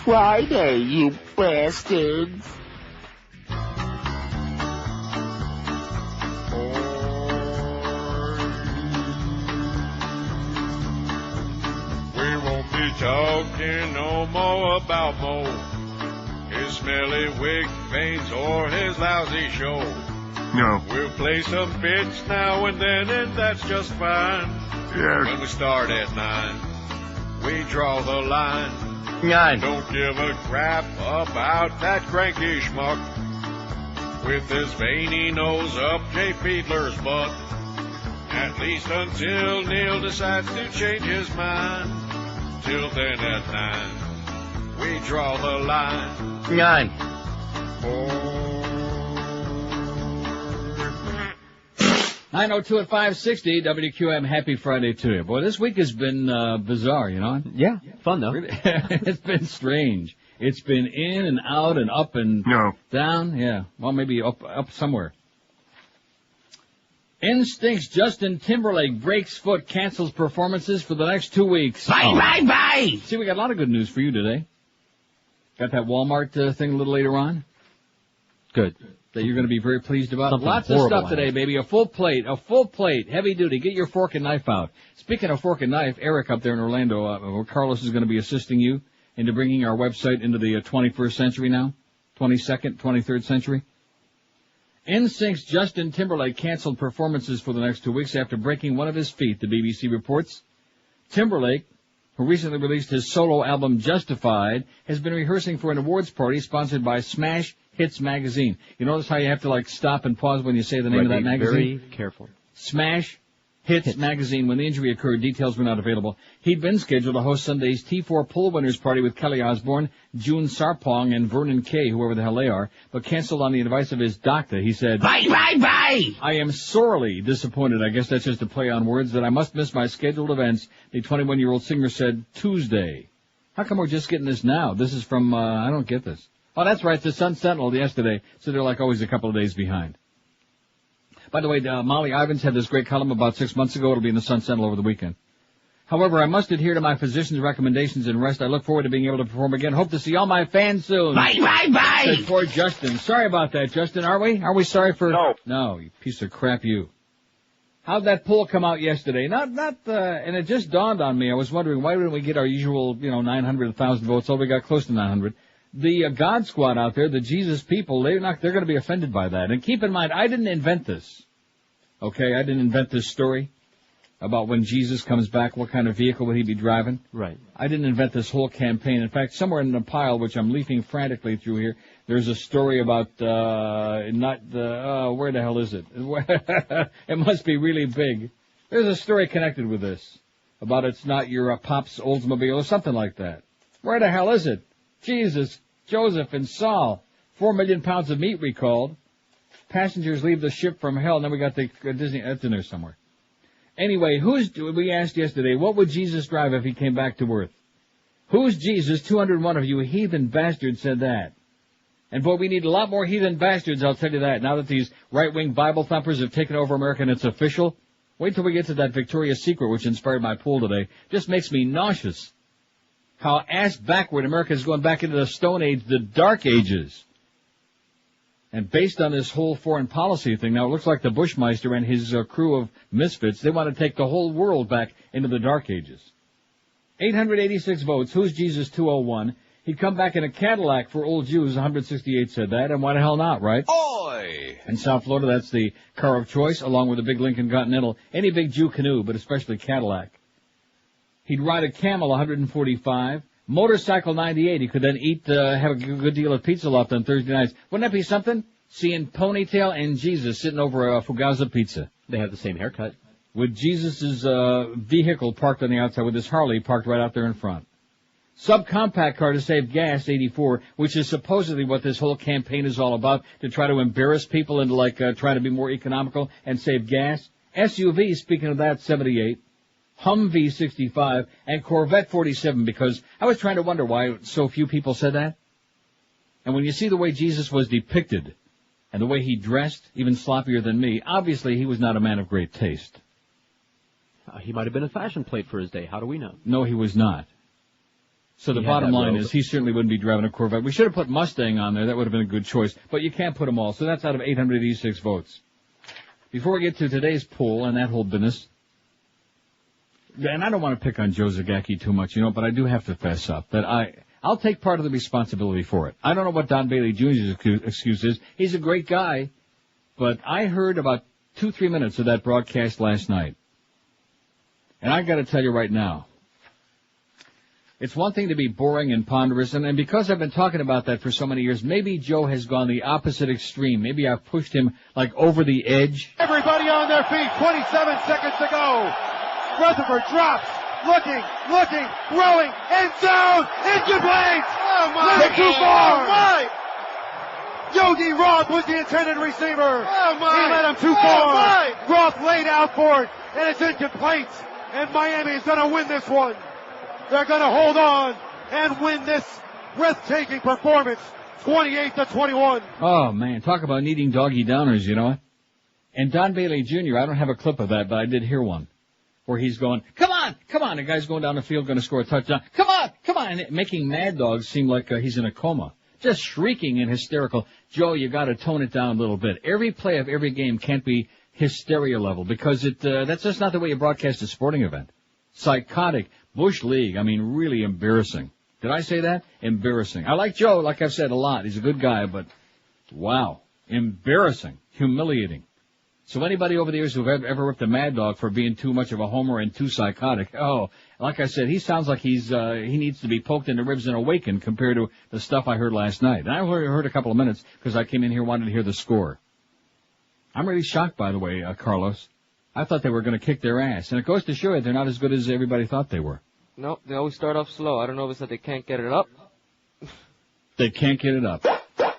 Friday, you bastards. We won't be talking no more about Mo, his smelly wig paints, or his lousy show. No. We'll play some bits now and then, and that's just fine. Yes. When we start at 9, we draw the line. 9. Don't give a crap about that cranky schmuck with his veiny nose up Jay Fiedler's butt. At least until Neil decides to change his mind. Till then at 9, we draw the line. 9. 9:02 at 560 WQM. Happy Friday to you. Boy, this week has been bizarre, you know? Yeah, fun though. It's been strange. It's been in and out and up and down. Yeah, well, maybe up somewhere. Instincts. Justin Timberlake breaks foot, cancels performances for the next 2 weeks. Bye. See, we got a lot of good news for you today. Got that Wal-Mart thing a little later on. Good. That you're going to be very pleased about. Something Lots of stuff today, happened. baby. A full plate, heavy duty. Get your fork and knife out. Speaking of fork and knife, Eric up there in Orlando, where Carlos is going to be assisting you into bringing our website into the 21st century now, 22nd, 23rd century. NSYNC's Justin Timberlake canceled performances for the next 2 weeks after breaking one of his feet, the BBC reports. Timberlake, who recently released his solo album Justified, has been rehearsing for an awards party sponsored by Smash Hits magazine. You notice how you have to stop and pause when you say the name of that magazine? Very careful. Smash Hits magazine. When the injury occurred, details were not available. He'd been scheduled to host Sunday's T4 Pool Winners Party with Kelly Osbourne, June Sarpong, and Vernon Kay, whoever the hell they are, but canceled on the advice of his doctor. He said, Bye. I am sorely disappointed, I guess that's just a play on words, that I must miss my scheduled events, the 21-year-old singer said Tuesday. How come we're just getting this now? This is from, I don't get this. Oh, that's right, the Sun Sentinel yesterday, so they're like always a couple of days behind. By the way, Molly Ivins had this great column about 6 months ago. It'll be in the Sun Sentinel over the weekend. However, I must adhere to my physician's recommendations and rest. I look forward to being able to perform again. Hope to see all my fans soon. Bye. Said poor Justin. Sorry about that, Justin, are we? Are we sorry for... No, you piece of crap, you. How'd that poll come out yesterday? And it just dawned on me. I was wondering, why didn't we get our usual, 900, 1,000 votes? Oh, we got close to 900. The God Squad out there, the Jesus people, they're going to be offended by that. And keep in mind, I didn't invent this. Okay, I didn't invent this story about when Jesus comes back, what kind of vehicle would he be driving. Right. I didn't invent this whole campaign. In fact, somewhere in the pile, which I'm leafing frantically through here, there's a story about, where the hell is it? It must be really big. There's a story connected with this about it's not your pop's Oldsmobile or something like that. Where the hell is it? Jesus, Joseph, and Saul. 4 million pounds of meat recalled. Passengers leave the ship from hell. And then we got the Disney. That's in there somewhere. Anyway, we asked yesterday, what would Jesus drive if he came back to earth? Who's Jesus? 201 of you heathen bastards said that. And boy, we need a lot more heathen bastards, I'll tell you that. Now that these right-wing Bible thumpers have taken over America and it's official, wait till we get to that Victoria's Secret, which inspired my poll today. Just makes me nauseous. How ass backward America is going back into the Stone Age, the Dark Ages. And based on this whole foreign policy thing, now it looks like the Bushmeister and his crew of misfits, they want to take the whole world back into the Dark Ages. 886 votes. Who's Jesus? 201. He'd come back in a Cadillac for old Jews. 168 said that. And why the hell not, right? Oi! In South Florida, that's the car of choice, along with the big Lincoln Continental. Any big Jew canoe, but especially Cadillac. He'd ride a camel, 145. Motorcycle, 98. He could then have a good deal of pizza left on Thursday nights. Wouldn't that be something? Seeing Ponytail and Jesus sitting over a Fugaza pizza. They have the same haircut. With Jesus' vehicle parked on the outside, with his Harley parked right out there in front. Subcompact car to save gas, 84, which is supposedly what this whole campaign is all about, to try to embarrass people into trying to be more economical and save gas. SUV, speaking of that, 78. Humvee 65, and Corvette 47, because I was trying to wonder why so few people said that. And when you see the way Jesus was depicted, and the way he dressed, even sloppier than me, obviously he was not a man of great taste. He might have been a fashion plate for his day. How do we know? No, he was not. So the bottom line is he certainly wouldn't be driving a Corvette. We should have put Mustang on there. That would have been a good choice. But you can't put them all. So that's out of 886 votes. Before we get to today's poll and that whole business, and I don't want to pick on Joe Zagacki too much, but I do have to fess up that I'll take part of the responsibility for it. I don't know what Don Bailey Jr.'s excuse is. He's a great guy, but I heard about 2-3 minutes of that broadcast last night. And I got to tell you right now, it's one thing to be boring and ponderous, and because I've been talking about that for so many years, maybe Joe has gone the opposite extreme. Maybe I've pushed him, over the edge. Everybody on their feet, 27 seconds to go. Rutherford drops, looking, throwing, end zone, incomplete! Oh my! Too far! Oh my! Yogi Roth was the intended receiver. Oh my! He let him too far. My! Roth laid out for it, and it's incomplete. And Miami is going to win this one. They're going to hold on and win this breathtaking performance, 28-21. Oh man, talk about needing doggy downers, you know what? And Don Bailey Jr., I don't have a clip of that, but I did hear one. Where he's going, come on, the guy's going down the field, going to score a touchdown, come on, and making Mad Dog seem like he's in a coma. Just shrieking and hysterical. Joe, you got to tone it down a little bit. Every play of every game can't be hysteria level, because that's just not the way you broadcast a sporting event. Psychotic, Bush League, really embarrassing. Did I say that? Embarrassing. I like Joe, like I've said a lot. He's a good guy, but wow, embarrassing, humiliating. So anybody over the years who've ever ripped a Mad Dog for being too much of a homer and too psychotic, like I said, he sounds like he needs to be poked in the ribs and awakened compared to the stuff I heard last night. And I heard a couple of minutes because I came in here wanting to hear the score. I'm really shocked, by the way, Carlos. I thought they were going to kick their ass. And it goes to show you they're not as good as everybody thought they were. No, they always start off slow. I don't know if it's that they can't get it up. They can't get it up.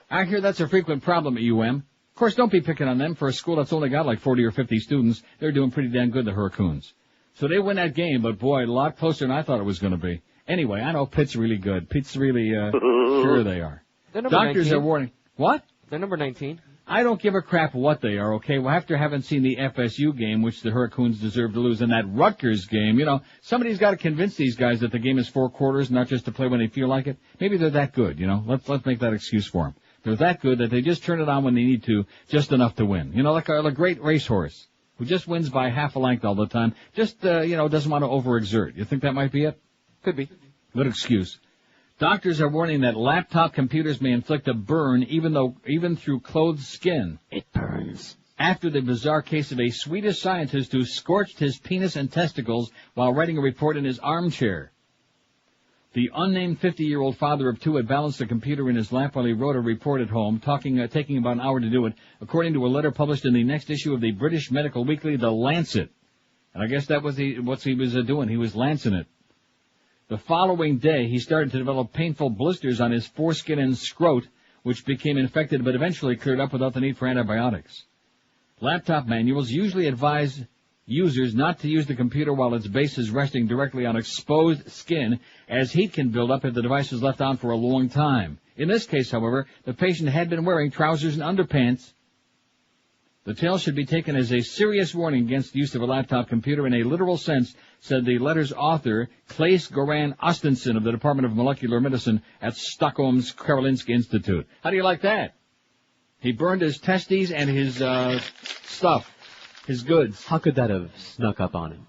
I hear that's a frequent problem at UM. Of course, don't be picking on them. For a school that's only got 40 or 50 students, they're doing pretty damn good, the Hurricanes. So they win that game, but boy, a lot closer than I thought it was going to be. Anyway, I know Pitt's really good. Pitt's really, sure they are. They're number Doctors 19. Are warning. What? They're number 19. I don't give a crap what they are, okay? Well, after having seen the FSU game, which the Hurricanes deserve to lose, and that Rutgers game, somebody's got to convince these guys that the game is 4 quarters, not just to play when they feel like it. Maybe they're that good, Let's make that excuse for them. They're that good that they just turn it on when they need to, just enough to win. Like a great racehorse who just wins by half a length all the time, just, doesn't want to overexert. You think that might be it? Could be. Good excuse. Doctors are warning that laptop computers may inflict a burn even through clothed skin. It burns. After the bizarre case of a Swedish scientist who scorched his penis and testicles while writing a report in his armchair. The unnamed 50-year-old father of 2 had balanced a computer in his lap while he wrote a report at home, taking about an hour to do it, according to a letter published in the next issue of the British medical weekly, The Lancet. And I guess that was what he was doing. He was lancing it. The following day, he started to develop painful blisters on his foreskin and scrot, which became infected but eventually cleared up without the need for antibiotics. Laptop manuals usually advise users not to use the computer while its base is resting directly on exposed skin, as heat can build up if the device is left on for a long time. In this case, however, the patient had been wearing trousers and underpants. The tale should be taken as a serious warning against the use of a laptop computer in a literal sense, said the letter's author, Claes Goran Ostenson of the Department of Molecular Medicine at Stockholm's Karolinska Institute. How do you like that? He burned his testes and his stuff, his goods. How could that have snuck up on him?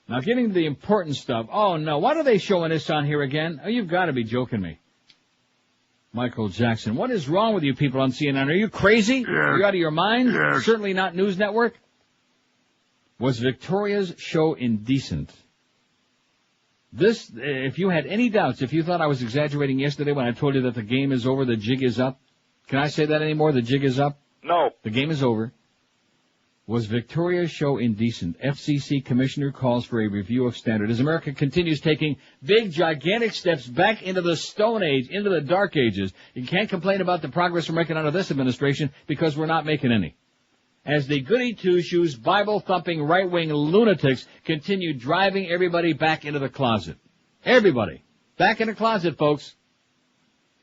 Now, getting to the important stuff. Oh, no. What are they showing this on here again? Oh, you've got to be joking me. Michael Jackson. What is wrong with you people on CNN? Are you crazy? Yes. Are you out of your mind? Yes. Certainly not News Network. Was Victoria's show indecent? This, if you had any doubts, if you thought I was exaggerating yesterday when I told you that the game is over, the jig is up. Can I say that anymore? The jig is up? No. The game is over. Was Victoria's show indecent? FCC commissioner calls for a review of standard as America continues taking big, gigantic steps back into the Stone Age, into the Dark Ages. You can't complain about the progress we're making under this administration because we're not making any. As the goody two-shoes, Bible-thumping, right-wing lunatics continue driving everybody back into the closet. Everybody. Back in the closet, folks.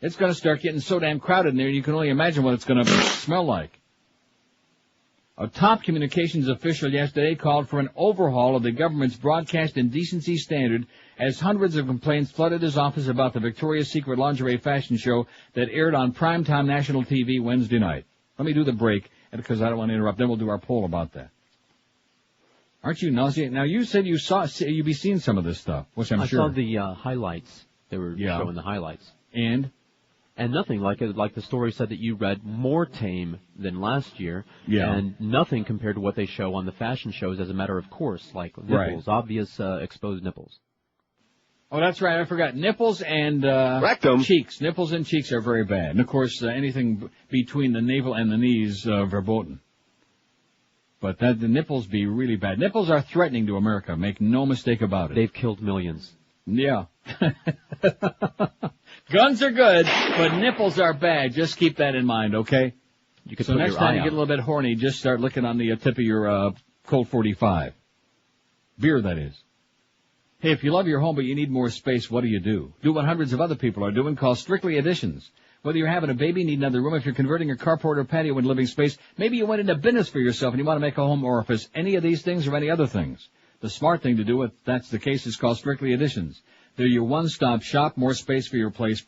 It's going to start getting so damn crowded in there, you can only imagine what it's going to smell like. A top communications official yesterday called for an overhaul of the government's broadcast indecency standard as hundreds of complaints flooded his office about the Victoria's Secret lingerie fashion show that aired on primetime national TV Wednesday night. Let me do the break, because I don't want to interrupt. Then we'll do our poll about that. Aren't you nauseated? Now, you said you'd be seeing some of this stuff, which I'm sure. I saw the highlights. They were showing the highlights. And nothing like the story said that you read, more tame than last year. Yeah. And nothing compared to what they show on the fashion shows as a matter of course, like nipples, obvious exposed nipples. Oh, that's right. I forgot. Nipples and Rectum. cheeks. Nipples and cheeks are very bad. And, of course, anything between the navel and the knees, verboten. But the nipples be really bad. Nipples are threatening to America. Make no mistake about it. They've killed millions. Yeah. Guns are good, but nipples are bad. Just keep that in mind, okay? So next time you get a little bit horny, just start licking on the tip of your Colt 45. Beer, that is. Hey, if you love your home but you need more space, what do? Do what hundreds of other people are doing, call Strictly Additions. Whether you're having a baby, need another room, if you're converting your carport or patio into living space, maybe you went into business for yourself and you want to make a home orifice, any of these things or any other things. The smart thing to do, if that's the case, is call Strictly Additions. They're your one-stop shop, more space for your place,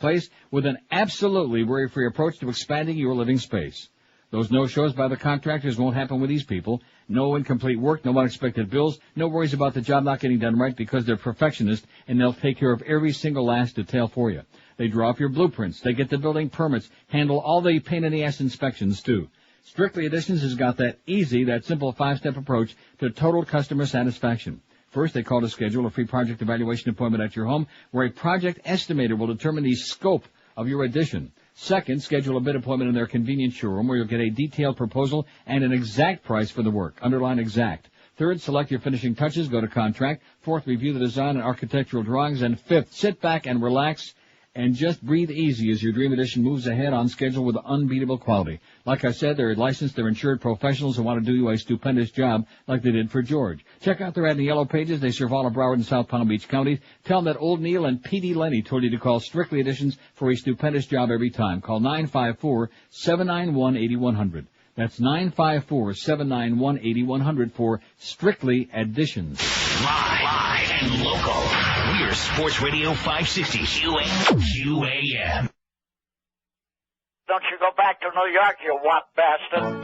with an absolutely worry-free approach to expanding your living space. Those no-shows by the contractors won't happen with these people. No incomplete work, no unexpected bills, no worries about the job not getting done right because they're perfectionists and they'll take care of every single last detail for you. They draw up your blueprints, they get the building permits, handle all the pain-in-the-ass inspections too. Strictly Additions has got that simple 5-step approach to total customer satisfaction. First, they call to schedule a free project evaluation appointment at your home where a project estimator will determine the scope of your addition. Second, schedule a bid appointment in their convenient showroom where you'll get a detailed proposal and an exact price for the work. Underline exact. Third, select your finishing touches, go to contract. Fourth, review the design and architectural drawings. And fifth, sit back and relax and just breathe easy as your dream edition moves ahead on schedule with unbeatable quality. Like I said, they're licensed, they're insured professionals who want to do you a stupendous job like they did for George. Check out their ad in the Yellow Pages. They serve all of Broward and South Palm Beach counties. Tell them that Old Neil and P.D. Lenny told you to call Strictly Additions for a stupendous job every time. Call 954-791-8100. That's 954-791-8100 for Strictly Additions. Live and local. We're Sports Radio 560 QAM. Don't you go back to New York, you wop bastard.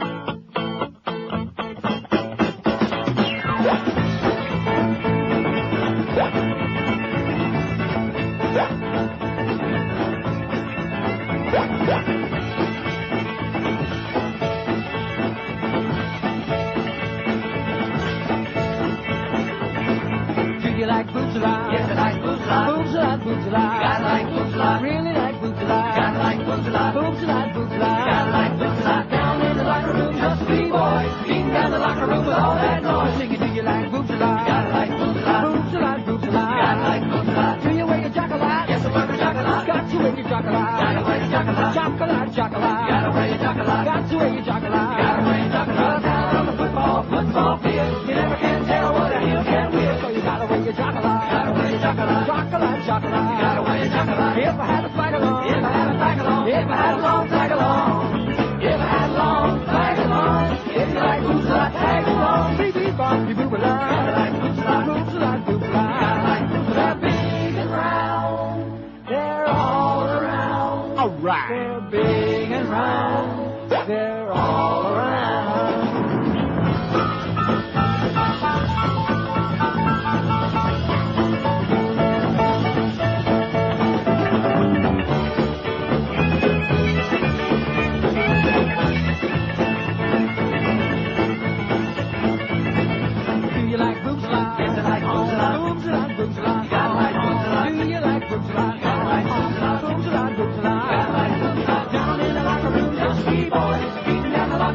Do you like boots a lot? Yes, I like boots a lot. Boots a lot, boots a lot. You gotta like boots a lot. Really like boots a lot. You gotta like boots a lot. Boots a lot, boots a lot. You gotta like boots a lot. Down in the locker room, just a few boys. Beating down the locker room with all that noise. Singing, do you like boots a lot? You gotta like boots a lot. Boots a lot, boots a lot. You gotta like boots a lot. Do you wear your jock a lot? Yes, I wear my jock a lot. Got to wear your jock a lot. Gotta wear your jock a lot. Jock a lot, jock a lot. You gotta wear your jock a lot. Got to wear your jock a lot. You gotta wear your jock a lot. Down on the football field, you never can tell what a heel can wheel. So you gotta wear your jock a lot. Chocolate, chocolate, chocolate. You gotta wear your chocolate. If I had a flag along, if I had a flag along, if I had a long tag along, if I had a long flag along, if you like boots a lot, tag along. Beep beep bop, beep boop a lot. Gotta like boots a lot, boots a lot, boots a lot. Gotta like boots a lot. They're big and round, they're all around. All right. They're big and round, they're all around.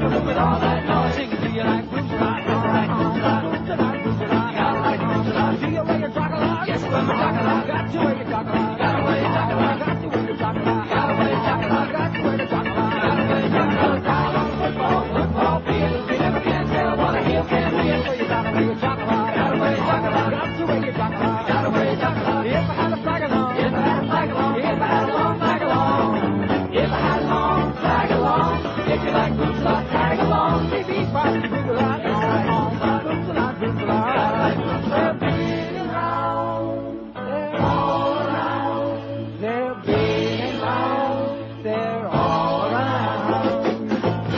With all that noise, singing, do you like boots a lot? Yes, I like boots a lot. Boots a lot, boots a lot. You gotta like boots a lot. Do you wear your chocolate? Yes, I wear my chocolate. Got to wear your chocolate. Gotta wear your chocolate. Got to wear your chocolate. Gotta wear your chocolate. Got to wear the chocolate. Gotta wear your chocolate. Down on the football field, you never can tell what a heel can wheel. So you gotta wear your chocolate. Gotta wear your chocolate. Got to wear your chocolate. Gotta wear your chocolate. If I had a flag along, if I had a flag along. They're big and loud, they're all around. Boom, boom,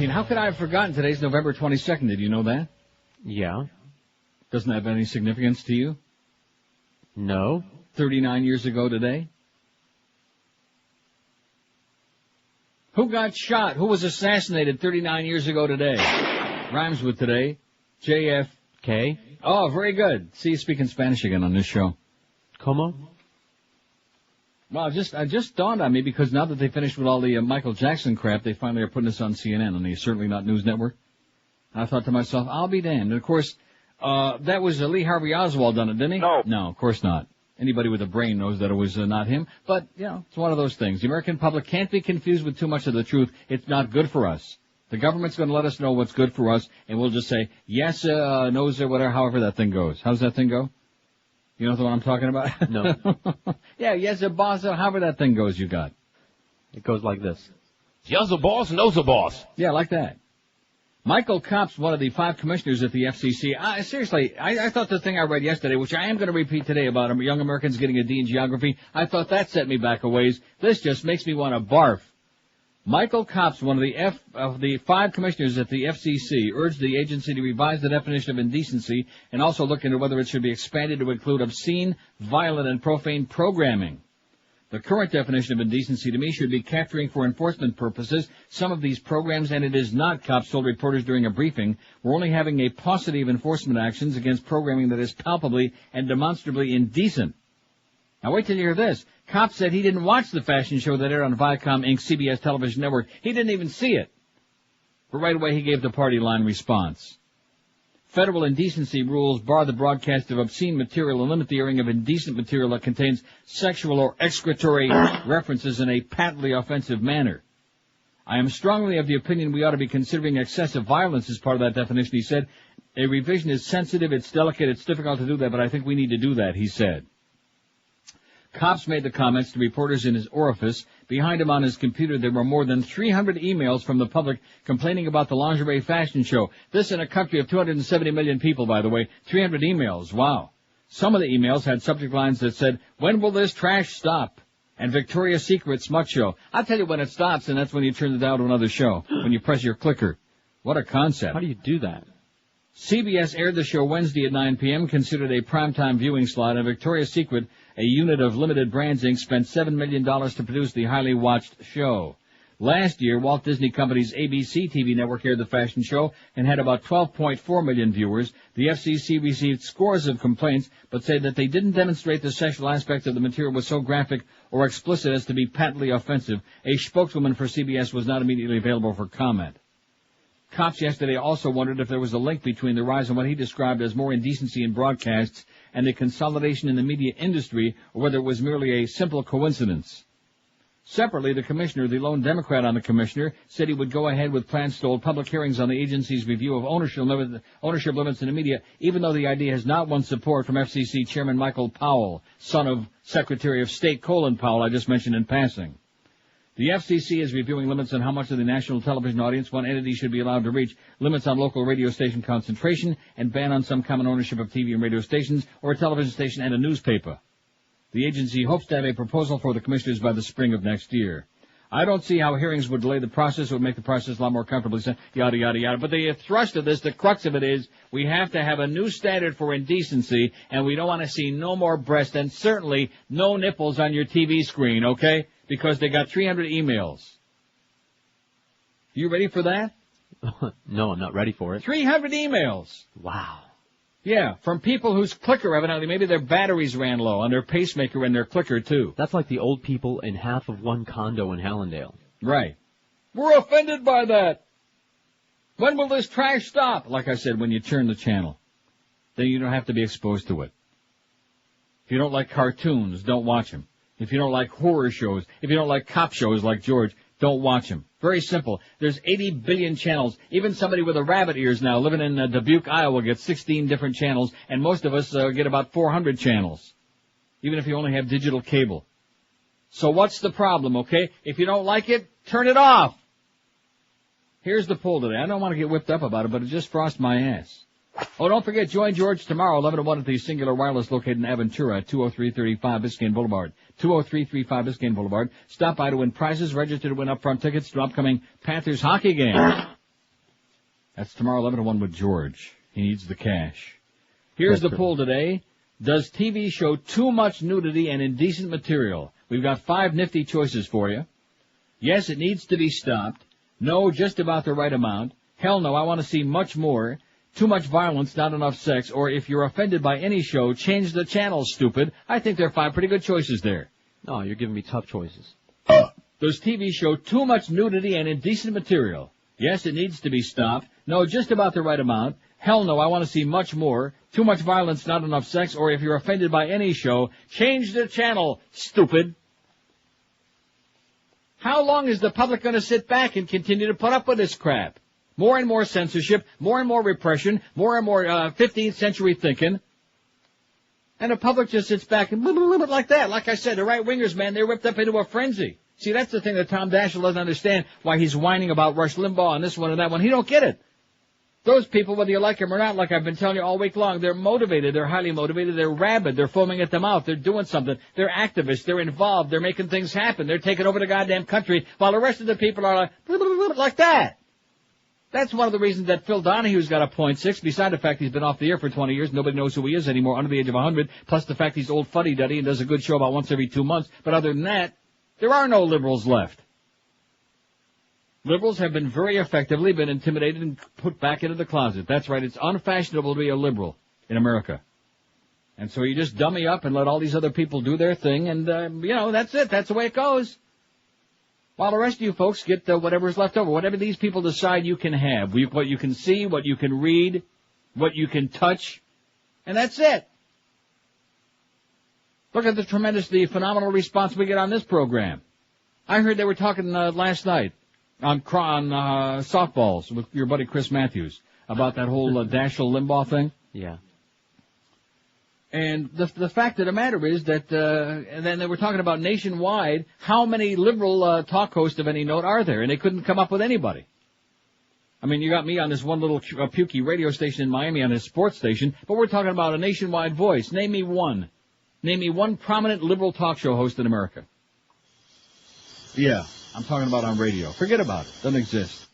How could I have forgotten today's November 22nd? Did you know that? Yeah. Doesn't that have any significance to you? No. 39 years ago today? Who got shot? Who was assassinated 39 years ago today? Rhymes with today. JFK. Oh, very good. See you speaking Spanish again on this show. Como? Well, it just dawned on me because now that they finished with all the Michael Jackson crap, they finally are putting this on CNN, and they certainly not News Network. I thought to myself, I'll be damned. And of course, that was Lee Harvey Oswald done it, didn't he? No, of course not. Anybody with a brain knows that it was not him. But, you know, it's one of those things. The American public can't be confused with too much of the truth. It's not good for us. The government's going to let us know what's good for us, and we'll just say, yes, no, sir, whatever, however that thing goes. How's that thing go? You know the one I'm talking about? No. Yeah, yes, sir, boss, however that thing goes you got. It goes like this. Yes, the boss, knows the boss. Yeah, like that. Michael Kopp's one of the 5 commissioners at the FCC. Seriously, I thought the thing I read yesterday, which I am going to repeat today about young Americans getting a D in geography, I thought that set me back a ways. This just makes me want to barf. Michael Kopp's one of the 5 commissioners at the FCC urged the agency to revise the definition of indecency and also look into whether it should be expanded to include obscene, violent, and profane programming. The current definition of indecency to me should be capturing for enforcement purposes some of these programs, and it is not, Kopp told reporters during a briefing. We're only having a paucity of enforcement actions against programming that is palpably and demonstrably indecent. Now wait till you hear this. Kopp said he didn't watch the fashion show that aired on Viacom Inc. CBS television network. He didn't even see it. But right away he gave the party line response. Federal indecency rules bar the broadcast of obscene material and limit the airing of indecent material that contains sexual or excretory references in a patently offensive manner. I am strongly of the opinion we ought to be considering excessive violence as part of that definition, he said. A revision is sensitive, it's delicate, it's difficult to do that, but I think we need to do that, he said. Kopp's made the comments to reporters in his orifice. Behind him on his computer, there were more than 300 emails from the public complaining about the lingerie fashion show. This in a country of 270 million people, by the way. 300 emails. Wow. Some of the emails had subject lines that said, "When will this trash stop?" and "Victoria's Secret smut show." I'll tell you when it stops, and that's when you turn it down to another show, when you press your clicker. What a concept. How do you do that? CBS aired the show Wednesday at 9 p.m., considered a primetime viewing slot, and Victoria's Secret, a unit of Limited Brands Inc., spent $7 million to produce the highly watched show. Last year, Walt Disney Company's ABC TV network aired the fashion show and had about 12.4 million viewers. The FCC received scores of complaints, but said that they didn't demonstrate the sexual aspect of the material was so graphic or explicit as to be patently offensive. A spokeswoman for CBS was not immediately available for comment. Kopp yesterday also wondered if there was a link between the rise in what he described as more indecency in broadcasts and the consolidation in the media industry, or whether it was merely a simple coincidence. Separately, the commissioner, the lone Democrat on the commissioner, said he would go ahead with plans to hold public hearings on the agency's review of ownership limits in the media, even though the idea has not won support from FCC Chairman Michael Powell, son of Secretary of State Colin Powell, I just mentioned in passing. The FCC is reviewing limits on how much of the national television audience one entity should be allowed to reach, limits on local radio station concentration, and ban on some common ownership of TV and radio stations, or a television station and a newspaper. The agency hopes to have a proposal for the commissioners by the spring of next year. I don't see how hearings would delay the process. It would make the process a lot more comfortable, yada, yada, yada. But the thrust of this, the crux of it is, we have to have a new standard for indecency, and we don't want to see no more breasts, and certainly no nipples on your TV screen, okay? Because they got 300 emails. You ready for that? No, I'm not ready for it. 300 emails. Wow. Yeah, from people whose clicker, evidently, maybe their batteries ran low on their pacemaker and their clicker, too. That's like the old people in half of one condo in Hallandale. Right. We're offended by that. When will this trash stop? Like I said, when you turn the channel. Then you don't have to be exposed to it. If you don't like cartoons, don't watch them. If you don't like horror shows, if you don't like cop shows like George, don't watch them. Very simple. There's 80 billion channels. Even somebody with a rabbit ears now living in Dubuque, Iowa gets 16 different channels, and most of us get about 400 channels. even if you only have digital cable. So what's the problem, okay? If you don't like it, turn it off. Here's the poll today. I don't want to get whipped up about it, but it just frosted my ass. Oh, don't forget, join George tomorrow, 11 to 1 at the Singular Wireless located in Aventura at 20335 Biscayne Boulevard. 20335 Biscayne Boulevard. Stop by to win prizes, register to win upfront tickets to an upcoming Panthers hockey game. That's tomorrow, 11 to 1 with George. He needs the cash. Here's the poll today. Does TV show too much nudity and indecent material? We've got 5 nifty choices for you. Yes, it needs to be stopped. No, just about the right amount. Hell no, I want to see much more. Too much violence, not enough sex. Or if you're offended by any show, change the channel, stupid. I think there are 5 pretty good choices there. No, you're giving me tough choices. Does TV show too much nudity and indecent material? Yes, it needs to be stopped. No, just about the right amount. Hell no, I want to see much more. Too much violence, not enough sex. Or if you're offended by any show, change the channel, stupid. How long is the public going to sit back and continue to put up with this crap? More and more censorship, more and more repression, more and more 15th century thinking. And the public just sits back and like that. Like I said, the right-wingers, man, they're whipped up into a frenzy. See, that's the thing that Tom Daschle doesn't understand, why he's whining about Rush Limbaugh and this one and that one. He don't get it. Those people, whether you like them or not, like I've been telling you all week long, they're motivated, they're highly motivated, they're rabid, they're foaming at the mouth, they're doing something, they're activists, they're involved, they're making things happen, they're taking over the goddamn country, while the rest of the people are like that. That's one of the reasons that Phil Donahue's got a .6, beside the fact he's been off the air for 20 years, nobody knows who he is anymore, under the age of 100, plus the fact he's old fuddy-duddy and does a good show about once every 2 months, but other than that, there are no liberals left. Liberals have been very effectively been intimidated and put back into the closet. That's right, it's unfashionable to be a liberal in America. And so you just dummy up and let all these other people do their thing, and, that's it. That's the way it goes. While the rest of you folks get whatever's left over, whatever these people decide you can have, what you can see, what you can read, what you can touch, and that's it. Look at the phenomenal response we get on this program. I heard they were talking last night on softballs with your buddy Chris Matthews about that whole Daschle Limbaugh thing. Yeah. And the fact of the matter is that, and then they were talking about nationwide, how many liberal talk hosts of any note are there? And they couldn't come up with anybody. I mean, you got me on this one little pukey radio station in Miami on his sports station, but we're talking about a nationwide voice. Name me one. Name me one prominent liberal talk show host in America. Yeah, I'm talking about on radio. Forget about it. Doesn't exist.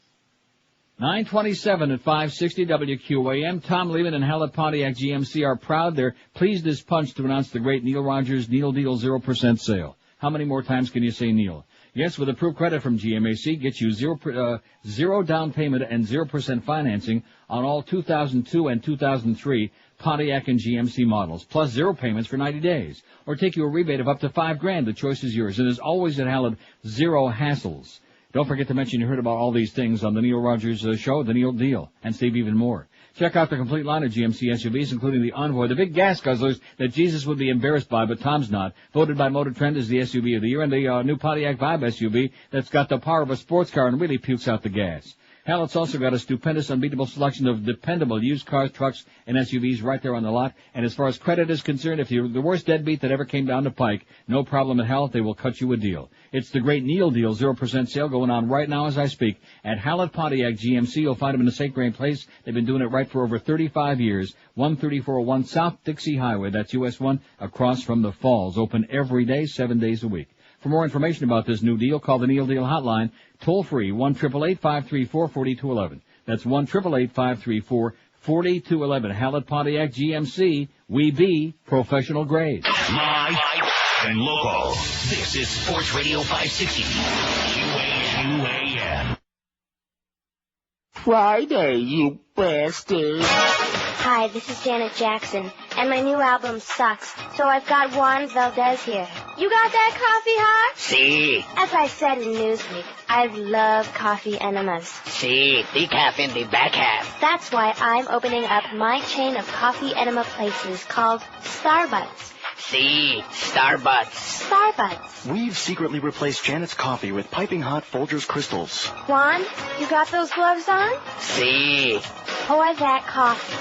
927 at 560 WQAM. Tom Lehman and Hallett Pontiac GMC are proud. They're pleased as punch to announce the great Neil Rogers Neil Deal 0% sale. How many more times can you say Neil? Yes, with approved credit from GMAC, gets you zero down payment and 0% financing on all 2002 and 2003 Pontiac and GMC models, plus 0 payments for 90 days. Or take you a rebate of up to $5,000. The choice is yours. And as always at Hallett, 0 hassles. Don't forget to mention you heard about all these things on the Neil Rogers show, the Neil Deal, and save even more. Check out the complete line of GMC SUVs, including the Envoy, the big gas guzzlers that Jesus would be embarrassed by, but Tom's not. Voted by Motor Trend as the SUV of the year, and the new Pontiac Vibe SUV that's got the power of a sports car and really pukes out the gas. Hell, it's also got a stupendous, unbeatable selection of dependable used cars, trucks, and SUVs right there on the lot. And as far as credit is concerned, if you're the worst deadbeat that ever came down the pike, no problem at Hell, they will cut you a deal. It's the great Neil Deal 0% sale going on right now as I speak. At Hallett Pontiac GMC, you'll find them in a safe, great place. They've been doing it right for over 35 years. 13401 South Dixie Highway, that's US 1, across from the Falls. Open every day, 7 days a week. For more information about this new deal, call the Neil Deal hotline, toll free, 1-888-534-4211. That's 1-888-534-4211. Hallett Pontiac GMC, we be professional grade. Live and local. This is Sports Radio 560. QAM. Friday, you bastard. Hi, this is Janet Jackson, and my new album sucks, so I've got Juan Valdez here. You got that coffee hot? Sí. As I said in Newsweek, I love coffee enemas. Sí, decaf in the back half. That's why I'm opening up my chain of coffee enema places called Starbucks. Sí, Starbucks. Starbucks. We've secretly replaced Janet's coffee with piping hot Folgers crystals. Juan, you got those gloves on? Sí. Pour that coffee.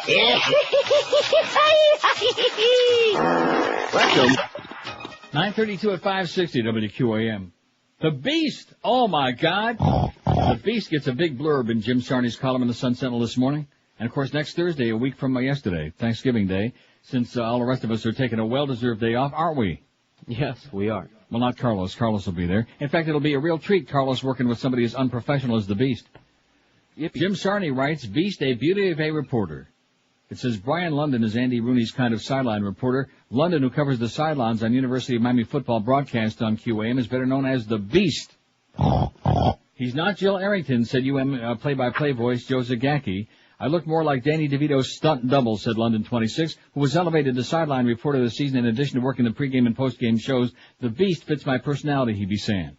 Welcome. 9:32 at 560 WQAM. The Beast! Oh my God! The Beast gets a big blurb in Jim Sarney's column in the Sun Sentinel this morning. And of course next Thursday, a week from yesterday, Thanksgiving Day, since all the rest of us are taking a well-deserved day off, aren't we? Yes, we are. Well, not Carlos. Carlos will be there. In fact, it'll be a real treat, Carlos working with somebody as unprofessional as the Beast. Yippee. Jim Sarney writes, Beast, a beauty of a reporter. It says, Brian London is Andy Rooney's kind of sideline reporter. London, who covers the sidelines on University of Miami football broadcast on QAM, is better known as the Beast. He's not Jill Arrington, said UM play-by-play voice Joe Zagacki. I look more like Danny DeVito's stunt double, said London 26, who was elevated to sideline reporter this season in addition to working the pregame and postgame shows. The Beast fits my personality, he be saying.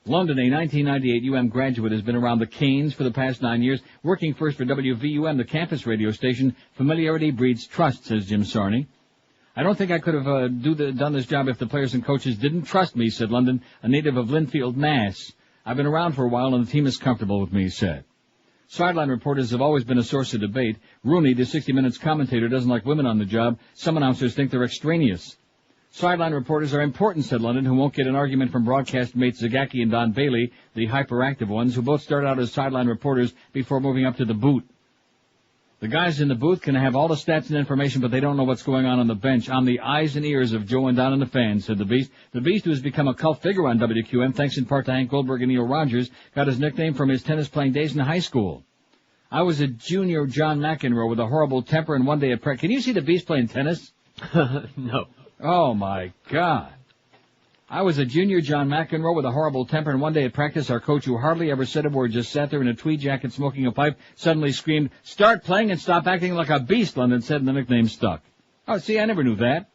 London, a 1998 UM graduate, has been around the Canes for the past 9 years, working first for WVUM, the campus radio station. Familiarity breeds trust, says Jim Sarney. I don't think I could have done this job if the players and coaches didn't trust me, said London, a native of Linfield, Mass. I've been around for a while and the team is comfortable with me, he said. Sideline reporters have always been a source of debate. Rooney, the 60 Minutes commentator, doesn't like women on the job. Some announcers think they're extraneous. Sideline reporters are important, said London, who won't get an argument from broadcast mates Zagacki and Don Bailey, the hyperactive ones, who both started out as sideline reporters before moving up to the booth. The guys in the booth can have all the stats and information, but they don't know what's going on the bench. I'm the eyes and ears of Joe and Don and the fans, said the Beast. The Beast, who has become a cult figure on WQM, thanks in part to Hank Goldberg and Neil Rogers, got his nickname from his tennis-playing days in high school. I was a junior John McEnroe with a horrible temper and one day at practice. Can you see the Beast playing tennis? No. Oh, my God. I was a junior John McEnroe with a horrible temper, and one day at practice, our coach, who hardly ever said a word, just sat there in a tweed jacket smoking a pipe, suddenly screamed, "Start playing and stop acting like a beast," London said, and the nickname stuck. Oh, see, I never knew that.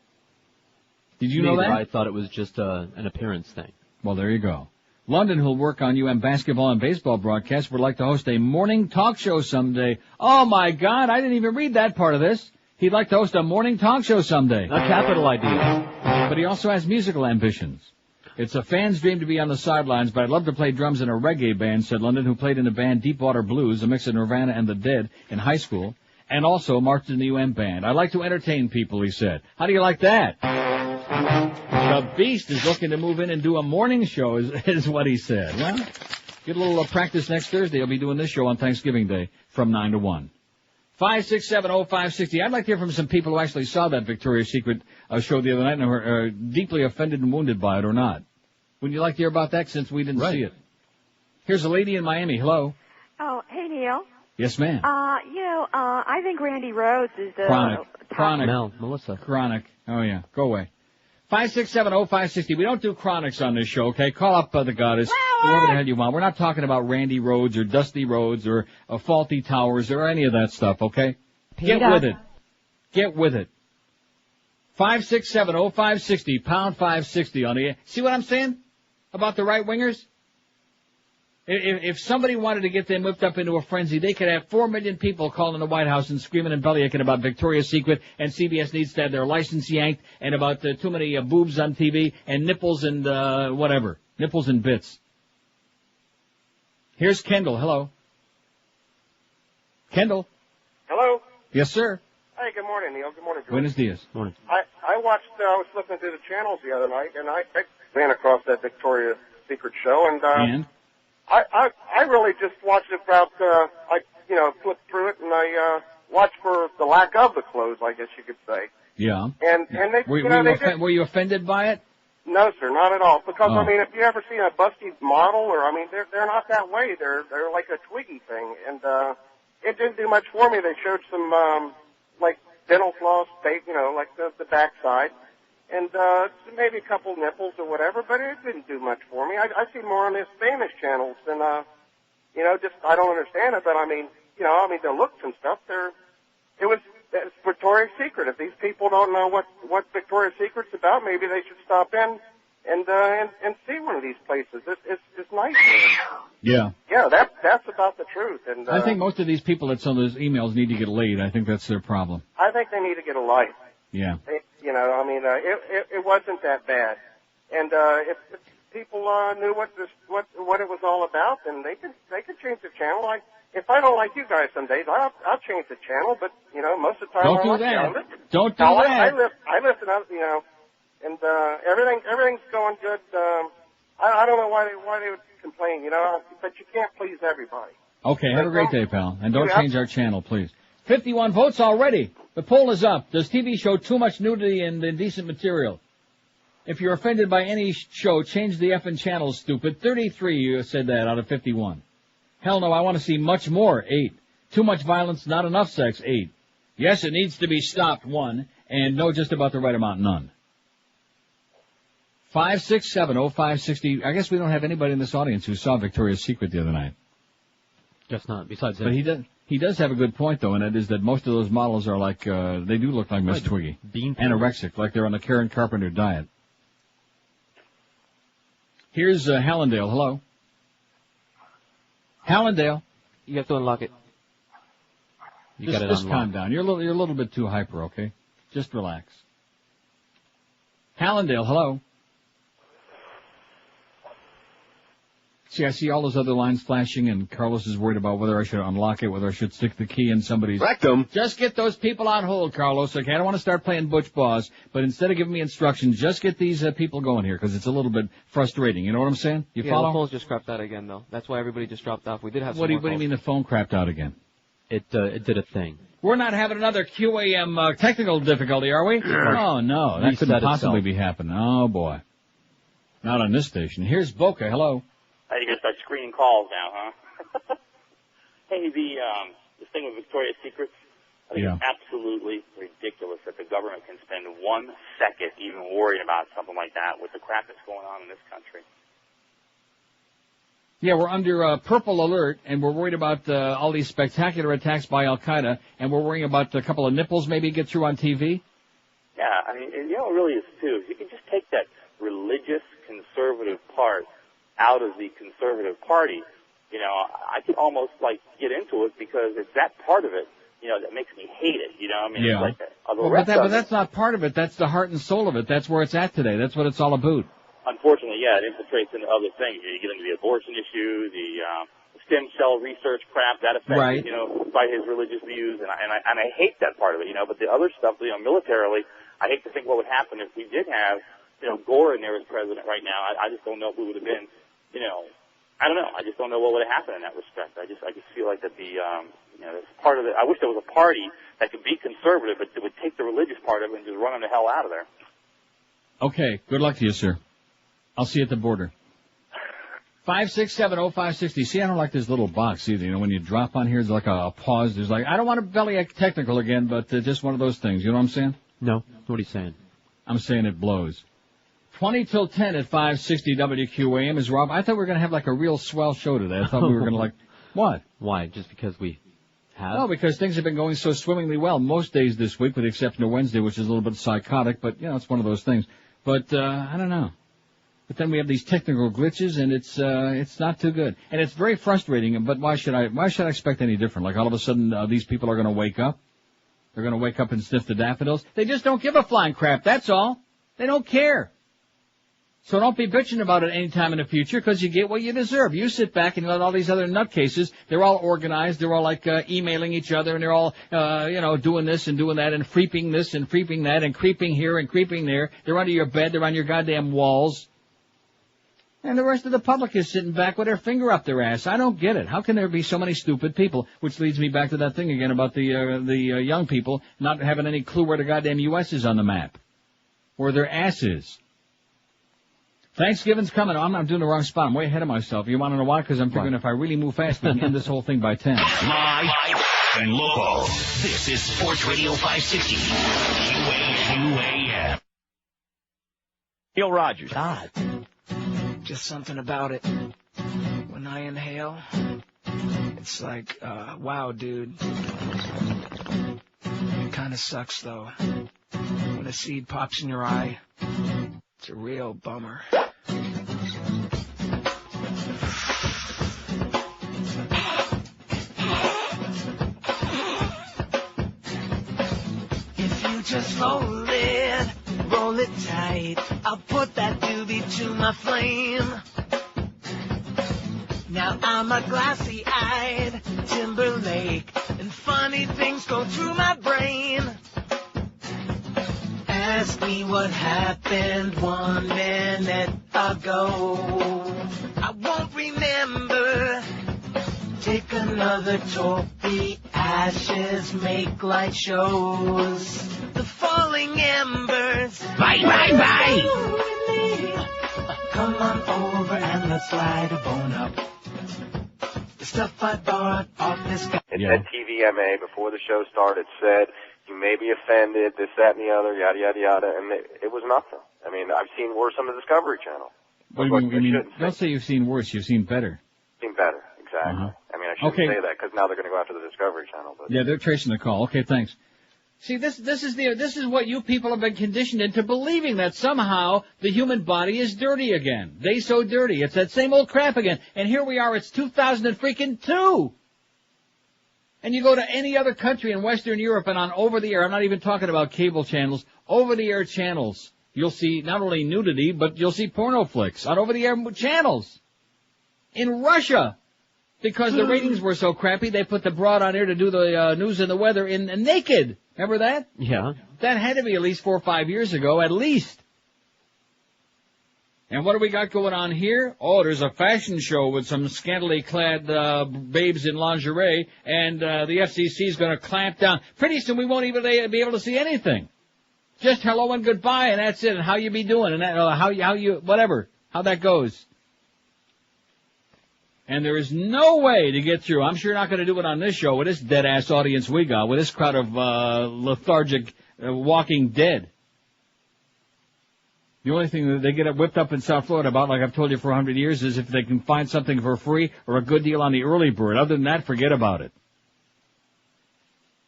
Did you know that? I thought it was just an appearance thing. Well, there you go. London, who'll work on UM basketball and baseball broadcasts, would like to host a morning talk show someday. Oh, my God, I didn't even read that part of this. He'd like to host a morning talk show someday. A capital idea. But he also has musical ambitions. It's a fan's dream to be on the sidelines, but I'd love to play drums in a reggae band, said London, who played in the band Deepwater Blues, a mix of Nirvana and the Dead, in high school, and also marched in the UM band. I like to entertain people, he said. How do you like that? The Beast is looking to move in and do a morning show, is what he said. Well, get a little practice next Thursday. He'll be doing this show on Thanksgiving Day from 9 to 1. 5670560. I'd like to hear from some people who actually saw that Victoria's Secret show the other night and were deeply offended and wounded by it or not. Would you like to hear about that since we didn't see it? Here's a lady in Miami. Hello. Oh, hey, Neil. Yes, ma'am. I think Randy Rhoads is the... Chronic. Mel, Melissa. Chronic. Oh, yeah. Go away. 5670560. We don't do chronics on this show, okay? Call up the goddess, whoever the hell you want. We're not talking about Randy Rhoads or Dusty Rhodes or Faulty Towers or any of that stuff, okay? Get with it. Get with it. 5670560, pound 560 on the air. See what I'm saying about the right-wingers? If somebody wanted to get them whipped up into a frenzy, they could have 4 million people calling the White House and screaming and bellyaching about Victoria's Secret, and CBS needs to have their license yanked, and about too many boobs on TV, and nipples and whatever. Nipples and bits. Here's Kendall. Hello. Kendall. Hello. Yes, sir. Hey, good morning, Neil. Good morning, George. Buenos dias. Morning. I was flipping through the channels the other night, and I ran across that Victoria's Secret show, and I really just watched it about, I flipped through it, and I watched for the lack of the clothes, I guess you could say. Yeah. And they, were you offended by it? No, sir, not at all. Because, Oh. I mean, if you ever seen a busty model, or, I mean, they're not that way. They're like a twiggy thing, and, it didn't do much for me. They showed some, like dental floss, like the backside. And maybe a couple nipples or whatever, but it didn't do much for me. I see more on the Spanish channels than, just, I don't understand it, but I mean, the looks and stuff, it's Victoria's Secret. If these people don't know what Victoria's Secret's about, maybe they should stop in and see one of these places. It's nice here. Yeah. Yeah, that's about the truth. And I think most of these people that send those emails need to get laid. I think that's their problem. I think they need to get a life. Yeah. It wasn't that bad. And if people knew what it was all about, then they could change the channel. if I don't like you guys some days, I'll change the channel. But you know, most of the time Don't I do like that. you. Don't do that. I listen up, you know, and everything's going good. I don't know why they would complain, you know, but you can't please everybody. Okay, have a great day, pal, and don't change our channel, please. 51 votes already. The poll is up. Does TV show too much nudity and indecent material? If you're offended by any show, change the effing channel, stupid. 33 said that out of 51. Hell no, I want to see much more, 8. Too much violence, not enough sex, 8. Yes, it needs to be stopped, 1. And no, just about the right amount, none. 5670560. I guess we don't have anybody in this audience who saw Victoria's Secret the other night. Just not. Besides that. But he does have a good point, though, and it is that most of those models are like, they do look like Miss Twiggy. Anorexic, like they're on the Karen Carpenter diet. Here's Hallandale. Hello. Hallandale. You have to unlock it. Just calm down. You're a little bit too hyper, okay? Just relax. Hallandale, hello. See, I see all those other lines flashing, and Carlos is worried about whether I should unlock it, whether I should stick the key in somebody's rectum. Just get those people on hold, Carlos. Okay, I don't want to start playing Butch Boss, but instead of giving me instructions, just get these people going here, because it's a little bit frustrating. You know what I'm saying? You follow? The phone's just crapped out again, though. That's why everybody just dropped off. We did have some What do you mean the phone crapped out again? It did a thing. We're not having another QAM technical difficulty, are we? Oh, no. That couldn't possibly be happening. Oh, boy. Not on this station. Here's Boca. Hello. You can start screening calls now, huh? Hey, this thing with Victoria's Secret, I think it's absolutely ridiculous that the government can spend 1 second even worrying about something like that with the crap that's going on in this country. Yeah, we're under purple alert, and we're worried about all these spectacular attacks by Al-Qaeda, and we're worrying about a couple of nipples maybe get through on TV. Yeah, I mean, and you know, it really is, too. If you can just take that religious conservative part out of the conservative party, you know, I could almost, like, get into it because it's that part of it, you know, that makes me hate it, you know? I mean, it's like but that's not part of it. That's the heart and soul of it. That's where it's at today. That's what it's all about. Unfortunately, yeah, it infiltrates into other things. You get into the abortion issue, the stem cell research crap, that affects, you know, by his religious views, and I hate that part of it, you know, but the other stuff, you know, militarily, I hate to think what would happen if we did have, you know, Gore in there as president right now. I just don't know if we would have been, you know, I don't know. I just don't know what would have happened in that respect. I just feel like that you know, it's part of it. I wish there was a party that could be conservative, but that would take the religious part of it and just run them the hell out of there. Okay. Good luck to you, sir. I'll see you at the border. 5670560. See, I don't like this little box either. You know, when you drop on here, it's like a pause. There's like, I don't want to bellyache technical again, but just one of those things. You know what I'm saying? No. What are you saying? I'm saying it blows. 20 till 10 at 560 WQAM is Rob. I thought we were going to have like a real swell show today. I thought we were going to like, what? Why? Just because we have? No, because things have been going so swimmingly well most days this week, with the exception of Wednesday, which is a little bit psychotic, but, you know, it's one of those things. But, I don't know. But then we have these technical glitches, and it's not too good. And it's very frustrating, but why should I expect any different? Like all of a sudden, these people are going to wake up? They're going to wake up and sniff the daffodils? They just don't give a flying crap, that's all. They don't care. So don't be bitching about it any time in the future, because you get what you deserve. You sit back and let all these other nutcases, they're all organized, they're all like emailing each other, and they're all, you know, doing this and doing that and freeping this and freeping that and creeping here and creeping there. They're under your bed, they're on your goddamn walls. And the rest of the public is sitting back with their finger up their ass. I don't get it. How can there be so many stupid people? Which leads me back to that thing again about the young people not having any clue where the goddamn U.S. is on the map. Where their ass is. Thanksgiving's coming. I'm doing the wrong spot. I'm way ahead of myself. You want to know why? Because I'm figuring if I really move fast, we can end this whole thing by 10. Live and local. This is Sports Radio 560. QAM. Neil Rogers. God. Just something about it. When I inhale, it's like, wow, dude. It kind of sucks, though. When a seed pops in your eye, it's a real bummer. If you just roll it tight, I'll put that doobie to my flame. Now I'm a glassy-eyed Timberlake, and funny things go through my brain. Ask me what happened 1 minute ago. I won't remember. Take another torpy, ashes make light shows. The falling embers. Bye, bye, bye. Come on over and let's light a bone up. The stuff I bought off this guy. It said TVMA before the show started. Said you may be offended, this, that, and the other, yada, yada, yada, and it was nothing. I mean, I've seen worse on the Discovery Channel. What do you mean? Don't say you've seen worse. You've seen better. Seen better, exactly. I mean, I shouldn't say that because now they're going to go after the Discovery Channel. But yeah, they're tracing the call. Okay, thanks. See, this is what you people have been conditioned into believing, that somehow the human body is dirty again. They so dirty. It's that same old crap again. And here we are. It's 2002. And you go to any other country in Western Europe and on over-the-air, I'm not even talking about cable channels, over-the-air channels, you'll see not only nudity, but you'll see porno flicks on over-the-air channels. In Russia, because the ratings were so crappy, they put the broad on air to do the news and the weather in naked. Remember that? Yeah. That had to be at least 4 or 5 years ago, at least. And what do we got going on here? Oh, there's a fashion show with some scantily clad babes in lingerie, and the FCC is going to clamp down. Pretty soon we won't even be able to see anything. Just hello and goodbye, and that's it. And how you be doing, and that, how you whatever, how that goes. And there is no way to get through. I'm sure not going to do it on this show with this dead-ass audience we got, with this crowd of lethargic walking dead. The only thing that they get whipped up in South Florida about, like I've told you for 100 years, is if they can find something for free or a good deal on the early bird. Other than that, forget about it.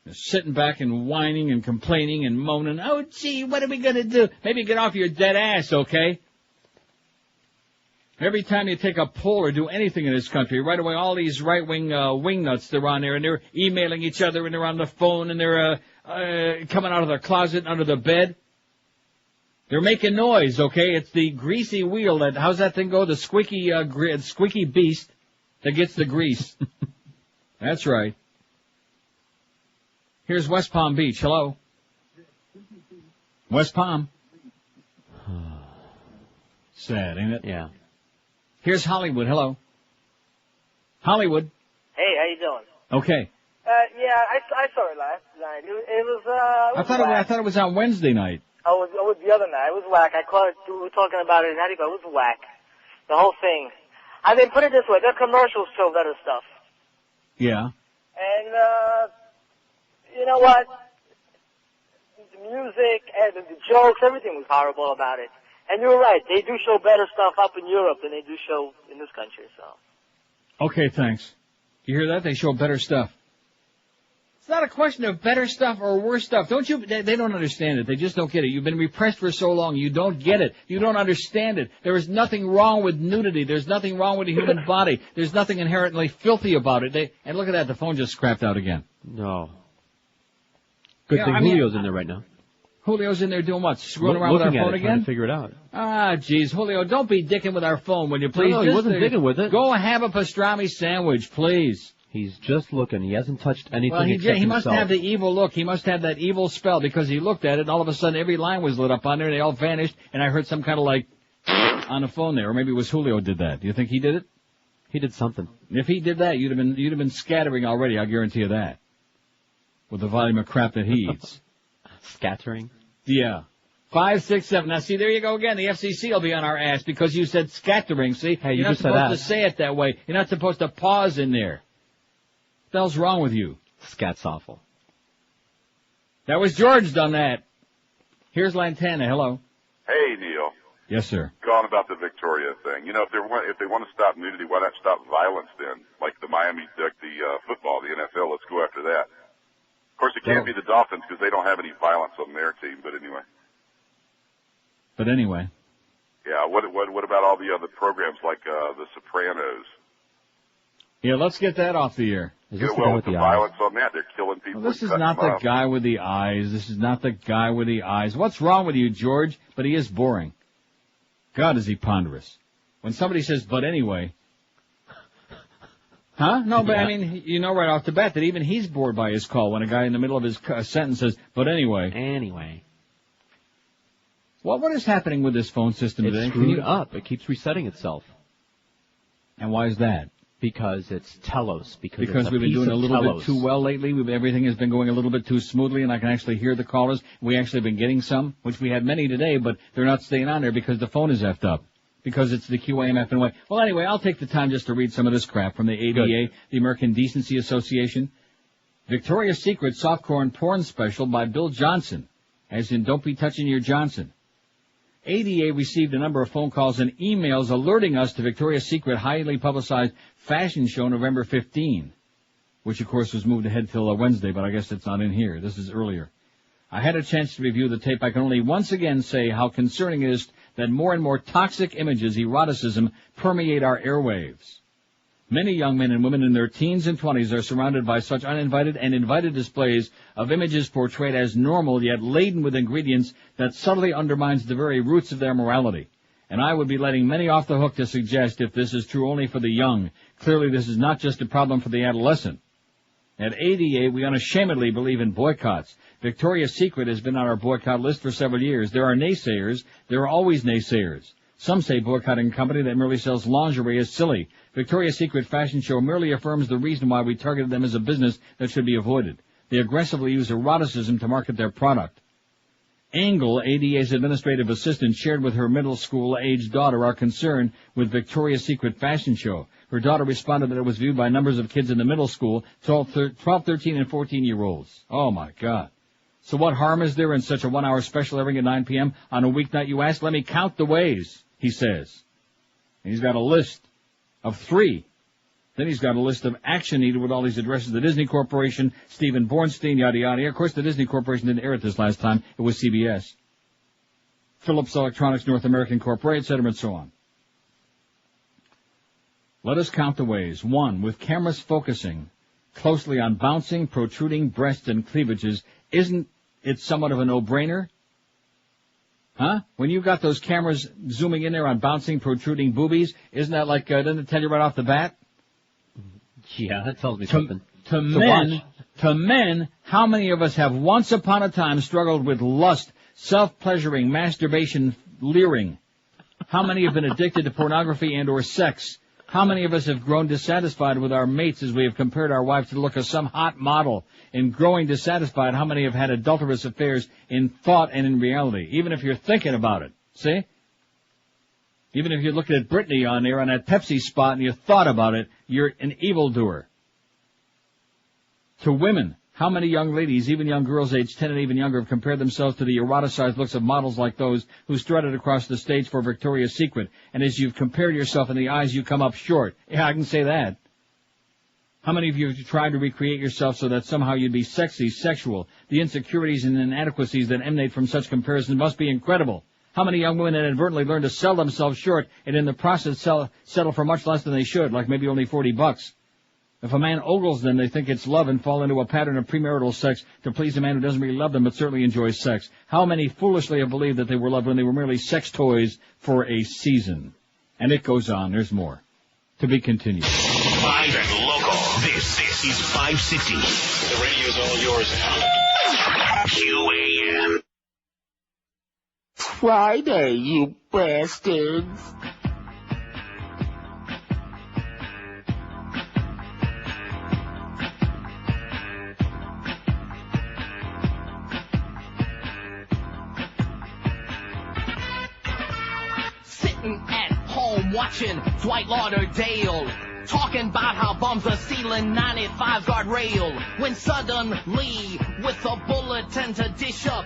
They're sitting back and whining and complaining and moaning. Oh, gee, what are we going to do? Maybe get off your dead ass, okay? Every time you take a poll or do anything in this country, right away all these right-wing wingnuts, they're on there, and they're emailing each other, and they're on the phone, and they're coming out of their closet under the bed. They're making noise, okay? It's the greasy wheel that, how's that thing go? The squeaky beast that gets the grease. That's right. Here's West Palm Beach. Hello? West Palm. Sad, ain't it? Yeah. Here's Hollywood. Hello. Hollywood. Hey, how you doing? Okay. Yeah, I saw it last night. It was I thought it was on Wednesday night. Oh, it was the other night. It was whack. I caught it. We were talking about it. How do you go? It was whack. The whole thing. I mean, put it this way. Their commercials show better stuff. Yeah. And, you know what? The music and the jokes, everything was horrible about it. And you were right. They do show better stuff up in Europe than they do show in this country, so. Okay, thanks. You hear that? They show better stuff. It's not a question of better stuff or worse stuff. They don't understand it. They just don't get it. You've been repressed for so long. You don't get it. You don't understand it. There is nothing wrong with nudity. There's nothing wrong with the human body. There's nothing inherently filthy about it. And look at that. The phone just scrapped out again. No. Good thing Julio's in there right now. Julio's in there doing what? Screwing around with our phone again? Trying to figure it out. Ah, jeez. Julio, don't be dicking with our phone, will you, please? No, he wasn't dicking with it. Go have a pastrami sandwich, please. He's just looking. He hasn't touched anything except he must himself. have the evil look. He must have that evil spell because he looked at it and all of a sudden every line was lit up on there and they all vanished and I heard some kind of like on the phone there. Or maybe it was Julio did that. Do you think he did it? He did something. If he did that, you'd have been scattering already, I guarantee you that. With the volume of crap that he eats. Scattering? Yeah. 5, 6, 7. Now, see, there you go again. The FCC will be on our ass because you said scattering. See, hey, you're not supposed to say it that way. You're not supposed to pause in there. What the hell's wrong with you? Scat's awful. That was George done that. Here's Lantana. Hello. Hey, Neil. Yes, sir. Gone about the Victoria thing. You know, if they want to stop nudity, why not stop violence then? Like the football, the NFL. Let's go after that. Of course, it can't be the Dolphins because they don't have any violence on their team. But anyway. Yeah. What about all the other programs like The Sopranos? Yeah, let's get that off the air. With the violence on that, they're killing people. Well, this is not the guy with the eyes. This is not the guy with the eyes. What's wrong with you, George? But he is boring. God, is he ponderous. When somebody says, but anyway, Huh? No, but I mean, you know right off the bat that even he's bored by his call when a guy in the middle of his sentence says, but anyway. Anyway. Well, what is happening with this phone system today? It's screwed up. It keeps resetting itself. And why is that? Because it's telos. Because we've been doing a little bit too well lately. Everything has been going a little bit too smoothly, and I can actually hear the callers. We actually have been getting some, which we had many today, but they're not staying on there because the phone is effed up. Because it's the QAMF&Y. Well, anyway, I'll take the time just to read some of this crap from the ADA, the American Decency Association. Victoria's Secret softcore porn special by Bill Johnson, as in don't be touching your Johnson. ADA received a number of phone calls and emails alerting us to Victoria's Secret highly publicized fashion show November 15, which of course was moved ahead till Wednesday, but I guess it's not in here. This is earlier. I had a chance to review the tape. I can only once again say how concerning it is that more and more toxic images, eroticism, permeate our airwaves. Many young men and women in their teens and 20s are surrounded by such uninvited and invited displays of images portrayed as normal yet laden with ingredients that subtly undermines the very roots of their morality. And I would be letting many off the hook to suggest if this is true only for the young. Clearly this is not just a problem for the adolescent. At ADA, we unashamedly believe in boycotts. Victoria's Secret has been on our boycott list for several years. There are naysayers. There are always naysayers. Some say boycotting a company that merely sells lingerie is silly. Victoria's Secret fashion show merely affirms the reason why we targeted them as a business that should be avoided. They aggressively use eroticism to market their product. Angle, ADA's administrative assistant, shared with her middle school-aged daughter our concern with Victoria's Secret fashion show. Her daughter responded that it was viewed by numbers of kids in the middle school, 12, 13, and 14-year-olds. Oh, my God. So what harm is there in such a 1-hour special airing at 9 p.m. on a weeknight, you ask? Let me count the ways, he says. And he's got a list of 3. Then he's got a list of action needed with all these addresses. The Disney Corporation, Stephen Bornstein, yada, yada. Of course, the Disney Corporation didn't air it this last time. It was CBS. Philips Electronics North American Corporation, etc., and so on. Let us count the ways. 1, with cameras focusing closely on bouncing, protruding breasts and cleavages, isn't it somewhat of a no-brainer? Huh? When you've got those cameras zooming in there on bouncing, protruding boobies, isn't that like, doesn't it tell you right off the bat? Yeah, that tells me something. To men, how many of us have once upon a time struggled with lust, self-pleasuring, masturbation, leering? How many have been addicted to pornography and or sex? How many of us have grown dissatisfied with our mates as we have compared our wives to the look of some hot model? In growing dissatisfied, how many have had adulterous affairs in thought and in reality? Even if you're thinking about it. See? Even if you're looking at Britney on there on that Pepsi spot and you thought about it, you're an evildoer. To women, how many young ladies, even young girls aged 10 and even younger, have compared themselves to the eroticized looks of models like those who strutted across the stage for Victoria's Secret? And as you've compared yourself in the eyes, you come up short. Yeah, I can say that. How many of you have tried to recreate yourself so that somehow you'd be sexy, sexual? The insecurities and inadequacies that emanate from such comparisons must be incredible. How many young women inadvertently learn to sell themselves short and in the process settle for much less than they should, like maybe only $40? If a man ogles them, they think it's love and fall into a pattern of premarital sex to please a man who doesn't really love them but certainly enjoys sex. How many foolishly have believed that they were loved when they were merely sex toys for a season? And it goes on. There's more. To be continued. Live and local. This is 560. The radio's all yours now. QAM. Friday, you bastards. Sitting at home watching Dwight Lauderdale, talking about how bums are stealing 95 guardrail, when suddenly, with a bulletin to dish up,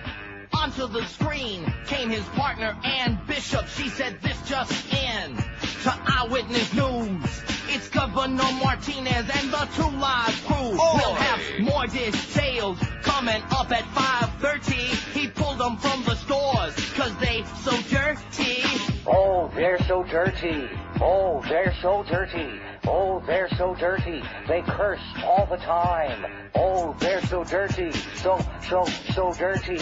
onto the screen came his partner, Ann Bishop. She said, this just in, to Eyewitness News. It's Governor Martinez and the Two Live crew. We'll have more details coming up at 5:30. He pulled them from the stores, cause they so dirty. Oh, they're so dirty. Oh, they're so dirty. Oh, they're so dirty. They curse all the time. Oh, they're so dirty. So dirty.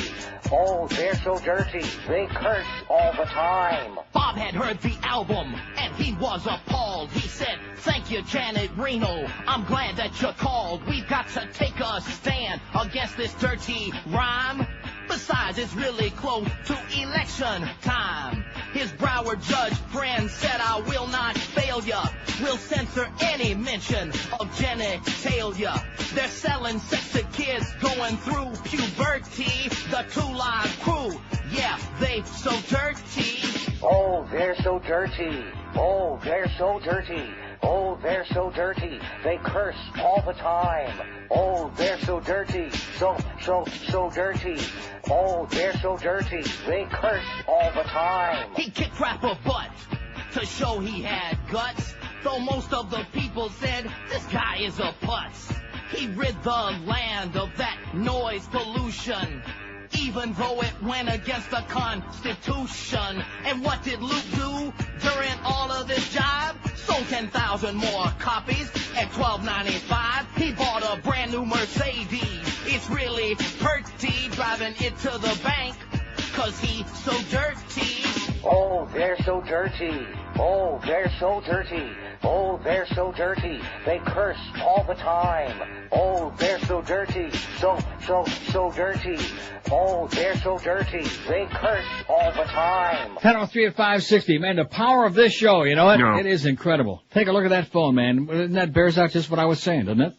Oh, they're so dirty. They curse all the time. Bob had heard the album, and he was appalled. bald. He said, thank you, Janet Reno. I'm glad that you called. We've got to take a stand against this dirty rhyme. Besides, it's really close to election time. His Broward judge friend said, I will not fail ya. We'll censor any mention of genitalia. They're selling sex to kids going through puberty. The Two Live Crew, yeah, they so dirty. Oh, they're so dirty. Oh, they're so dirty. Oh, they're so dirty. They curse all the time. Oh, they're so dirty. So dirty. Oh, they're so dirty. They curse all the time. He kicked rapper butt to show he had guts. Though most of the people said, this guy is a putz. He rid the land of that noise pollution, even though it went against the Constitution. And what did Luke do during all of this jive? Sold 10,000 more copies at $12.95. He bought a brand new Mercedes. It's really pretty driving it to the bank, 'cause he's so dirty. Oh, they're so dirty. Oh, they're so dirty. Oh, they're so dirty. They curse all the time. Oh, they're so dirty. So dirty. Oh, they're so dirty. They curse all the time. 10:03 at 560. Man, the power of this show, you know what? No. It is incredible. Take a look at that phone, man. Doesn't that bears out just what I was saying, doesn't it?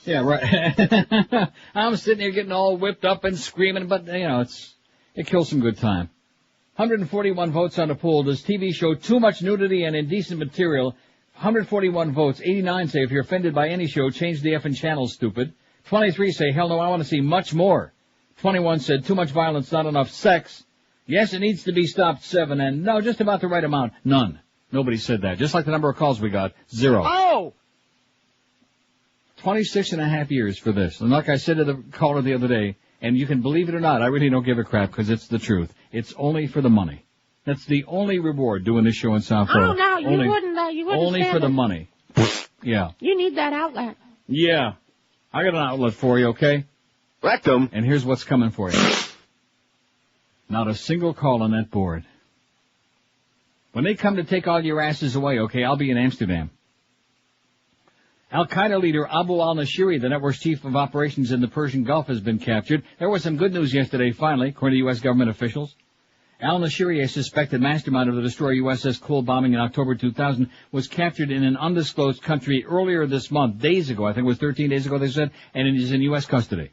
Yeah, right. I'm sitting here getting all whipped up and screaming, but, you know, it kills some good time. 141 votes on the poll. Does TV show too much nudity and indecent material? 141 votes. 89 say if you're offended by any show, change the effing channel, stupid. 23 say, hell no, I want to see much more. 21 said, too much violence, not enough sex. Yes, it needs to be stopped, 7. And no, just about the right amount, none. Nobody said that. Just like the number of calls we got, 0. Oh! 26 and a half years for this. And like I said to the caller the other day, and you can believe it or not, I really don't give a crap because it's the truth. It's only for the money. That's the only reward doing this show in South Florida. Oh, no, you wouldn't only for the money. Yeah. You need that outlet. Yeah. I got an outlet for you, okay? Rectum. And here's what's coming for you. Not a single call on that board. When they come to take all your asses away, okay, I'll be in Amsterdam. Al-Qaeda leader Abu al-Nashiri, the network's chief of operations in the Persian Gulf, has been captured. There was some good news yesterday, finally, according to U.S. government officials. Al-Nashiri, a suspected mastermind of the destroyer USS Cole bombing in October 2000, was captured in an undisclosed country earlier this month, days ago, I think it was 13 days ago, they said, and it is in U.S. custody.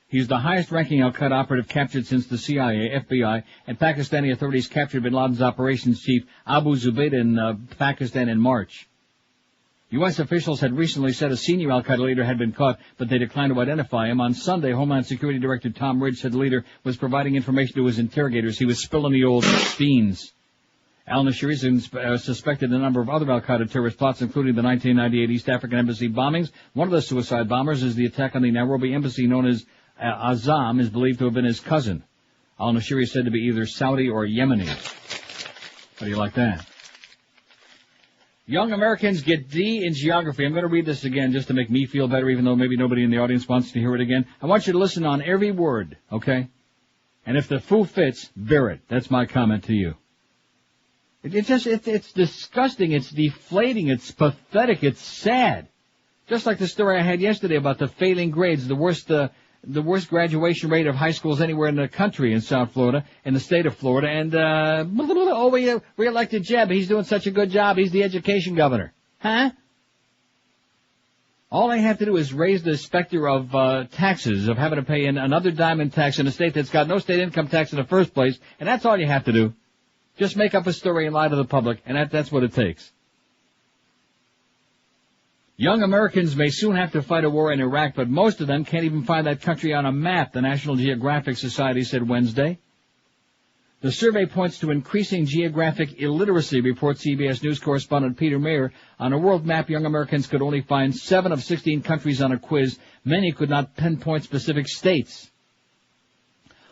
He's the highest-ranking Al-Qaeda operative captured since the CIA, FBI, and Pakistani authorities captured bin Laden's operations chief Abu Zubaydah in Pakistan in March. U.S. officials had recently said a senior Al-Qaeda leader had been caught, but they declined to identify him. On Sunday, Homeland Security Director Tom Ridge said the leader was providing information to his interrogators. He was spilling the old beans. Al-Nashiri suspected a number of other Al-Qaeda terrorist plots, including the 1998 East African Embassy bombings. One of the suicide bombers is the attack on the Nairobi Embassy, known as Azam, is believed to have been his cousin. Al-Nashiri is said to be either Saudi or Yemeni. How do you like that? Young Americans get D in geography. I'm going to read this again just to make me feel better, even though maybe nobody in the audience wants to hear it again. I want you to listen on every word, okay? And if the foo fits, bear it. That's my comment to you. It's disgusting. It's deflating. It's pathetic. It's sad. Just like the story I had yesterday about the failing grades, the worst graduation rate of high schools anywhere in the country in South Florida, in the state of Florida, and, we re-elected Jeb. He's doing such a good job. He's the education governor. Huh? All I have to do is raise the specter of taxes, of having to pay in another diamond tax in a state that's got no state income tax in the first place, and that's all you have to do. Just make up a story and lie to the public, and that's what it takes. Young Americans may soon have to fight a war in Iraq, but most of them can't even find that country on a map, the National Geographic Society said Wednesday. The survey points to increasing geographic illiteracy, reports CBS News correspondent Peter Mayer. On a world map, young Americans could only find 7 of 16 countries on a quiz. Many could not pinpoint specific states.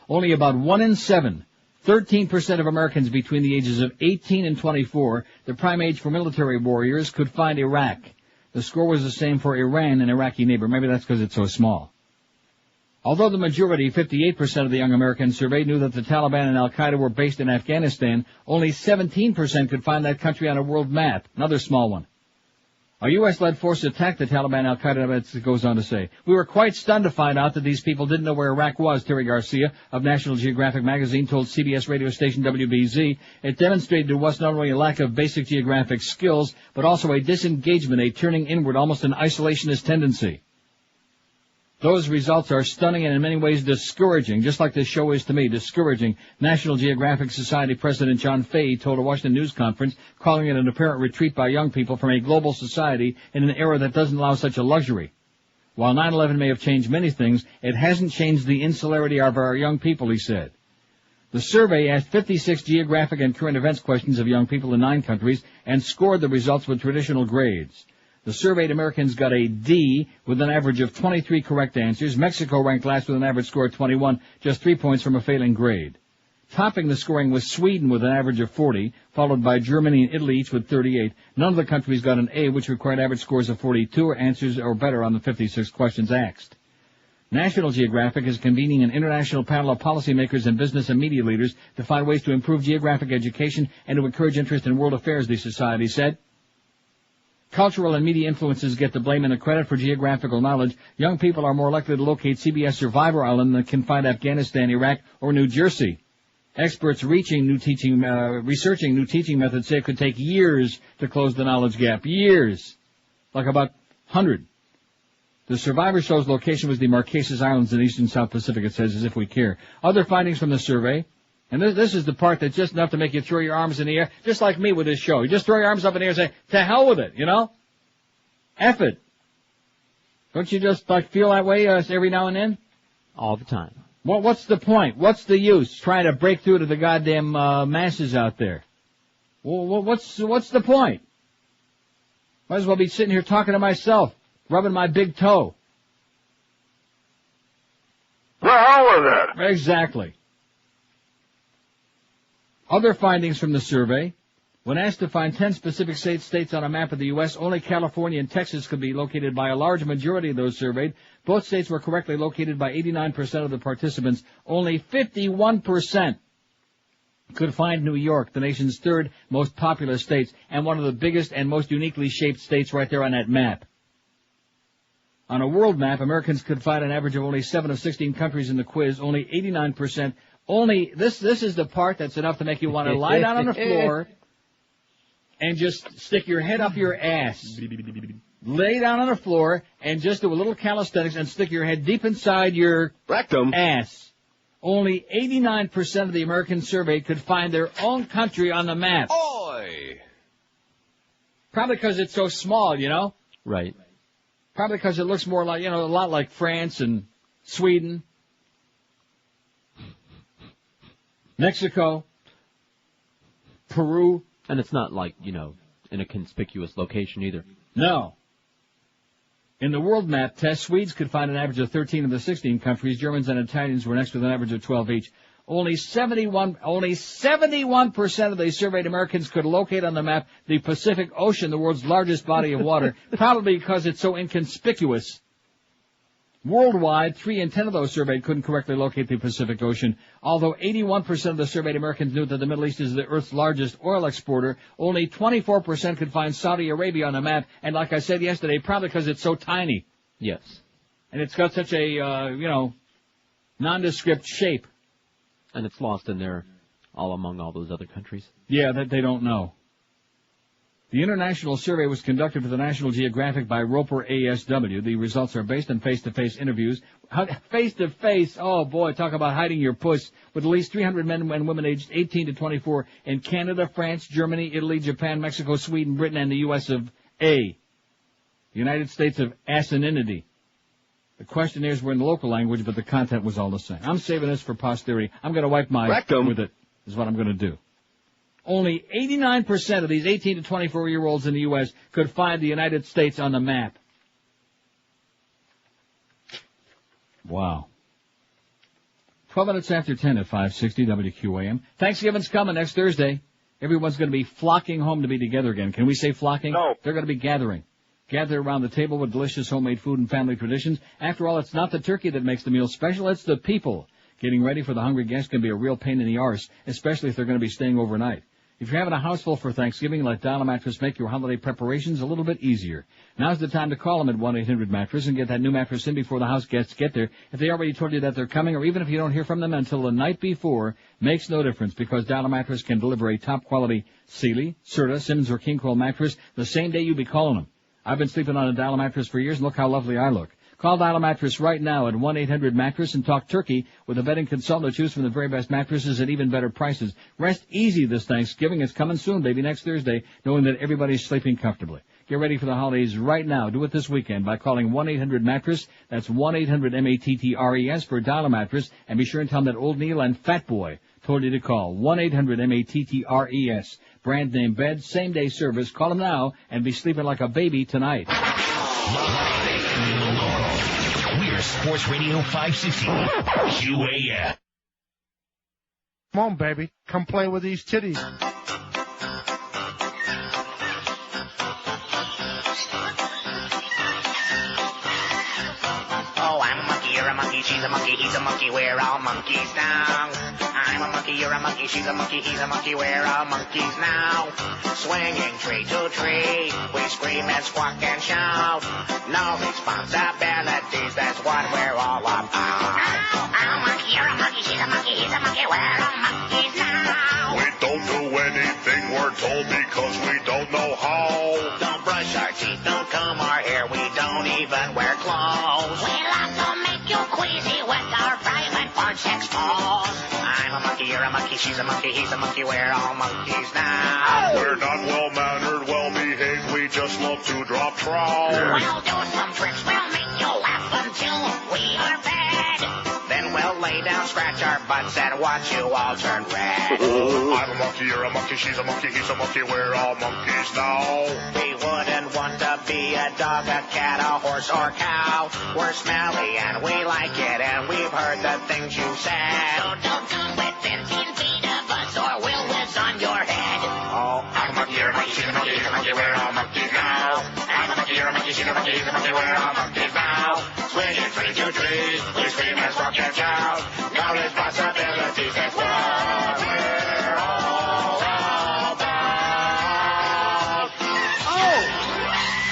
Only about 1 in 7, 13% of Americans between the ages of 18 and 24, the prime age for military warriors, could find Iraq. The score was the same for Iran, an Iraqi neighbor. Maybe that's because it's so small. Although the majority, 58% of the young Americans surveyed, knew that the Taliban and Al-Qaeda were based in Afghanistan, only 17% could find that country on a world map. Another small one. A U.S.-led force attacked the Taliban Al-Qaeda, it goes on to say. We were quite stunned to find out that these people didn't know where Iraq was, Terry Garcia of National Geographic magazine told CBS radio station WBZ. It demonstrated to us not only a lack of basic geographic skills, but also a disengagement, a turning inward, almost an isolationist tendency. Those results are stunning and in many ways discouraging, just like this show is to me, discouraging. National Geographic Society President John Fahey told a Washington news conference, calling it an apparent retreat by young people from a global society in an era that doesn't allow such a luxury. While 9/11 may have changed many things, it hasn't changed the insularity of our young people, he said. The survey asked 56 geographic and current events questions of young people in 9 countries and scored the results with traditional grades. The surveyed Americans got a D with an average of 23 correct answers. Mexico ranked last with an average score of 21, just 3 points from a failing grade. Topping the scoring was Sweden with an average of 40, followed by Germany and Italy each with 38. None of the countries got an A, which required average scores of 42 or answers or better on the 56 questions asked. National Geographic is convening an international panel of policymakers and business and media leaders to find ways to improve geographic education and to encourage interest in world affairs, the society said. Cultural and media influences get the blame and the credit for geographical knowledge. Young people are more likely to locate CBS Survivor Island than can find Afghanistan, Iraq, or New Jersey. Experts researching new teaching methods say it could take years to close the knowledge gap. Years. Like about 100. The Survivor show's location was the Marquesas Islands in eastern South Pacific, it says, as if we care. Other findings from the survey. And this is the part that's just enough to make you throw your arms in the air, just like me with this show. You just throw your arms up in the air and say, to hell with it, you know? F it. Don't you just feel that way every now and then? All the time. Well, what's the point? What's the use trying to break through to the goddamn masses out there? Well, what's the point? Might as well be sitting here talking to myself, rubbing my big toe. The hell with it. Exactly. Other findings from the survey. When asked to find 10 specific states on a map of the U.S., only California and Texas could be located by a large majority of those surveyed. Both states were correctly located by 89% of the participants. Only 51% could find New York, the nation's third most populous state, and one of the biggest and most uniquely shaped states right there on that map. On a world map, Americans could find an average of only 7 of 16 countries in the quiz. Only 89%. This is the part that's enough to make you want to lie down on the floor and just stick your head up your ass. Lay down on the floor and just do a little calisthenics and stick your head deep inside your rectum ass. Only 89% of the Americans surveyed could find their own country on the map. Oi! Probably because it's so small, you know? Right. Probably because it looks more like, a lot like France and Sweden. Mexico, Peru. And it's not like, in a conspicuous location either. No. In the world map test, Swedes could find an average of 13 of the 16 countries. Germans and Italians were next with an average of 12 each. Only 71% of the surveyed Americans could locate on the map the Pacific Ocean, the world's largest body of water, probably because it's so inconspicuous. Worldwide, 3 in 10 of those surveyed couldn't correctly locate the Pacific Ocean. Although 81% of the surveyed Americans knew that the Middle East is the Earth's largest oil exporter, only 24% could find Saudi Arabia on the map. And like I said yesterday, probably because it's so tiny. Yes. And it's got such a, nondescript shape. And it's lost in there all among all those other countries. Yeah, that they don't know. The international survey was conducted for the National Geographic by Roper ASW. The results are based on face-to-face interviews. Face-to-face, oh boy, talk about hiding your puss, with at least 300 men and women aged 18 to 24 in Canada, France, Germany, Italy, Japan, Mexico, Sweden, Britain, and the U.S. of A. United States of Asininity. The questionnaires were in the local language, but the content was all the same. I'm saving this for posterity. I'm going to wipe my rectum with it, is what I'm going to do. Only 89% of these 18 to 24-year-olds in the U.S. could find the United States on the map. Wow. 12 minutes after 10 at 560 WQAM. Thanksgiving's coming next Thursday. Everyone's going to be flocking home to be together again. Can we say flocking? No. They're going to be gathering. Gather around the table with delicious homemade food and family traditions. After all, it's not the turkey that makes the meal special, it's the people. Getting ready for the hungry guests can be a real pain in the arse, especially if they're going to be staying overnight. If you're having a house full for Thanksgiving, let Dial a Mattress make your holiday preparations a little bit easier. Now's the time to call them at 1-800-MATTRESS and get that new mattress in before the house guests get there. If they already told you that they're coming, or even if you don't hear from them until the night before, makes no difference, because Dial a Mattress can deliver a top-quality Sealy, Serta, Simmons, or King Coil mattress the same day you be calling them. I've been sleeping on a Dial a Mattress for years, and look how lovely I look. Call Dial a Mattress right now at 1-800-MATTRESS and talk turkey with a betting consultant to choose from the very best mattresses at even better prices. Rest easy this Thanksgiving. It's coming soon, baby, next Thursday, knowing that everybody's sleeping comfortably. Get ready for the holidays right now. Do it this weekend by calling 1-800-MATTRESS. That's 1-800-MATTRES for Dial a Mattress. And be sure and tell them that Old Neil and Fat Boy told you to call. 1-800-MATTRES. Brand name bed, same day service. Call them now and be sleeping like a baby tonight. We're Sports Radio 560 QAM. Come on, baby. Come play with these titties. Oh, I'm a monkey, you're a monkey, she's a monkey, he's a monkey, we're all monkeys now. I'm a monkey, you're a monkey, she's a monkey, he's a monkey, we're all monkeys now. Swinging tree to tree, we scream and squawk and shout. No responsibilities, that's what we're all about. I'm a monkey, you're a monkey, she's a monkey, he's a monkey, we're all monkeys now. We don't do anything we're told because we don't know how. Don't brush our teeth, don't comb our hair, we don't even wear clothes. We love to make you queasy with our private parts exposed. I'm a monkey, you're a monkey, she's a monkey, he's a monkey, we're all monkeys now. We're not well-mannered, well-behaved, we just love to drop trowels. We'll do some tricks, we'll make you laugh until we are fed. Then we'll lay down, scratch our butts, and watch you all turn red. I'm a monkey, you're a monkey, she's a monkey, he's a monkey, we're all monkeys now. We wouldn't want to be a dog, a cat, a horse, or cow. We're smelly and we like it, and we've heard the things you said. So don't come within 10 feet of us, or we'll whiz on your head. Oh, I'm a monkey, you're a monkey, she's a monkey, he's a monkey, we're all monkeys now. I'm a monkey, you're a monkey, she's a monkey, he's a monkey, we're all monkeys now. Swinging tree to tree, we scream and squawk and shout. No responsibilities, that's what we're all about. Oh!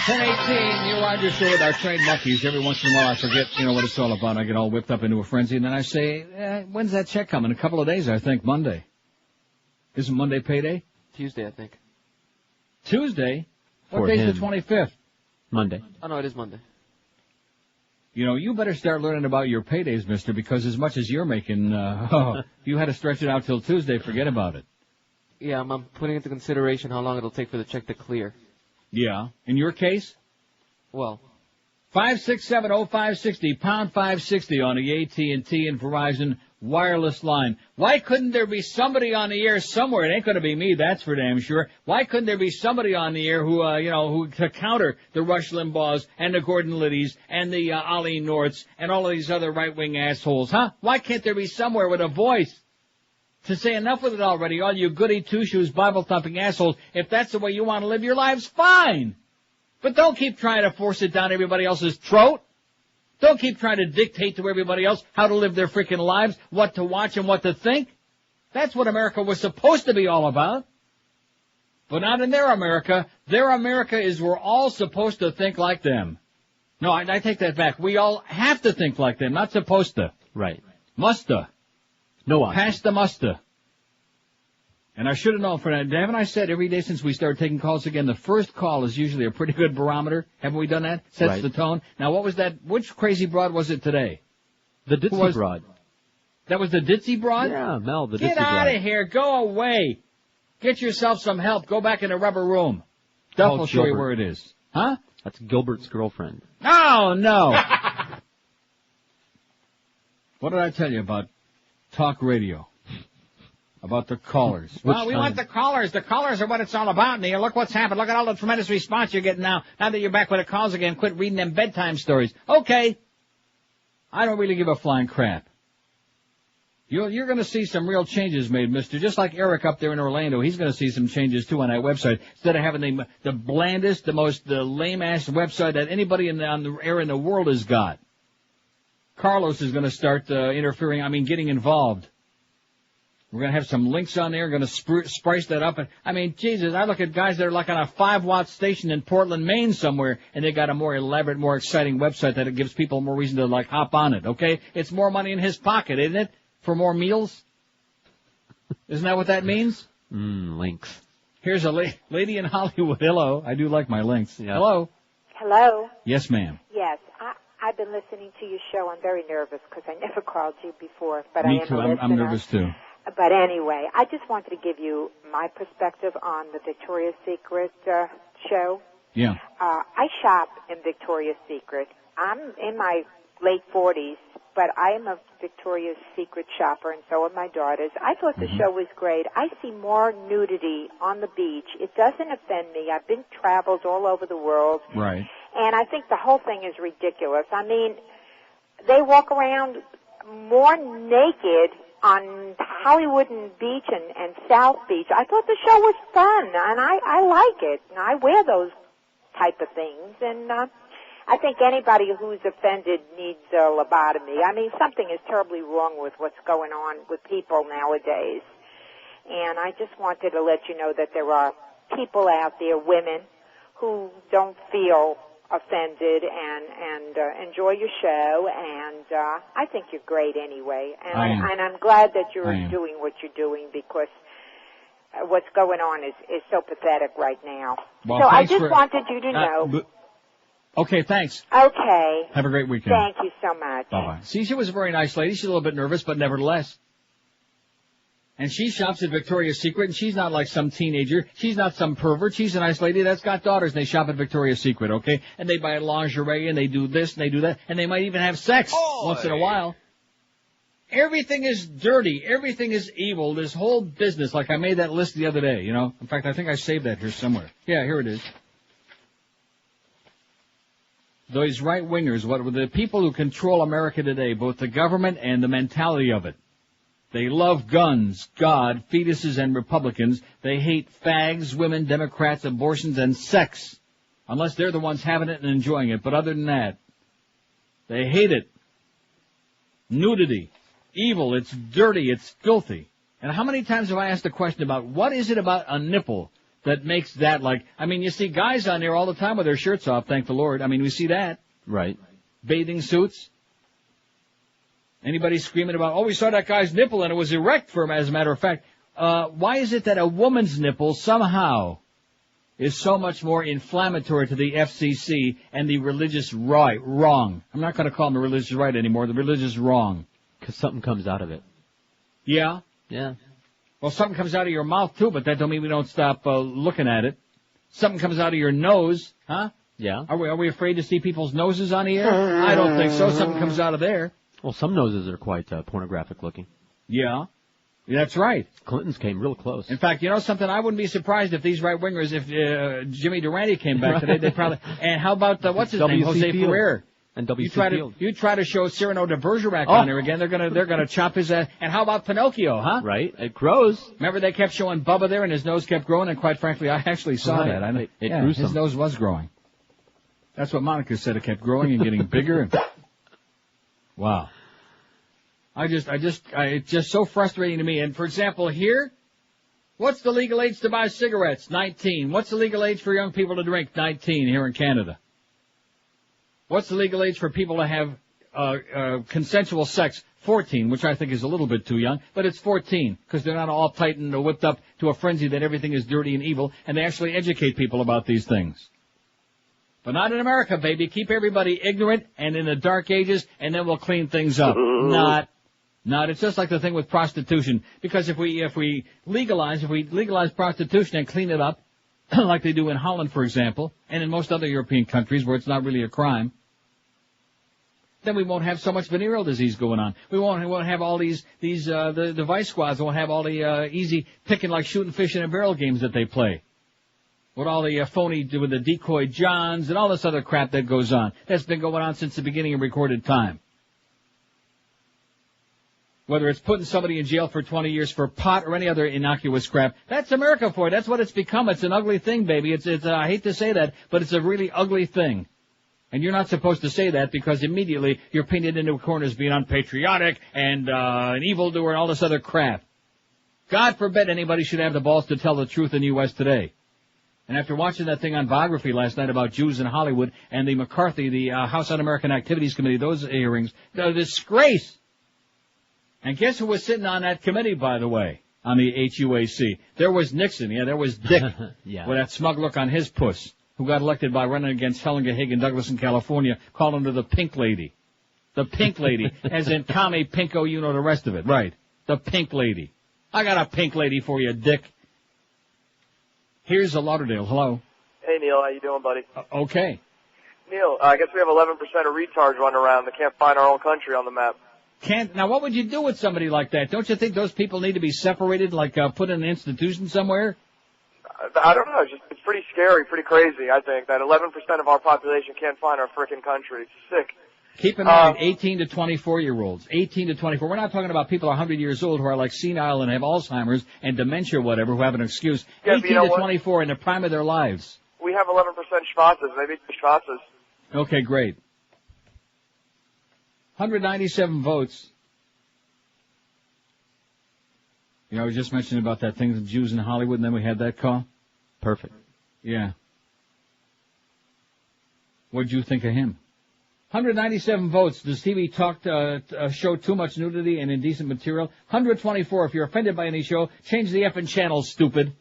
10:18, Neil Rogers Show with our trained monkeys. Every once in a while I forget, what it's all about. I get all whipped up into a frenzy, and then I say, when's that check coming? A couple of days, I think, Monday. Isn't Monday payday? Tuesday, I think. Tuesday? What For day's him. the 25th? Monday. Oh, no, it is Monday. You better start learning about your paydays, mister, because as much as you're making, you had to stretch it out till Tuesday, forget about it. Yeah, I'm putting into consideration how long it'll take for the check to clear. Yeah. In your case? Well. 5670560, pound 560 on the AT&T and Verizon wireless line. Why couldn't there be somebody on the air somewhere? It ain't going to be me, that's for damn sure. Why couldn't there be somebody on the air who to counter the Rush Limbaughs and the Gordon Liddies and the Ollie Norths and all of these other right-wing assholes, huh? Why can't there be somewhere with a voice to say enough with it already, all you goody two-shoes, Bible-thumping assholes? If that's the way you want to live your lives, fine. But don't keep trying to force it down everybody else's throat. Don't keep trying to dictate to everybody else how to live their freaking lives, what to watch and what to think. That's what America was supposed to be all about. But not in their America. Their America is we're all supposed to think like them. No, I take that back. We all have to think like them, not supposed to. Right. Musta. No option. Pass the musta. And I should have known for that. Haven't I said every day since we started taking calls again, the first call is usually a pretty good barometer? Haven't we done that? Sets Right. the tone. Now, what was that? Which crazy broad was it today? The Ditzy broad. That was the Ditzy broad? Yeah, Mel, the Ditzy Get broad. out of here. Go away. Get yourself some help. Go back in the rubber room. Duff Call will show you Gilbert. where it is. Huh? That's Gilbert's girlfriend. Oh, no. What did I tell you about talk radio? About the callers. Well, we want the callers. The callers are what it's all about, Neil. Look what's happened. Look at all the tremendous response you're getting now. Now that you're back with the calls again, quit reading them bedtime stories. Okay. I don't really give a flying crap. You're going to see some real changes made, mister. Just like Eric up there in Orlando, he's going to see some changes, too, on that website. Instead of having the blandest, the lame-ass website that anybody on the air in the world has got. Carlos is going to start getting involved. We're going to have some links on there, going to spice that up. Jesus, I look at guys that are like on a 5-watt station in Portland, Maine somewhere, and they got a more elaborate, more exciting website that it gives people more reason to, hop on it, okay? It's more money in his pocket, isn't it? For more meals? Isn't that what that means? Links. Here's a lady in Hollywood. Hello. I do like my links. Yeah. Hello. Hello? Yes, ma'am. Yes. I've been listening to your show. I'm very nervous because I never called you before, but Me I am too. a listener. I'm nervous, too. But anyway, I just wanted to give you my perspective on the Victoria's Secret show. Yeah. I shop in Victoria's Secret. I'm in my late 40s, but I am a Victoria's Secret shopper, and so are my daughters. I thought the show was great. I see more nudity on the beach. It doesn't offend me. I've been traveled all over the world. Right. And I think the whole thing is ridiculous. I mean, they walk around more naked on Hollywood and Beach and South Beach. I thought the show was fun, and I like it. And I wear those type of things, and I think anybody who's offended needs a lobotomy. I mean, something is terribly wrong with what's going on with people nowadays. And I just wanted to let you know that there are people out there, women, who don't feel offended and enjoy your show, and I think you're great anyway. And I'm glad that you're doing what you're doing, because what's going on is so pathetic right now. Well, so I just wanted you to know. Okay, thanks. Okay. Have a great weekend. Thank you so much. Bye-bye. See, she was a very nice lady. She's a little bit nervous, but nevertheless. And she shops at Victoria's Secret, and she's not like some teenager. She's not some pervert. She's a nice lady that's got daughters, and they shop at Victoria's Secret, okay? And they buy lingerie, and they do this, and they do that, and they might even have sex once in a while. Everything is dirty. Everything is evil. This whole business, like I made that list the other day, you know? In fact, I think I saved that here somewhere. Yeah, here it is. Those right-wingers, the people who control America today, both the government and the mentality of it. They love guns, God, fetuses, and Republicans. They hate fags, women, Democrats, abortions, and sex. Unless they're the ones having it and enjoying it. But other than that, they hate it. Nudity. Evil. It's dirty. It's filthy. And how many times have I asked the question about what is it about a nipple that makes that you see guys on there all the time with their shirts off, thank the Lord. I mean, we see that. Right. Bathing suits. Anybody screaming about, we saw that guy's nipple and it was erect for him, as a matter of fact. Why is it that a woman's nipple somehow is so much more inflammatory to the FCC and the religious wrong? I'm not going to call them the religious right anymore, the religious wrong. Because something comes out of it. Yeah? Yeah. Well, something comes out of your mouth, too, but that don't mean we don't stop looking at it. Something comes out of your nose, huh? Yeah. Are we afraid to see people's noses on the air? I don't think so. Something comes out of there. Well, some noses are quite pornographic looking. Yeah. That's right. Clinton's came real close. In fact, you know something? I wouldn't be surprised if these right-wingers, if Jimmy Durante came back today, they'd probably... And how about, what's his name? Jose Ferrer. And W.C. You try to show Cyrano de Bergerac on there again, they're gonna chop his ass. And how about Pinocchio, huh? Right. It grows. Remember they kept showing Bubba there and his nose kept growing, and quite frankly, I actually saw that. It grew his some. nose was growing. That's what Monica said. It kept growing and getting bigger. Wow. It's just so frustrating to me. And for example, here, what's the legal age to buy cigarettes? 19. What's the legal age for young people to drink? 19 here in Canada. What's the legal age for people to have consensual sex? 14, which I think is a little bit too young, but it's 14 because they're not all tight and whipped up to a frenzy that everything is dirty and evil, and they actually educate people about these things. But not in America, baby. Keep everybody ignorant and in the dark ages, and then we'll clean things up. Not. It's just like the thing with prostitution. Because if we legalize prostitution and clean it up, like they do in Holland, for example, and in most other European countries where it's not really a crime, then we won't have so much venereal disease going on. We won't have all the vice squads won't have all the easy picking like shooting fish in a barrel games that they play. With all the phony, with the decoy Johns and all this other crap that goes on. That's been going on since the beginning of recorded time. Whether it's putting somebody in jail for 20 years for pot or any other innocuous crap. That's America for you. That's what it's become. It's an ugly thing, baby. It's I hate to say that, but it's a really ugly thing. And you're not supposed to say that because immediately you're painted into a corner as being unpatriotic and an evildoer and all this other crap. God forbid anybody should have the balls to tell the truth in the U.S. today. And after watching that thing on Biography last night about Jews in Hollywood and the McCarthy, the House Un-American Activities Committee, those hearings, the disgrace. And guess who was sitting on that committee, by the way, on the HUAC? There was Nixon. Yeah, there was Dick Yeah. with that smug look on his puss, who got elected by running against Helen Gahig and Douglas in California, calling her the Pink Lady. The Pink Lady, as in Tommy, Pinko, you know the rest of it. Right. The Pink Lady. I got a Pink Lady for you, Dick. Here's a Lauderdale. Hello. Hey, Neil. How you doing, buddy? Okay. Neil, I guess we have 11% of retards running around that can't find our own country on the map. Now, what would you do with somebody like that? Don't you think those people need to be separated, like put in an institution somewhere? I don't know. It's pretty scary, pretty crazy, I think, that 11% of our population can't find our frickin' country. It's sick. Keep in mind, 18 to 24-year-olds. 18 to 24. We're not talking about people 100 years old who are like senile and have Alzheimer's and dementia or whatever, who have an excuse. Yeah, 18 to 24 in the prime of their lives. We have 11% schwazzes, maybe schwazzes. Okay, great. 197 votes. You know, I was just mentioning about that thing, the Jews in Hollywood, and then we had that call. Perfect. Yeah. What'd you think of him? 197 votes. Does TV talk show too much nudity and indecent material? 124. If you're offended by any show, change the effing channel, stupid.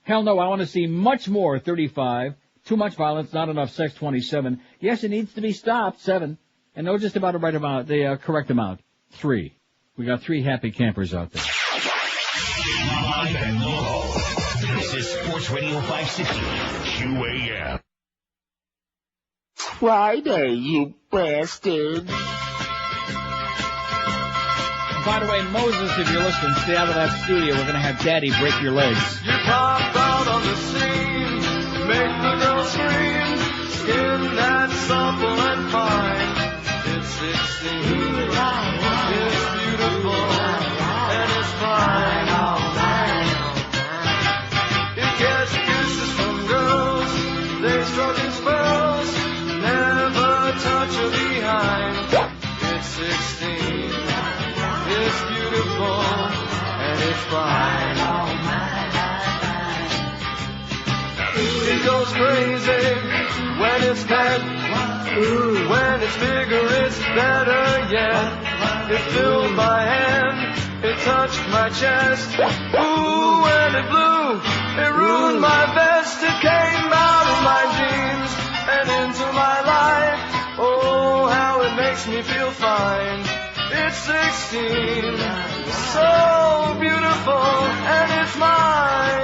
Hell no, I want to see much more, 35. Too much violence, not enough sex, 27. Yes, it needs to be stopped, 7. And no, just about the right amount, the correct amount, 3. We got 3 happy campers out there. Live and local. This is Sports Radio 560, QAM. Friday, you bastard. By the way, Moses, if you're listening, stay out of that studio. We're going to have Daddy break your legs. You pop out on the scene, make the girl scream, skin that's supple and fine. It's 16, it's beautiful, and it's fine. It gets kisses from girls, they stroke in spells, never touch her behind. It's 16, it's beautiful, and it's fine. It goes crazy when it's pet. When it's bigger, it's better yet. It filled my hand, it touched my chest. Ooh, when it blew, it ruined my vest. It came out of my jeans and into my life. Oh, how it makes me feel fine. It's 16, so beautiful, and it's mine.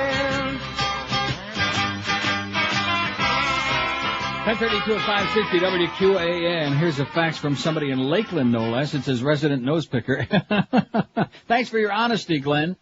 1032 at 560 WQAM. Here's a fax from somebody in Lakeland, no less. It says resident nose picker. Thanks for your honesty, Glenn.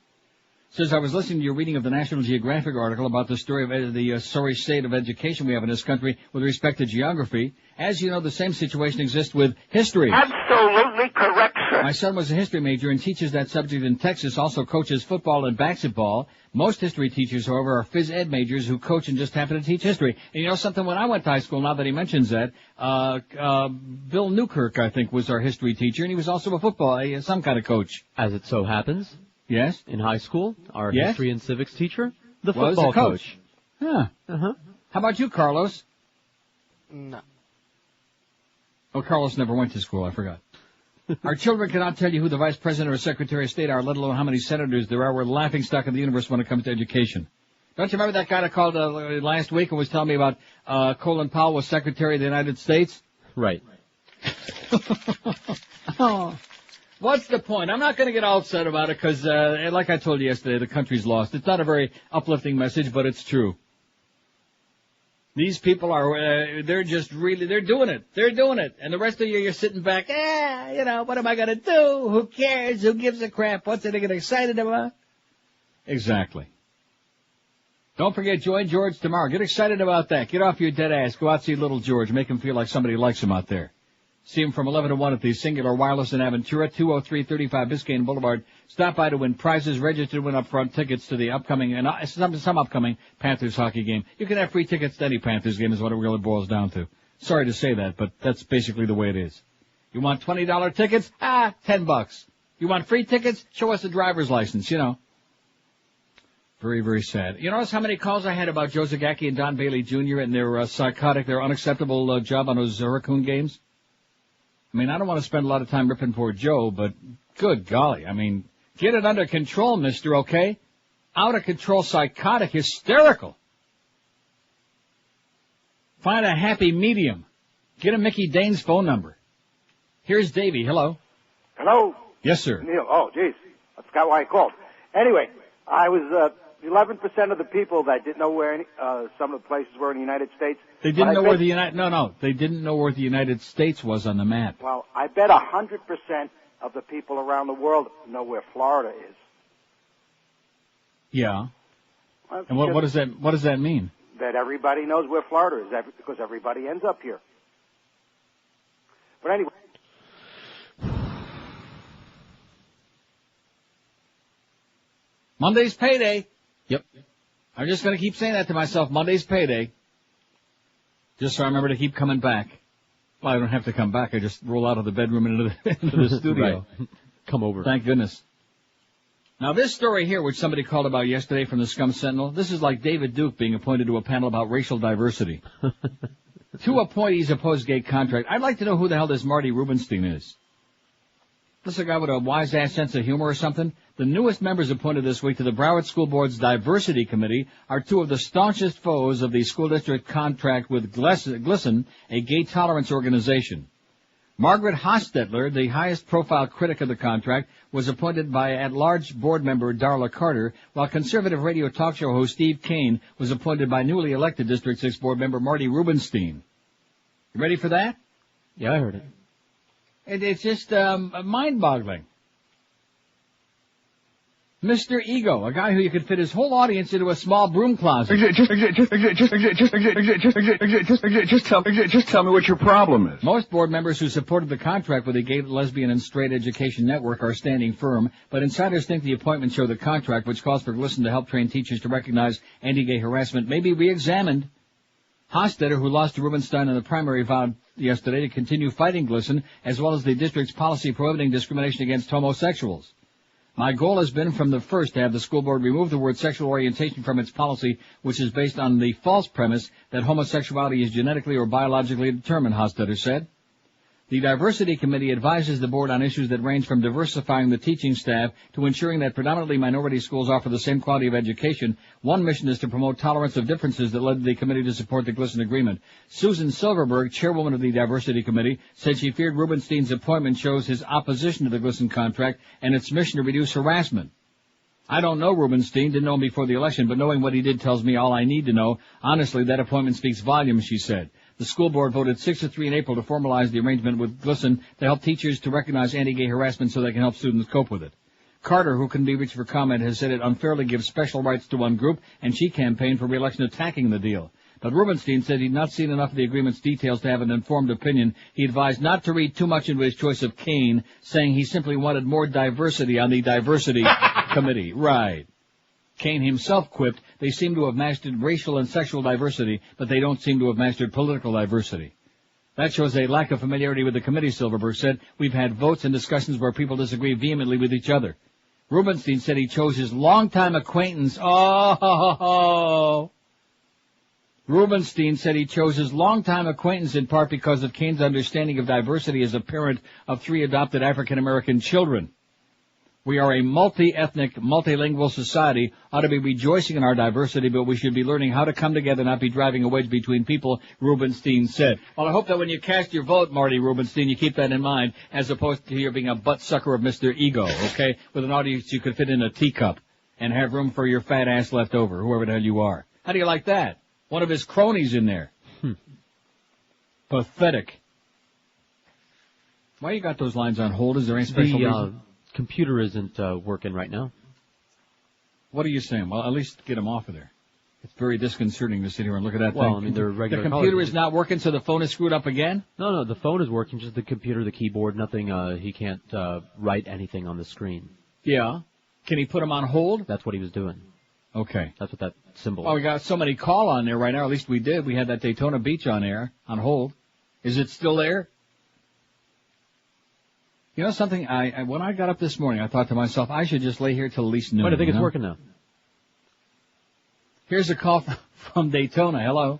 Says, I was listening to your reading of the National Geographic article about the story of the sorry state of education we have in this country with respect to geography. As you know, the same situation exists with history. Absolutely correct, sir. My son was a history major and teaches that subject in Texas, also coaches football and basketball. Most history teachers, however, are phys ed majors who coach and just happen to teach history. And you know something, when I went to high school, now that he mentions that, Bill Newkirk, I think, was our history teacher, and he was also a football, some kind of coach. As it so happens. Yes? In high school, our yes? history and civics teacher, the was football a coach. Huh. Uh-huh. How about you, Carlos? No. Oh, Carlos never went to school, I forgot. Our children cannot tell you who the vice president or secretary of state are, let alone how many senators there are. We're the laughingstock of the universe when it comes to education. Don't you remember that guy that called last week and was telling me about Colin Powell was secretary of the United States? Right. Oh. What's the point? I'm not going to get all upset about it because, like I told you yesterday, the country's lost. It's not a very uplifting message, but it's true. These people are, they're just really, they're doing it. They're doing it. And the rest of you, you're sitting back, you know, what am I going to do? Who cares? Who gives a crap? What's it to get excited about? Exactly. Don't forget, join George tomorrow. Get excited about that. Get off your dead ass. Go out and see little George. Make him feel like somebody likes him out there. See them from 11 to 1 at the Singular Wireless in Aventura, 20335 Biscayne Boulevard. Stop by to win prizes, register to win upfront tickets to the upcoming, and some upcoming Panthers hockey game. You can have free tickets to any Panthers game is what it really boils down to. Sorry to say that, but that's basically the way it is. You want $20 tickets? $10. You want free tickets? Show us a driver's license, you know. Very, very sad. You notice how many calls I had about Joe Zagacki and Don Bailey Jr. and their their unacceptable job on those Raccoon games? I mean, I don't want to spend a lot of time ripping poor Joe, but good golly, I mean, get it under control, mister, okay? Out of control, psychotic, hysterical. Find a happy medium. Get him Mickey Dane's phone number. Here's Davey. Hello. Hello? Yes, sir. Neil. Oh, jeez. I forgot why I called. Anyway, I was 11% of the people that didn't know where some of the places were in the United States. They didn't know where the they didn't know where the United States was on the map. Well, I bet 100% of the people around the world know where Florida is. Yeah. And what does that mean? That everybody knows where Florida is because everybody ends up here. But anyway. Monday's payday. Yep. I'm just going to keep saying that to myself. Monday's payday. Just so I remember to keep coming back. Well, I don't have to come back. I just roll out of the bedroom into the studio. Right. Come over. Thank goodness. Now, this story here, which somebody called about yesterday from the Scum Sentinel, this is like David Duke being appointed to a panel about racial diversity. 2 appointees oppose gay contract. I'd like to know who the hell this Marty Rubenstein is. This is a guy with a wise-ass sense of humor or something? The newest members appointed this week to the Broward School Board's Diversity Committee are 2 of the staunchest foes of the school district contract with GLSEN, a gay tolerance organization. Margaret Hostetler, the highest-profile critic of the contract, was appointed by at-large board member Darla Carter, while conservative radio talk show host Steve Kane was appointed by newly elected District 6 board member Marty Rubenstein. You ready for that? Yeah, I heard it. It's just mind-boggling. Mr. Ego, a guy who you could fit his whole audience into a small broom closet. Just tell me what your problem is. Most board members who supported the contract with the Gay, Lesbian, and Straight Education Network are standing firm, but insiders think the appointments show the contract, which calls for GLSEN to help train teachers to recognize anti-gay harassment, may be re-examined. Hostetter, who lost to Rubenstein in the primary, vowed yesterday to continue fighting GLSEN, as well as the district's policy prohibiting discrimination against homosexuals. My goal has been from the first to have the school board remove the word sexual orientation from its policy, which is based on the false premise that homosexuality is genetically or biologically determined, Hostetter said. The Diversity Committee advises the board on issues that range from diversifying the teaching staff to ensuring that predominantly minority schools offer the same quality of education. One mission is to promote tolerance of differences that led the committee to support the GLSEN agreement. Susan Silverberg, chairwoman of the Diversity Committee, said she feared Rubenstein's appointment shows his opposition to the GLSEN contract and its mission to reduce harassment. I don't know Rubenstein, didn't know him before the election, but knowing what he did tells me all I need to know. Honestly, that appointment speaks volumes, she said. The school board voted 6-3 in April to formalize the arrangement with GLSEN to help teachers to recognize anti-gay harassment so they can help students cope with it. Carter, who couldn't be reached for comment, has said it unfairly gives special rights to one group, and she campaigned for re-election attacking the deal. But Rubenstein said he'd not seen enough of the agreement's details to have an informed opinion. He advised not to read too much into his choice of Kane, saying he simply wanted more diversity on the Diversity Committee. Right. Kane himself quipped, they seem to have mastered racial and sexual diversity, but they don't seem to have mastered political diversity. That shows a lack of familiarity with the committee, Silverberg said. We've had votes and discussions where people disagree vehemently with each other. Rubenstein said he chose his longtime acquaintance. Rubenstein said he chose his longtime acquaintance in part because of Kane's understanding of diversity as a parent of 3 adopted African-American children. We are a multi-ethnic, multilingual society, ought to be rejoicing in our diversity, but we should be learning how to come together, not be driving a wedge between people, Rubenstein said. Well, I hope that when you cast your vote, Marty Rubenstein, you keep that in mind, as opposed to you being a butt-sucker of Mr. Ego, okay, with an audience you could fit in a teacup and have room for your fat ass left over, whoever the hell you are. How do you like that? One of his cronies in there. Pathetic. Why you got those lines on hold? Is there any special reason? Computer isn't working right now. What are you saying? Well, at least get him off of there. It's very disconcerting to sit here and look at that thing. Well, I mean, they're regular The computer colors. is not working, so the phone is screwed up again? No, the phone is working, just the computer, the keyboard, nothing, he can't write anything on the screen. Yeah. Can he put them on hold? That's what he was doing. Okay. That's what that symbol Oh, we got so many call on there right now, at least we did. We had that Daytona Beach on air, on hold. Is it still there? You know something, when I got up this morning, I thought to myself, I should just lay here till at least noon. But I think you it's know? working now. Here's a call from Daytona. Hello.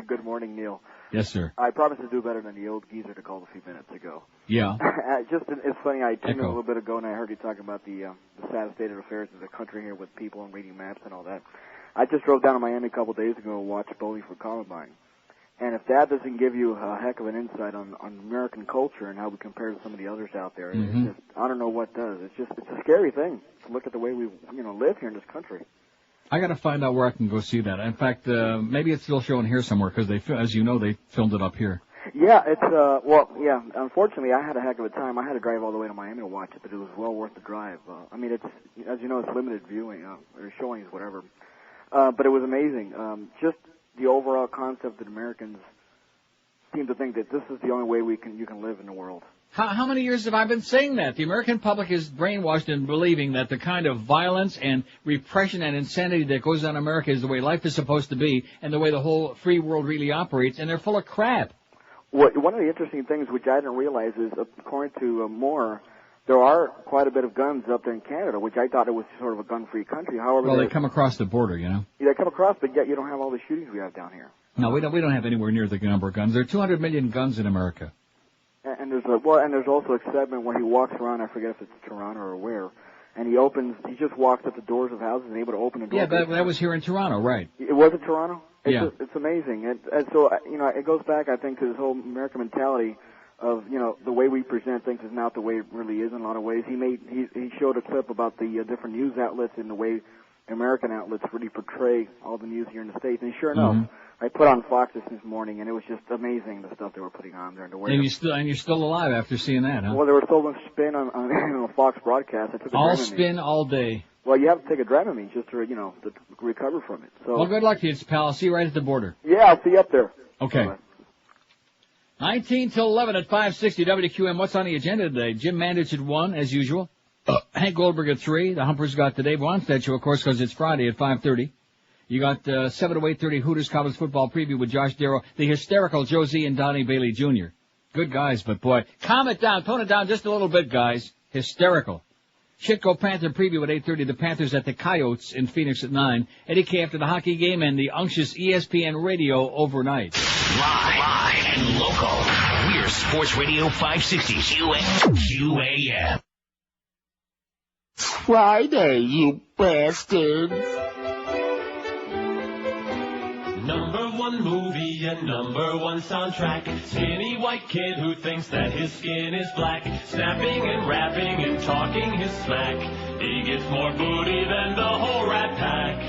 Good morning, Neil. Yes, sir. I promised to do better than the old geezer that called a few minutes ago. Yeah. It's funny, I tuned in a Echo. little bit ago and I heard you talking about the sad state of affairs of the country here with people and reading maps and all that. I just drove down to Miami a couple days ago and watched Bowling for Columbine. And if that doesn't give you a heck of an insight on American culture and how we compare to some of the others out there, it's just, I don't know what does. It's a scary thing to look at the way we, live here in this country. I got to find out where I can go see that. In fact, maybe it's still showing here somewhere because they, as you know, they filmed it up here. Yeah, unfortunately, I had a heck of a time. I had to drive all the way to Miami to watch it, but it was well worth the drive. I mean, it's, as you know, it's limited viewing, or showings, whatever. But it was amazing. Just the overall concept that Americans seem to think that this is the only way you can live in the world. How many years have I been saying that? The American public is brainwashed in believing that the kind of violence and repression and insanity that goes on in America is the way life is supposed to be and the way the whole free world really operates, and they're full of crap. Well, one of the interesting things which I didn't realize is, according to Moore, there are quite a bit of guns up there in Canada, which I thought it was sort of a gun-free country. However, well, they come across the border, you know. Yeah, they come across, but yet you don't have all the shootings we have down here. No, we don't have anywhere near the number of guns. There are 200 million guns in America. And there's also a segment where he walks around, I forget if it's Toronto or where, and he just walks up the doors of houses and able to open the door. Yeah, that was here in Toronto, right. It was in Toronto? It's amazing. And so, it goes back, I think, to this whole American mentality of, the way we present things is not the way it really is in a lot of ways. He showed a clip about the different news outlets and the way American outlets really portray all the news here in the States. And sure enough, I put on Fox this morning, and it was just amazing the stuff they were putting on there. And the way you're still alive after seeing that, huh? Well, they were so much spin on a Fox broadcast. I took all spin all day. Well, you have to take a Dramamine just to to recover from it. So. Well, good luck to you, pal. I'll see you right at the border. Yeah, I'll see you up there. Okay. Bye-bye. 19 till 11 at 560 WQM. What's on the agenda today? Jim Mandich at 1, as usual. Hank Goldberg at 3. The Humpers got the Dave Wannstedt show, of course, because it's Friday at 5:30. You got 7 to 8:30 Hooters College football preview with Josh Darrow, the hysterical Josie and Donnie Bailey Jr. Good guys, but boy, calm it down, tone it down just a little bit, guys. Hysterical. Shitco Panther preview at 8:30. The Panthers at the Coyotes in Phoenix at 9. Eddie K after the hockey game and the unctuous ESPN radio overnight. Live and local. We're Sports Radio 560 QAM. Friday, you bastards. Number one movie and number one soundtrack. Skinny white kid who thinks that his skin is black. Snapping and rapping and talking his smack. He gets more booty than the whole Rat Pack.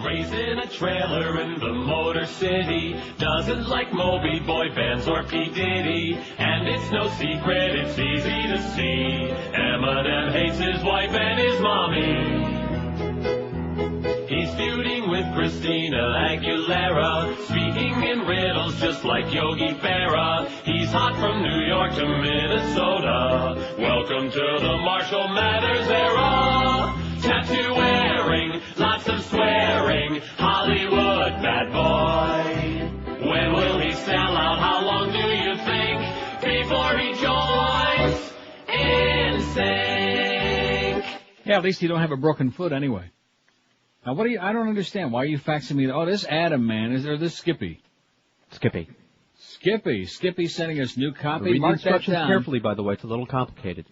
Raised in a trailer in the Motor City. Doesn't like Moby, boy bands, or P. Diddy. And it's no secret, it's easy to see. Eminem hates his wife and his mommy. He's feuding with Christina Aguilera, speaking in riddles just like Yogi Berra. He's hot from New York to Minnesota. Welcome to the Marshall Mathers era. Tattoo wearing, lots of swearing, Hollywood bad boy. When will he sell out? How long do you think before he joins NSYNC? Yeah, at least you don't have a broken foot anyway. Now, I don't understand. Why are you faxing me? Oh, this Adam, man. Or this Skippy? Skippy. Skippy sending us new copy. Read the Mark that instructions down. carefully, by the way. It's a little complicated.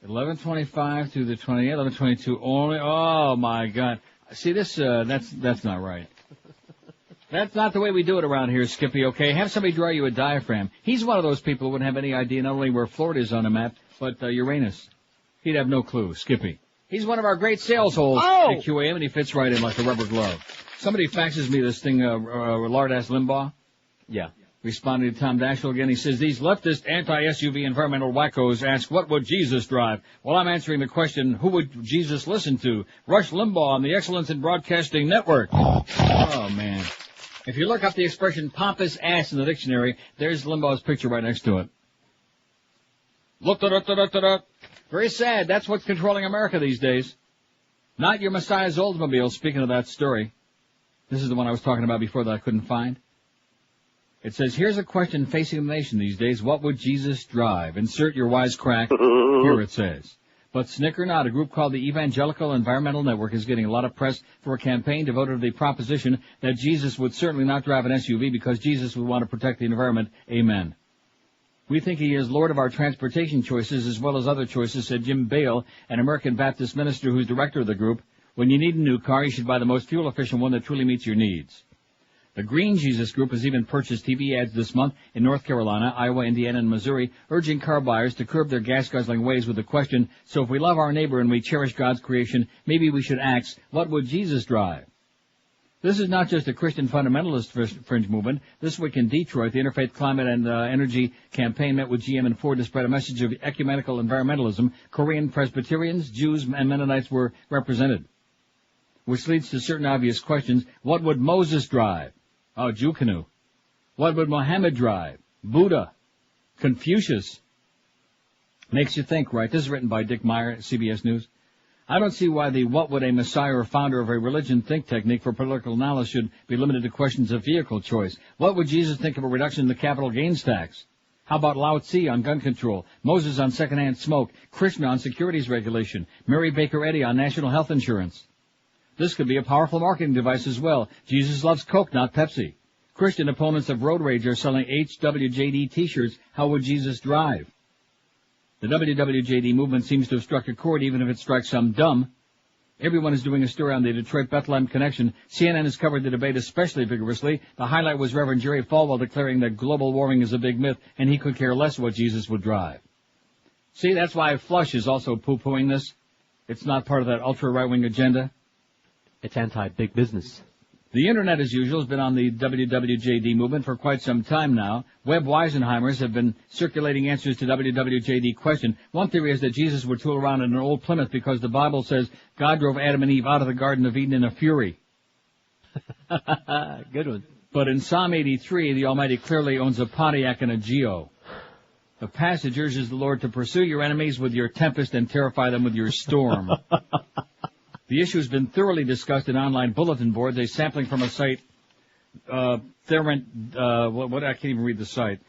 11:25 through the 28th, 11:22 only. Oh, my God. See, this, that's not right. That's not the way we do it around here, Skippy, okay? Have somebody draw you a diaphragm. He's one of those people who wouldn't have any idea not only where Florida is on the map, but Uranus. He'd have no clue, Skippy. He's one of our great sales holes at QAM, and he fits right in like a rubber glove. Somebody faxes me this thing, Lard-ass Limbaugh. Yeah. Responding to Tom Daschle again, he says, these leftist anti-SUV environmental wackos ask, what would Jesus drive? Well, I'm answering the question, who would Jesus listen to? Rush Limbaugh on the Excellence in Broadcasting Network. Oh, man. If you look up the expression pompous ass in the dictionary, there's Limbaugh's picture right next to it. Look, very sad. That's what's controlling America these days. Not your Messiah's Oldsmobile, speaking of that story. This is the one I was talking about before that I couldn't find. It says, here's a question facing the nation these days. What would Jesus drive? Insert your wisecrack. Here it says. But snicker not, a group called the Evangelical Environmental Network is getting a lot of press for a campaign devoted to the proposition that Jesus would certainly not drive an SUV because Jesus would want to protect the environment. Amen. We think he is Lord of our transportation choices as well as other choices, said Jim Bale, an American Baptist minister who's director of the group. When you need a new car, you should buy the most fuel-efficient one that truly meets your needs. The Green Jesus Group has even purchased TV ads this month in North Carolina, Iowa, Indiana, and Missouri, urging car buyers to curb their gas-guzzling ways with the question, so if we love our neighbor and we cherish God's creation, maybe we should ask, what would Jesus drive? This is not just a Christian fundamentalist fringe movement. This week in Detroit, the Interfaith Climate and Energy Campaign met with GM and Ford to spread a message of ecumenical environmentalism. Korean Presbyterians, Jews, and Mennonites were represented. Which leads to certain obvious questions. What would Moses drive? Oh, Jew canoe. What would Muhammad drive? Buddha. Confucius. Makes you think, right? This is written by Dick Meyer at CBS News. I don't see why the what would a messiah or founder of a religion think technique for political analysis should be limited to questions of vehicle choice. What would Jesus think of a reduction in the capital gains tax? How about Lao Tzu on gun control, Moses on secondhand smoke, Krishna on securities regulation, Mary Baker Eddy on national health insurance? This could be a powerful marketing device as well. Jesus loves Coke, not Pepsi. Christian opponents of road rage are selling HWJD t-shirts. How would Jesus drive? The WWJD movement seems to have struck a chord, even if it strikes some dumb. Everyone is doing a story on the Detroit-Bethlehem connection. CNN has covered the debate especially vigorously. The highlight was Reverend Jerry Falwell declaring that global warming is a big myth, and he could care less what Jesus would drive. See, that's why Flush is also poo-pooing this. It's not part of that ultra-right-wing agenda. It's anti-big business. The Internet, as usual, has been on the WWJD movement for quite some time now. Webb Weisenheimers have been circulating answers to WWJD question. One theory is that Jesus would tool around in an old Plymouth because the Bible says God drove Adam and Eve out of the Garden of Eden in a fury. Good one. But in Psalm 83, the Almighty clearly owns a Pontiac and a Geo. The passage urges the Lord to pursue your enemies with your tempest and terrify them with your storm. The issue has been thoroughly discussed in online bulletin boards. A sampling from a site, I can't even read the site.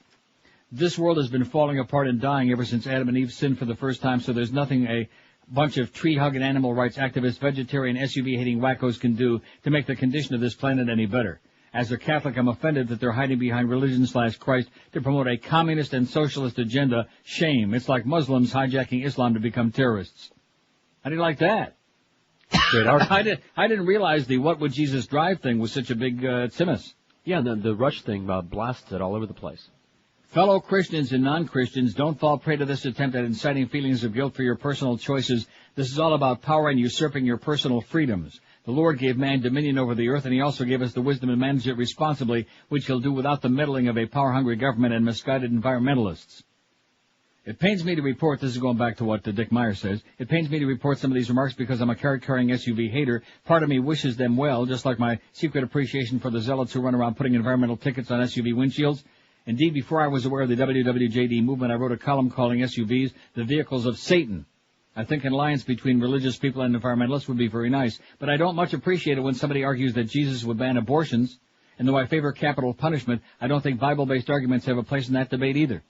This world has been falling apart and dying ever since Adam and Eve sinned for the first time, so there's nothing a bunch of tree-hugging animal rights activists, vegetarian, SUV-hating wackos can do to make the condition of this planet any better. As a Catholic, I'm offended that they're hiding behind religion/Christ to promote a communist and socialist agenda. Shame. It's like Muslims hijacking Islam to become terrorists. How do you like that? I didn't realize the what would Jesus drive thing was such a big tsimmus. Yeah, the Rush thing blasts it all over the place. Fellow Christians and non-Christians, don't fall prey to this attempt at inciting feelings of guilt for your personal choices. This is all about power and usurping your personal freedoms. The Lord gave man dominion over the earth, and he also gave us the wisdom to manage it responsibly, which he'll do without the meddling of a power-hungry government and misguided environmentalists. It pains me to report, this is going back to what Dick Meyer says, it pains me to report some of these remarks because I'm a card-carrying SUV hater. Part of me wishes them well, just like my secret appreciation for the zealots who run around putting environmental tickets on SUV windshields. Indeed, before I was aware of the WWJD movement, I wrote a column calling SUVs the vehicles of Satan. I think an alliance between religious people and environmentalists would be very nice, but I don't much appreciate it when somebody argues that Jesus would ban abortions. And though I favor capital punishment, I don't think Bible-based arguments have a place in that debate either.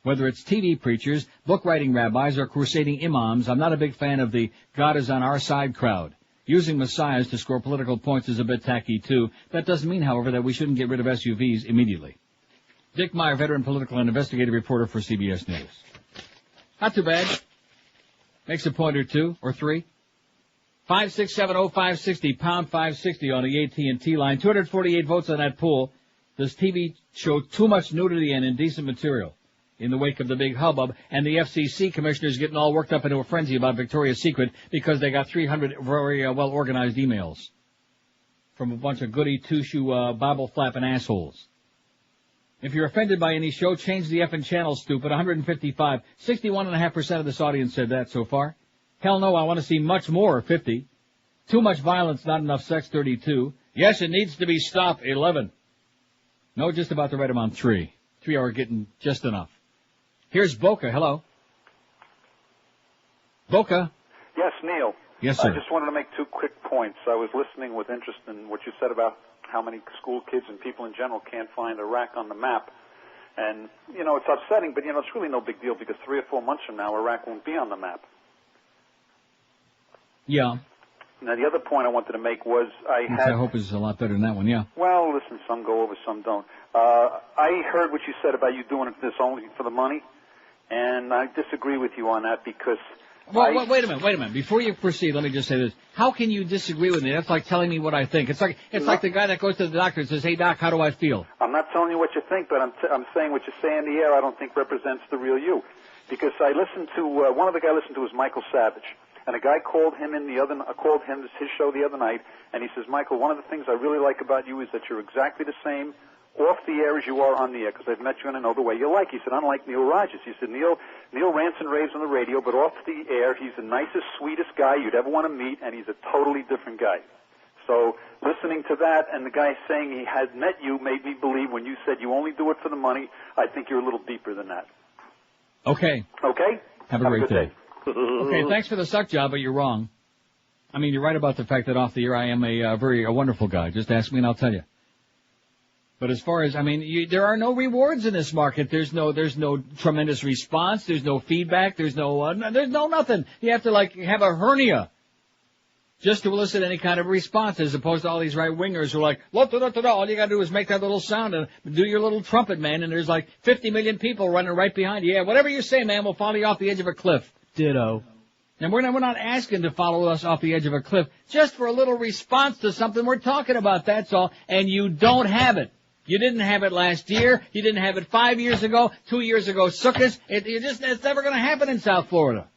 Whether it's TV preachers, book-writing rabbis, or crusading imams, I'm not a big fan of the God is on our side crowd. Using messiahs to score political points is a bit tacky, too. That doesn't mean, however, that we shouldn't get rid of SUVs immediately. Dick Meyer, veteran political and investigative reporter for CBS News. Not too bad. Makes a point or two, or three. 5670560, pound 560 on the AT&T line. 248 votes on that poll. Does TV show too much nudity and indecent material? In the wake of the big hubbub, and the FCC commissioners getting all worked up into a frenzy about Victoria's Secret because they got 300 very well-organized emails from a bunch of goody two-shoe Bible-flapping assholes. If you're offended by any show, change the effing channel, stupid. 155. 61.5% of this audience said that so far. Hell no, I want to see much more, 50. Too much violence, not enough sex, 32. Yes, it needs to be stopped, 11. No, just about the right amount, 3. 3 are getting just enough. Here's Boca, hello. Boca. Yes, Neil. Yes, sir. I just wanted to make 2 quick points. I was listening with interest in what you said about how many school kids and people in general can't find Iraq on the map. And, you know, it's upsetting, but, you know, it's really no big deal because 3 or 4 months from now, Iraq won't be on the map. Yeah. Now, the other point I wanted to make was I hope is a lot better than that one, yeah. Well, listen, some go over, some don't. I heard what you said about you doing this only for the money, and I disagree with you on that because... Well, wait a minute. Before you proceed, let me just say this. How can you disagree with me? That's like telling me what I think. It's like the guy that goes to the doctor and says, "Hey, doc, how do I feel?" I'm not telling you what you think, but I'm saying what you say in the air I don't think represents the real you. Because I listened to, one of the guys I listened to was Michael Savage. And a guy called him his show the other night, and he says, Michael, one of the things I really like about you is that you're exactly the same off the air as you are on the air, because I've met you and I know the way you like. He said, unlike Neil Rogers. He said, Neil rants and raves on the radio, but off the air, he's the nicest, sweetest guy you'd ever want to meet, and he's a totally different guy. So listening to that and the guy saying he had met you made me believe when you said you only do it for the money, I think you're a little deeper than that. Okay. Okay? Have a great day. Okay, thanks for the suck job, but you're wrong. I mean, you're right about the fact that off the air I am a wonderful guy. Just ask me and I'll tell you. But as far as, I mean, there are no rewards in this market. There's no tremendous response. There's no feedback. There's no nothing. You have to have a hernia just to elicit any kind of response, as opposed to all these right-wingers who are like, all you gotta do is make that little sound and do your little trumpet, man, and there's 50 million people running right behind you. Yeah, whatever you say, man, we'll follow you off the edge of a cliff. Ditto. And we're not asking to follow us off the edge of a cliff, just for a little response to something we're talking about, that's all, and you don't have it. You didn't have it last year. You didn't have it 5 years ago, 2 years ago, suckers. It's never going to happen in South Florida.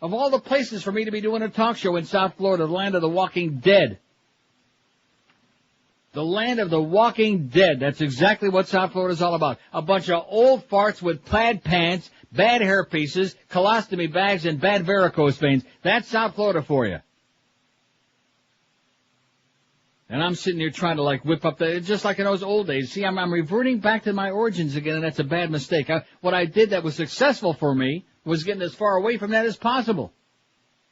Of all the places for me to be doing a talk show in South Florida, the land of the walking dead. The land of the walking dead. That's exactly what South Florida's all about. A bunch of old farts with plaid pants, bad hair pieces, colostomy bags, and bad varicose veins. That's South Florida for you. And I'm sitting here trying to whip up just like in those old days. See, I'm reverting back to my origins again, and that's a bad mistake. What I did that was successful for me was getting as far away from that as possible.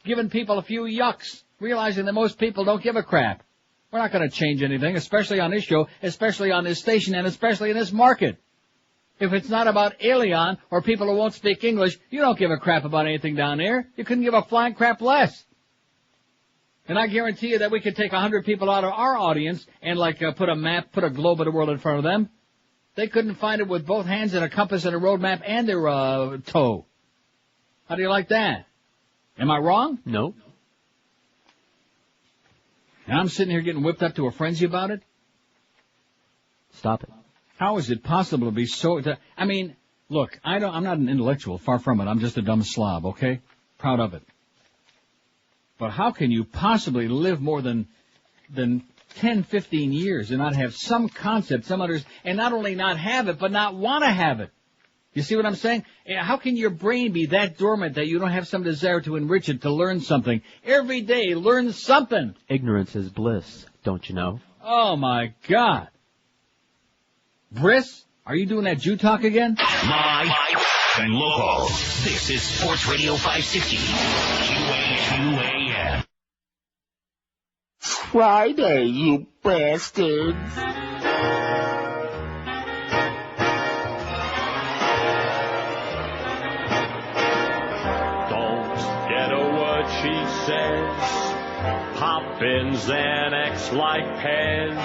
Giving people a few yucks, realizing that most people don't give a crap. We're not going to change anything, especially on this show, especially on this station, and especially in this market. If it's not about alien or people who won't speak English, you don't give a crap about anything down there. You couldn't give a flying crap less. And I guarantee you that we could take 100 people out of our audience and put a map, put a globe of the world in front of them. They couldn't find it with both hands and a compass and a road map and their toe. How do you like that? Am I wrong? No. And I'm sitting here getting whipped up to a frenzy about it? Stop it. How is it possible to be so... I mean, look, I'm not an intellectual, far from it. I'm just a dumb slob, okay? Proud of it. But how can you possibly live more than 10, 15 years and not have some concept, some others, and not only not have it, but not want to have it? You see what I'm saying? How can your brain be that dormant that you don't have some desire to enrich it, to learn something? Every day, learn something. Ignorance is bliss, don't you know? Oh, my God. Briss, are you doing that Jew talk again? Live and local. This is Sports Radio 560. QAM. Friday, you bastards. She says, Poppins and X like Pez,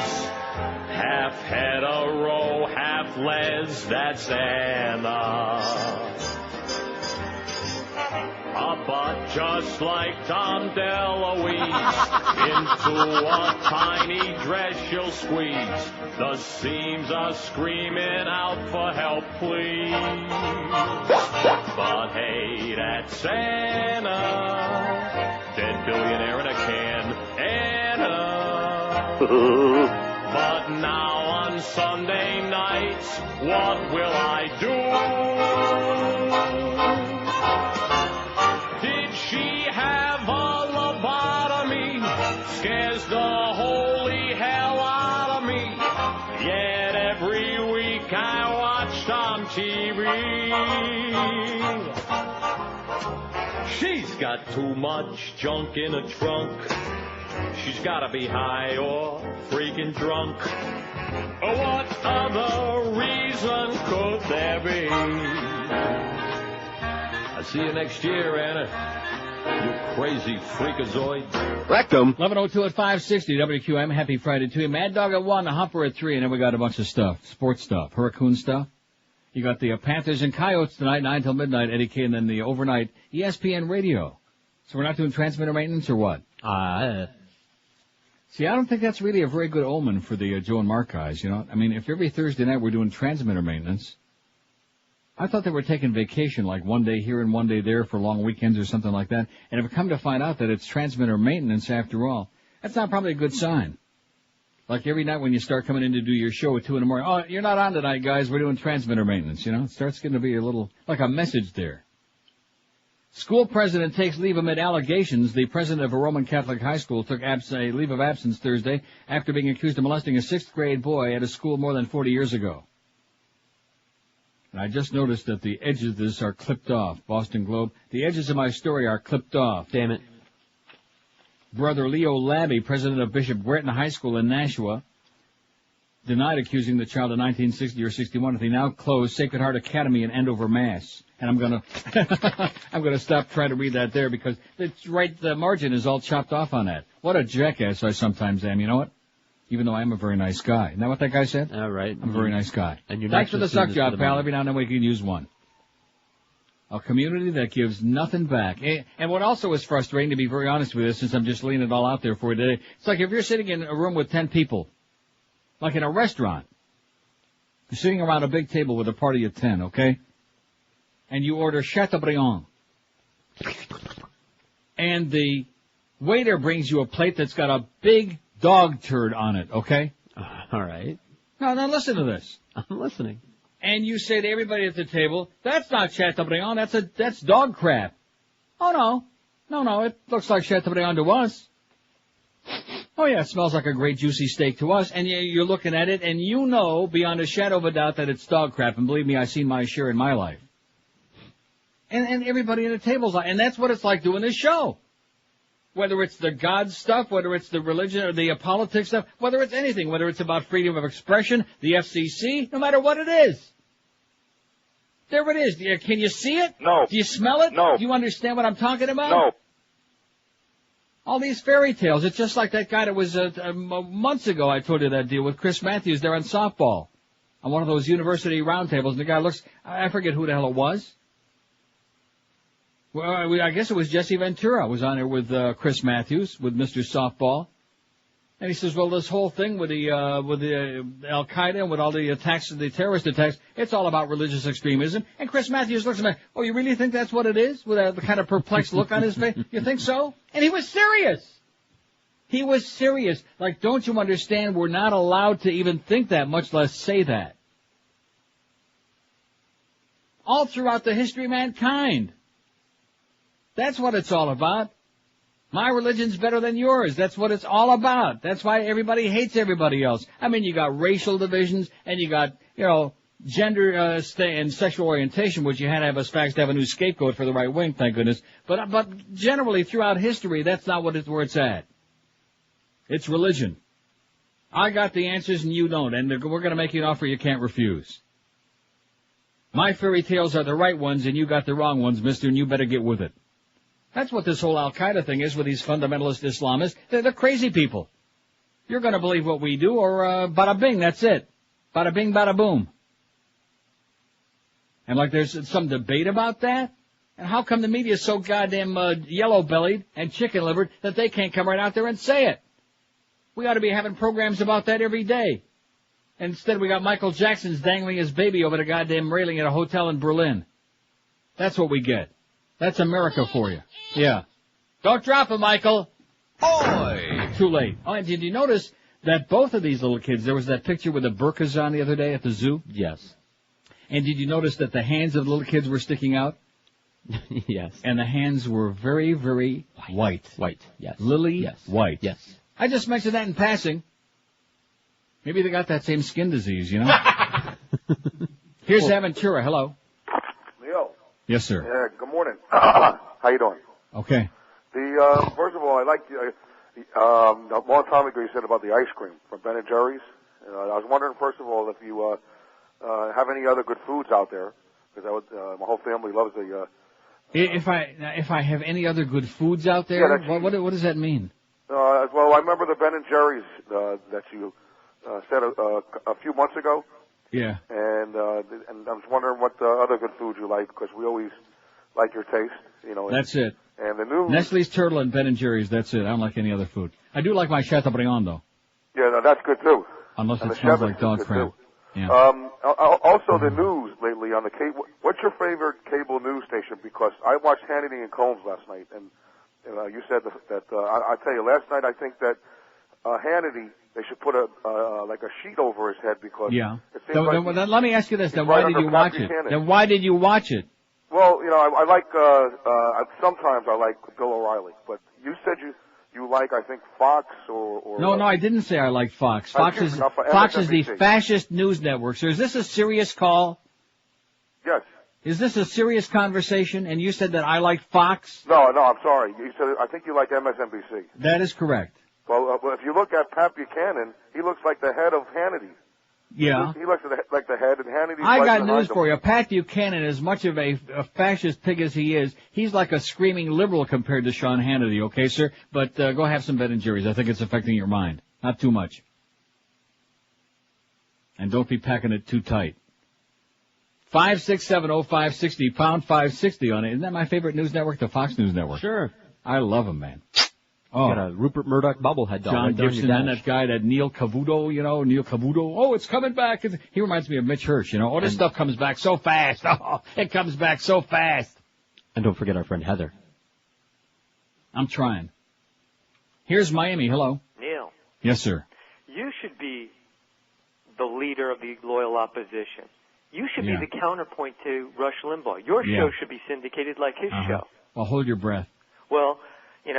half hetero, half les, that's Anna. But just like Tom DeLuise, into a tiny dress she'll squeeze, the seams are screaming out for help, please. But hey, that's Anna, dead billionaire in a can, Anna. But now on Sunday nights, what will I do? Did she have a lobotomy? Scares the holy hell out of me. Yet every week I watched on TV. She's got too much junk in a trunk. She's gotta be high or freaking drunk. What other reason could there be? I'll see you next year, Anna. You crazy freakazoid. Rectum. 11:02 at 560 WQM. Happy Friday to you. Mad Dog at 1, Humper at 3, and then we got a bunch of stuff. Sports stuff. Hurricane stuff. You got the Panthers and Coyotes tonight, 9 till midnight, Eddie K, and then the overnight ESPN radio. So we're not doing transmitter maintenance or what? See, I don't think that's really a very good omen for the Joe and Mark guys, you know. I mean, if every Thursday night we're doing transmitter maintenance, I thought they were taking vacation, like one day here and one day there for long weekends or something like that. And if we come to find out that it's transmitter maintenance after all, that's not probably a good sign. Like every night when you start coming in to do your show at 2 in the morning, oh, you're not on tonight, guys, we're doing transmitter maintenance, you know. It starts getting to be a little, like a message there. School president takes leave amid allegations. The president of a Roman Catholic high school took a leave of absence Thursday after being accused of molesting a 6th grade boy at a school more than 40 years ago. And I just noticed that the edges of this are clipped off. Boston Globe. The edges of my story are clipped off. Damn it. Brother Leo Labby, president of Bishop Gretna High School in Nashua, denied accusing the child in 1960 or 61 of the now closed Sacred Heart Academy in Andover, Mass. And I'm gonna stop trying to read that there because it's right, the margin is all chopped off on that. What a jackass I sometimes am, you know what? Even though I am a very nice guy. Isn't that what that guy said? All right. I'm a very nice guy. And you're Thanks for the suck job, pal. Every now and then we can use one. A community that gives nothing back. And what also is frustrating, to be very honest with you, since I'm just laying it all out there for you today, it's like if you're sitting in a room with 10 people, like in a restaurant, you're sitting around a big table with a party of 10, okay? And you order Chateaubriand. And the waiter brings you a plate that's got a big dog turd on it, okay? All right. Now listen to this. I'm listening. And you say to everybody at the table, that's not Chateaubriand, that's dog crap. Oh no, it looks like Chateaubriand to us. Oh yeah, it smells like a great juicy steak to us, and you're looking at it, and you know beyond a shadow of a doubt that it's dog crap, and believe me, I've seen my share in my life. And everybody at the table's like, and that's what it's like doing this show. Whether it's the God stuff, whether it's the religion or the politics stuff, whether it's anything, whether it's about freedom of expression, the FCC, no matter what it is. There it is. Can you see it? No. Do you smell it? No. Do you understand what I'm talking about? No. All these fairy tales. It's just like that guy that was months ago. I told you that deal with Chris Matthews there on softball, on one of those university roundtables. And the guy looks, I forget who the hell it was. Well, I guess it was Jesse Ventura was on there with Chris Matthews with Mr. Softball, and he says, "Well, this whole thing with the Al Qaeda and with all the attacks, the terrorist attacks, it's all about religious extremism." And Chris Matthews looks at me, "Oh, you really think that's what it is?" With the kind of perplexed look on his face. You think so? And he was serious. He was serious. Like, don't you understand? We're not allowed to even think that, much less say that. All throughout the history of mankind. That's what it's all about. My religion's better than yours. That's what it's all about. That's why everybody hates everybody else. I mean, you got racial divisions, and you got, gender and sexual orientation, which you had to have us faxed to have a new scapegoat for the right wing, thank goodness. But generally, throughout history, that's not where it's at. It's religion. I got the answers, and you don't, and we're going to make you an offer you can't refuse. My fairy tales are the right ones, and you got the wrong ones, mister, and you better get with it. That's what this whole Al-Qaeda thing is with these fundamentalist Islamists. They're crazy people. You're going to believe what we do, or bada bing, that's it. Bada bing, bada boom. And like there's some debate about that? And how come the media is so goddamn yellow-bellied and chicken-livered that they can't come right out there and say it? We ought to be having programs about that every day. And instead we got Michael Jackson's dangling his baby over the goddamn railing at a hotel in Berlin. That's what we get. That's America for you. Yeah. Don't drop it, Michael. Oi! Too late. Oh, and did you notice that both of these little kids, there was that picture with the burqas on the other day at the zoo? Yes. And did you notice that the hands of the little kids were sticking out? Yes. And the hands were very, very white. White, yes. Lily Yes. white. Yes. I just mentioned that in passing. Maybe they got that same skin disease, you know? Here's Aventura. Hello. Leo. Yes, sir. Yeah, good morning. How you doing? Okay. First of all, I like a long time ago you said about the ice cream from Ben & Jerry's. I was wondering, first of all, if you have any other good foods out there, because my whole family loves the... If I have any other good foods out there, what does that mean? Well, I remember the Ben & Jerry's that you said a few months ago. Yeah. And I was wondering what other good foods you like, because we always like your taste, you know. That's it. And the new... Nestle's Turtle and Ben & Jerry's, that's it. I don't like any other food. I do like my Chateaubriand, though. Yeah, no, that's good, too. Unless and it smells like dog crap. Yeah. Also, the news lately on the cable. What's your favorite cable news station? Because I watched Hannity and Combs last night, and you said that I tell you, last night I think that Hannity, they should put like a sheet over his head because it seems then let me ask you this: then why did you watch it? Then why did you watch it? Well, you know, I like sometimes I like Bill O'Reilly, but you said you like, I think, Fox or No, I didn't say I like Fox. Fox is the fascist news network. So is this a serious call? Yes. Is this a serious conversation? And you said that I like Fox? No, I'm sorry. You said I think you like MSNBC. That is correct. Well, if you look at Pat Buchanan, he looks like the head of Hannity. Yeah. He looks like the head, and Hannity's I like got behind news him. for you. Pat Buchanan, as much of a fascist pig as he is, he's like a screaming liberal compared to Sean Hannity, okay, sir? But go have some Ben & Jerry's. I think it's affecting your mind. Not too much. And don't be packing it too tight. 5670560, pound 560 on it. Isn't that my favorite news network, the Fox News Network? Sure. I love them, man. Oh. Got a Rupert Murdoch bobblehead doll. John Gibson and that guy, that Neil Cavuto, Neil Cavuto. Oh, it's coming back. He reminds me of Mitch Hirsch, Oh, this stuff comes back so fast. Oh, it comes back so fast. And don't forget our friend Heather. I'm trying. Here's Miami. Hello. Neil. Yes, sir. You should be the leader of the loyal opposition. You should be the counterpoint to Rush Limbaugh. Your show should be syndicated like his show. Well, hold your breath. Well,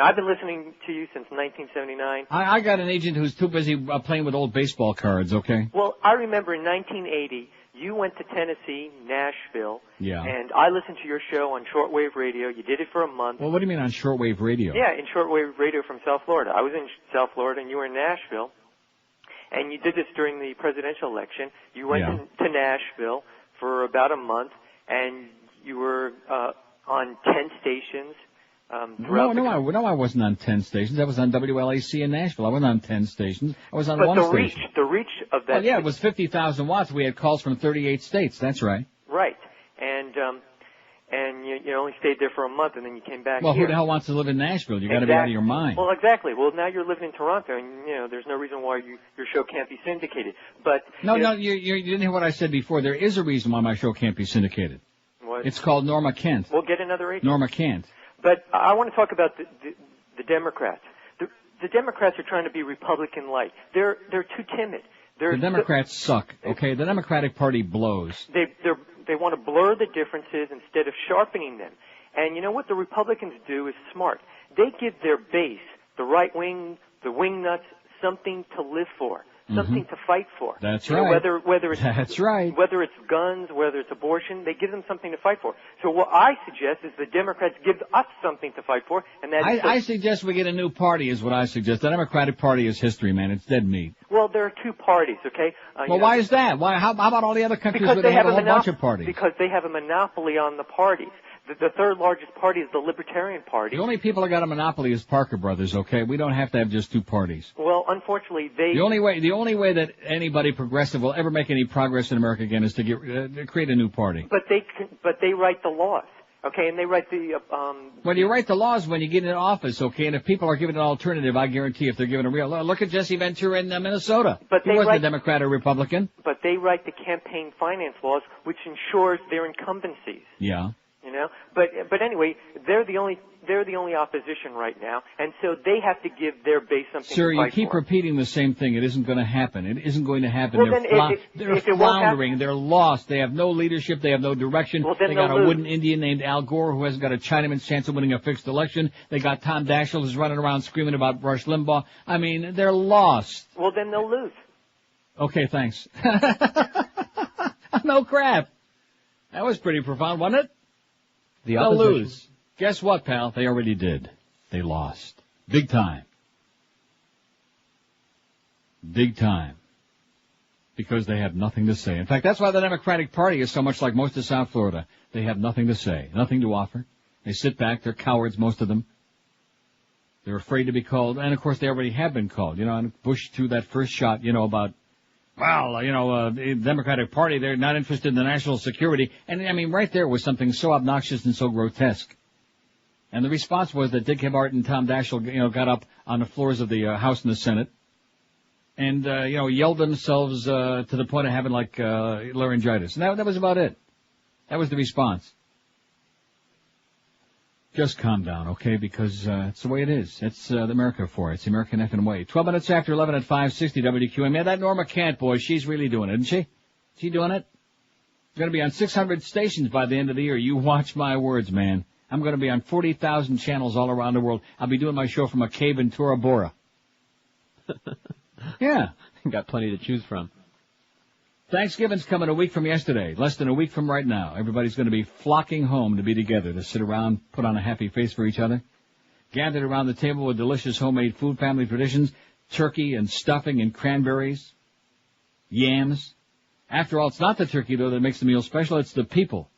I've been listening to you since 1979. I got an agent who's too busy playing with old baseball cards, okay? Well, I remember in 1980, you went to Tennessee, Nashville, and I listened to your show on shortwave radio. You did it for a month. Well, what do you mean on shortwave radio? Yeah, in shortwave radio from South Florida. I was in South Florida, and you were in Nashville. And you did this during the presidential election. You went to Nashville for about a month, and you were on 10 stations. No, I wasn't on 10 stations. I was on WLAC in Nashville. I wasn't on 10 stations. I was on one station. The reach of that. Well, yeah, it was 50,000 watts. We had calls from 38 states. That's right. Right. And you only stayed there for a month, and then you came back. Well, here. who the hell wants to live in Nashville? You got to be out of your mind. Well, exactly. Well, now you're living in Toronto, and there's no reason why your show can't be syndicated. But you didn't hear what I said before. There is a reason why my show can't be syndicated. What? It's called Norma Kent. We'll get another agent. Norma Kent. But I want to talk about the Democrats. The Democrats are trying to be Republican-like. They're too timid. The Democrats suck. Okay, the Democratic Party blows. They want to blur the differences instead of sharpening them. And you know what the Republicans do is smart. They give their base, the right wing, the wing nuts, something to live for, something to fight for. That's right. Whether it's whether it's guns, whether it's abortion, they give them something to fight for. So what I suggest is the Democrats give us something to fight for, and that I suggest we get a new party. Is what I suggest. The Democratic Party is history, man. It's dead meat. Well, there are two parties, okay? Why is that? Why? How about all the other countries where they have a whole bunch of parties? Because they have a monopoly on the parties. The third largest party is the Libertarian Party. The only people that got a monopoly is Parker Brothers, okay? We don't have to have just two parties. Well, unfortunately, The only way that anybody progressive will ever make any progress in America again is to create a new party. But they write the laws, okay? And they write the Well, you write the laws when you get into office, okay? And if people are given an alternative, I guarantee if they're given a real look at Jesse Ventura in Minnesota. He wasn't a Democrat or Republican. But they write the campaign finance laws, which ensures their incumbencies. Yeah. you know. But anyway, they're the only opposition right now, and so they have to give their base something Sir, to you fight keep for. repeating the same thing. It isn't going to happen. It isn't going to happen. Well, They're if it won't floundering. They're lost. They have no leadership. They have no direction. Well, then they got they'll a lose. wooden Indian named Al Gore who hasn't got a Chinaman's chance of winning a fixed election. They got Tom Daschle who's running around screaming about Rush Limbaugh. I mean, they're lost. Well, then they'll lose. Okay, thanks. No crap. That was pretty profound, wasn't it? They'll lose. Guess what, pal? They already did. They lost. Big time. Big time. Because they have nothing to say. In fact, that's why the Democratic Party is so much like most of South Florida. They have nothing to say, nothing to offer. They sit back. They're cowards, most of them. They're afraid to be called. And, of course, they already have been called. You know, and Bush threw that first shot, you know, about, well, you know, the Democratic Party, they're not interested in the national security. And, I mean, right there was something so obnoxious and so grotesque. And the response was that Dick Hebart and Tom Daschle, you know, got up on the floors of the House and the Senate and, you know, yelled themselves to the point of having, like, laryngitis. And that was about it. That was the response. Just calm down, okay, because it's the way it is. It's America for it. It's the American effing way. 12 minutes after 11 at 560 WQAM. Yeah, that Norma Kant, boy, she's really doing it, isn't she? She doing it? Going to be on 600 stations by the end of the year. You watch my words, man. I'm going to be on 40,000 channels all around the world. I'll be doing my show from a cave in Tora Bora. Yeah. Got plenty to choose from. Thanksgiving's coming a week from yesterday, less than a week from right now. Everybody's going to be flocking home to be together, to sit around, put on a happy face for each other. Gathered around the table with delicious homemade food, family traditions, turkey and stuffing and cranberries, yams. After all, it's not the turkey, though, that makes the meal special. It's the people.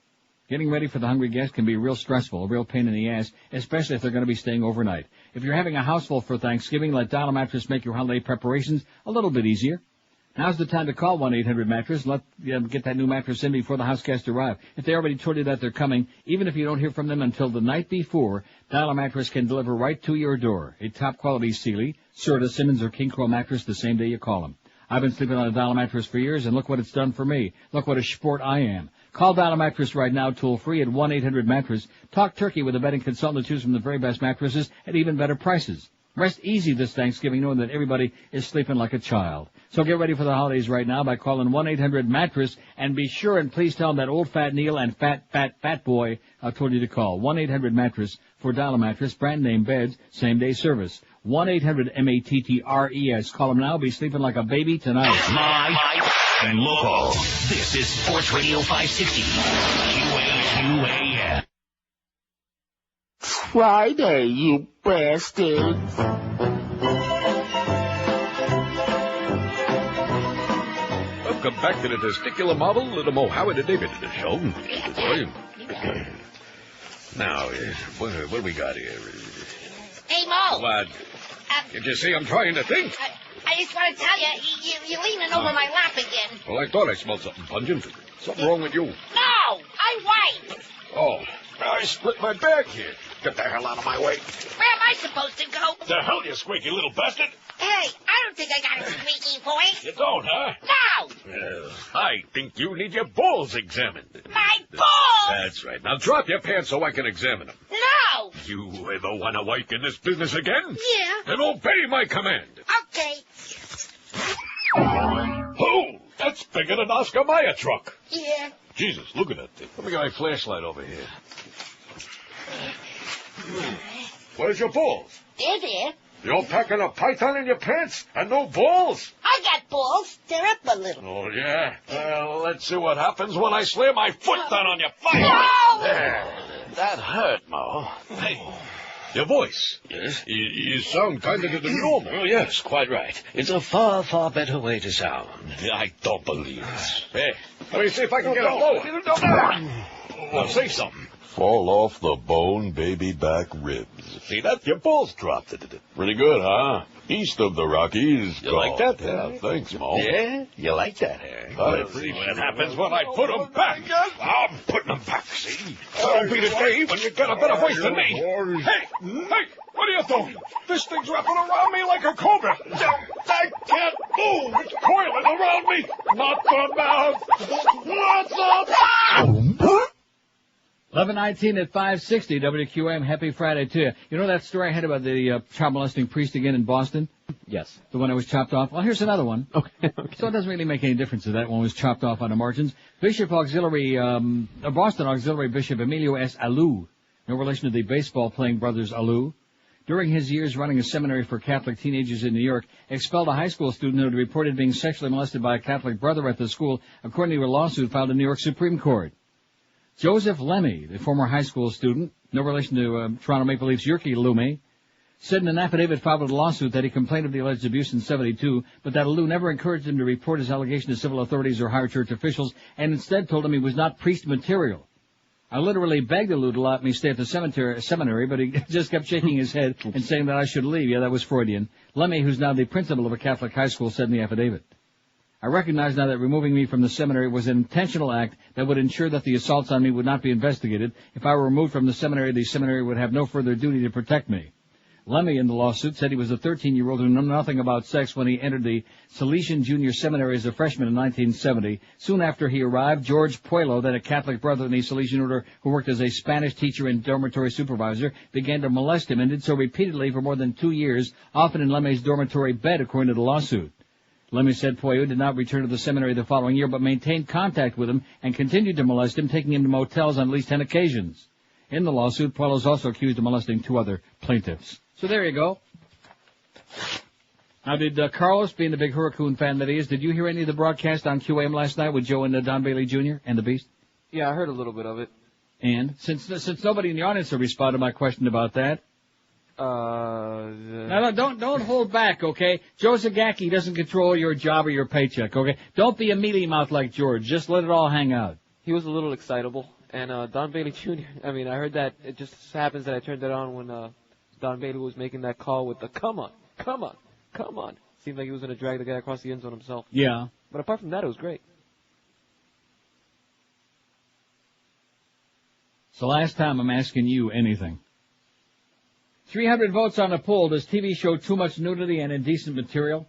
Getting ready for the hungry guest can be real stressful, a real pain in the ass, especially if they're going to be staying overnight. If you're having a house full for Thanksgiving, let Dial Mattress make your holiday preparations a little bit easier. Now's the time to call 1-800-MATTRESS and let get that new mattress in before the house guests arrive. If they already told you that they're coming, even if you don't hear from them until the night before, Dial Mattress can deliver right to your door. A top-quality Sealy, Serta, Simmons, or King Crow mattress the same day you call them. I've been sleeping on a Dial Mattress for years, and look what it's done for me. Look what a sport I am. Call Dial Mattress right now, toll-free at 1-800-MATTRESS. Talk turkey with a betting consultant to choose from the very best mattresses at even better prices. Rest easy this Thanksgiving knowing that everybody is sleeping like a child. So get ready for the holidays right now by calling 1-800-MATTRESS and be sure and please tell them that Old Fat Neil and Fat Boy told you to call. 1-800-MATTRESS for Dial Mattress, brand name beds, same day service. 1-800-MATTRESS. Call them now. Be sleeping like a baby tonight. My and local. This is Sports Radio 560. QAM. Friday, you bastards. Welcome back to the testicular model of the Mohawk and David show. Now, what do we got here? Hey, Mo. What? Did you see I'm trying to think? I just want to tell you, you're leaning over my lap again. Well, I thought I smelled something pungent. Something wrong with you. No, I'm white. Oh, I split my back here. Get the hell out of my way. Where am I supposed to go? The hell, you squeaky little bastard? Hey, I don't think I got a squeaky voice. You don't, huh? No. I think you need your balls examined. My balls? That's right. Now drop your pants so I can examine them. No. You ever want to work in this business again? Yeah. Then obey my command. Okay. Oh, that's bigger than Oscar Mayer truck. Yeah. Jesus, look at that thing. Let me get my flashlight over here. Where's your balls? They're there. You're packing a python in your pants and no balls? I got balls. They're up a little. Oh, yeah? Well, let's see what happens when I slam my foot down on your face. No! There. That hurt, Mo. Hey, your voice. Yes? You sound kind of normal. Oh, yes, quite right. It's a far, far better way to sound. I don't believe it. Hey, let me see if I can get it lower. Now, say something. Fall off the bone, baby back ribs. See that? Your balls dropped. Pretty good, huh? East of the Rockies. You like that? Yeah, thanks, Mo. Yeah? You like that, eh? Let's see what happens when I put them back. I'm putting them back, see? That'll be the day when you get a better voice than me. Hey, what are you doing? This thing's wrapping around me like a cobra. I can't move. It's coiling around me. Not the mouth. Not the... 11:19 at 560 WQAM. Happy Friday to you. You know that story I had about the child molesting priest again in Boston? Yes. The one that was chopped off? Well, here's another one. Okay. So it doesn't really make any difference if that one was chopped off on the margins. Boston Auxiliary Bishop Emilio S. Alou, no relation to the baseball-playing brothers Alou, during his years running a seminary for Catholic teenagers in New York, expelled a high school student who had reported being sexually molested by a Catholic brother at the school, according to a lawsuit filed in New York Supreme Court. Joseph Lemmy, the former high school student, no relation to Toronto Maple Leafs Jyrki Lumme, said in an affidavit filed with a lawsuit that he complained of the alleged abuse in 72, but that Alou never encouraged him to report his allegation to civil authorities or higher church officials, and instead told him he was not priest material. I literally begged Alou to let me stay at the seminary, but he just kept shaking his head and saying that I should leave. Yeah, that was Freudian. Lemmy, who's now the principal of a Catholic high school, said in the affidavit, I recognize now that removing me from the seminary was an intentional act that would ensure that the assaults on me would not be investigated. If I were removed from the seminary would have no further duty to protect me. Lemmy in the lawsuit said he was a 13-year-old who knew nothing about sex when he entered the Salesian Junior Seminary as a freshman in 1970. Soon after he arrived, George Puello, then a Catholic brother in the Salesian order who worked as a Spanish teacher and dormitory supervisor, began to molest him and did so repeatedly for more than 2 years, often in Lemmy's dormitory bed, according to the lawsuit. Lemmy said Puello did not return to the seminary the following year, but maintained contact with him and continued to molest him, taking him to motels on at least 10 occasions. In the lawsuit, Puello is also accused of molesting 2 other plaintiffs. So there you go. Now, did Carlos, being the big Hurricane fan that he is, did you hear any of the broadcast on QAM last night with Joe and Don Bailey Jr. and the Beast? Yeah, I heard a little bit of it. And since nobody in the audience will respond to my question about that. No, don't hold back, okay? Joe Zagacki doesn't control your job or your paycheck, okay? Don't be a mealy mouth like George. Just let it all hang out. He was a little excitable. And Don Bailey Jr., I mean, I heard that. It just happens that I turned it on when Don Bailey was making that call with the come on. Seemed like he was going to drag the guy across the end zone himself. Yeah. But apart from that, it was great. So last time I'm asking you anything. 300 votes on the poll. Does TV show too much nudity and indecent material?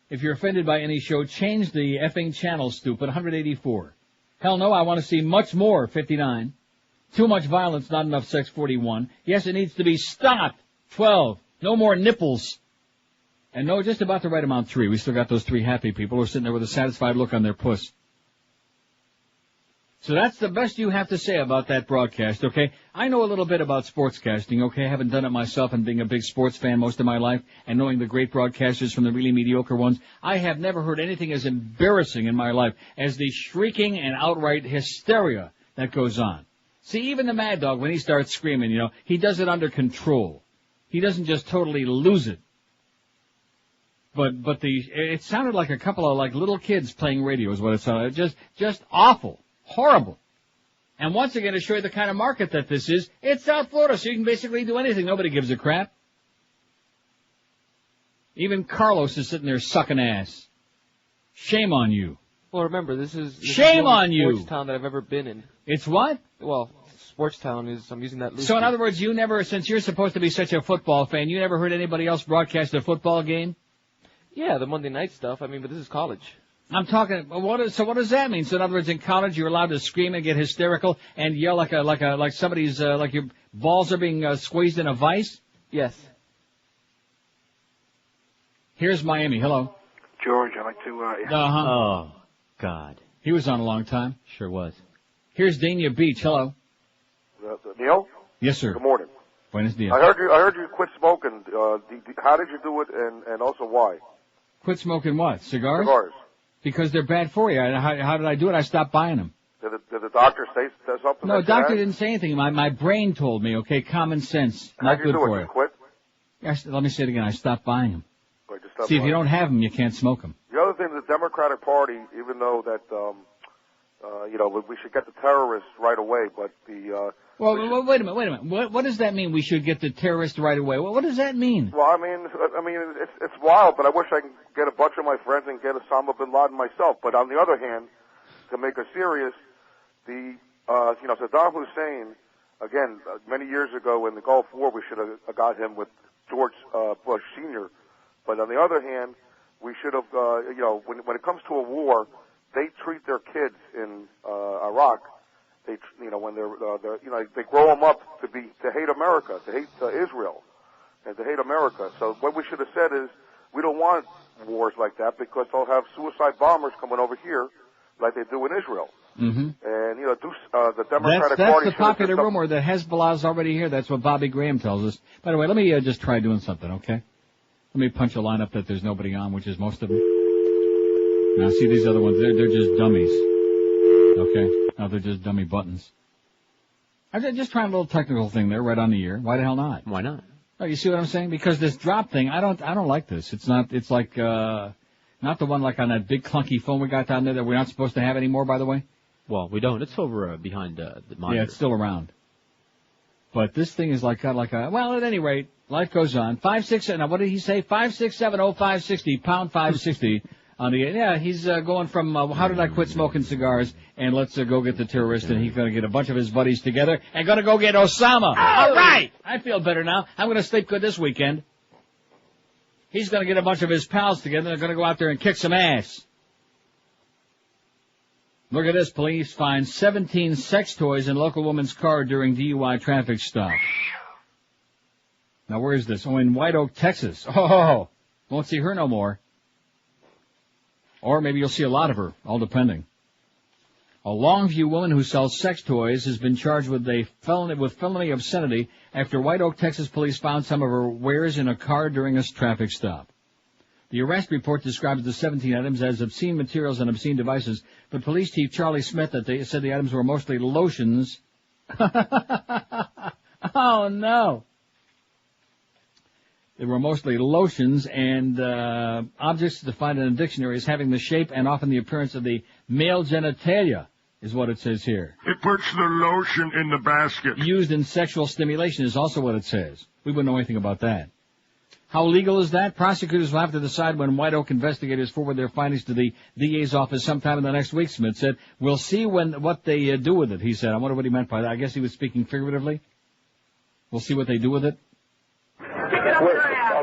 If you're offended by any show, change the effing channel, stupid. 184. Hell no, I want to see much more, 59. Too much violence, not enough sex, 41. Yes, it needs to be stopped, 12. No more nipples. And no, just about the right amount, 3. We still got those 3 happy people who are sitting there with a satisfied look on their puss. So that's the best you have to say about that broadcast, okay? I know a little bit about sportscasting, okay? I haven't done it myself and being a big sports fan most of my life and knowing the great broadcasters from the really mediocre ones. I have never heard anything as embarrassing in my life as the shrieking and outright hysteria that goes on. See, even the Mad Dog, when he starts screaming, he does it under control. He doesn't just totally lose it. But it sounded like a couple of like little kids playing radio is what it sounded. Just awful. Horrible. And once again, to show you the kind of market that this is, it's South Florida, so you can basically do anything. Nobody gives a crap. Even Carlos is sitting there sucking ass. Shame on you. Well, remember, this is Shame on you. Sports town that I've ever been in. It's what? Well, sports town is, I'm using that loosely. So in other words, you never, since you're supposed to be such a football fan, you never heard anybody else broadcast a football game? Yeah, the Monday night stuff. I mean, but this is college. I'm talking. What does that mean? So in other words, in college, you're allowed to scream and get hysterical and yell like somebody's like your balls are being squeezed in a vice. Yes. Here's Miami. Hello. George, I'd like to. Oh God. He was on a long time. Sure was. Here's Dania Beach. Hello. Neil. Yes, sir. Good morning. Buenos dias. I heard you quit smoking. How did you do it, and also why? Quit smoking what? Cigars? Cigars. Because they're bad for you. How did I do it? I stopped buying them. Did the doctor say something? No, doctor didn't say anything. My brain told me, okay, common sense. Not good for you. Quit? Yes, let me say it again. I stopped buying them. See, if you don't have them, you can't smoke them. The other thing, the Democratic Party, even though that, we should get the terrorists right away, but the... Well, wait a minute. What does that mean? We should get the terrorists right away. What does that mean? Well, I mean, it's wild, but I wish I could get a bunch of my friends and get Osama bin Laden myself. But on the other hand, to make it serious, Saddam Hussein, again, many years ago in the Gulf War, we should have got him with George Bush Sr. But on the other hand, we should have, when it comes to a war, they treat their kids in Iraq. they when they're they grow them up to hate America, to hate Israel, and to hate America. So what we should have said is we don't want wars like that because they'll have suicide bombers coming over here like they do in Israel. Mm-hmm. And the Democratic Party. That's the popular rumor that Hezbollah's already here. That's what Bobby Graham tells us. By the way, let me just try doing something, okay? Let me punch a line up that there's nobody on, which is most of them. Now, see these other ones? They're just dummies. Okay? Now they're just dummy buttons. I'm just trying a little technical thing there right on the ear. Why the hell not? Why not? Oh, you see what I'm saying? Because this drop thing, I don't like this. It's like, not the one like on that big clunky phone we got down there that we're not supposed to have anymore, by the way. Well, we don't. It's over behind the monitor. Yeah, it's still around. But this thing is like well, at any rate, life goes on. 567, now what did he say? 5670560, pound 560 on the, he's going from, how did I quit smoking cigars, and let's go get the terrorist, and he's going to get a bunch of his buddies together, and going to go get Osama. All right! I feel better now. I'm going to sleep good this weekend. He's going to get a bunch of his pals together, they're going to go out there and kick some ass. Look at this. Police find 17 sex toys in local woman's car during DUI traffic stop. Now, where is this? Oh, in White Oak, Texas. Oh, won't see her no more. Or maybe you'll see a lot of her, all depending. A Longview woman who sells sex toys has been charged with felony obscenity after White Oak, Texas police found some of her wares in a car during a traffic stop. The arrest report describes the 17 items as obscene materials and obscene devices, but Police Chief Charlie Smith said the items were mostly lotions. Oh, no. They were mostly lotions and objects defined in a dictionary as having the shape and often the appearance of the male genitalia, is what it says here. It puts the lotion in the basket. Used in sexual stimulation is also what it says. We wouldn't know anything about that. How legal is that? Prosecutors will have to decide when White Oak investigators forward their findings to the DA's office sometime in the next week, Smith said. We'll see what they do with it, he said. I wonder what he meant by that. I guess he was speaking figuratively. We'll see what they do with it.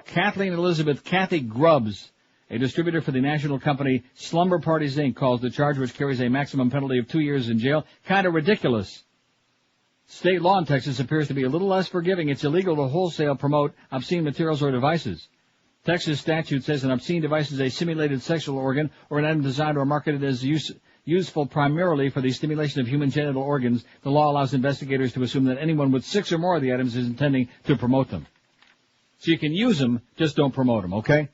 Kathleen Elizabeth Kathy Grubbs, a distributor for the national company Slumber Parties, Inc., calls the charge, which carries a maximum penalty of 2 years in jail, kind of ridiculous. State law in Texas appears to be a little less forgiving. It's illegal to wholesale promote obscene materials or devices. Texas statute says an obscene device is a simulated sexual organ or an item designed or marketed as useful primarily for the stimulation of human genital organs. The law allows investigators to assume that anyone with 6 or more of the items is intending to promote them. So you can use them, just don't promote them, okay?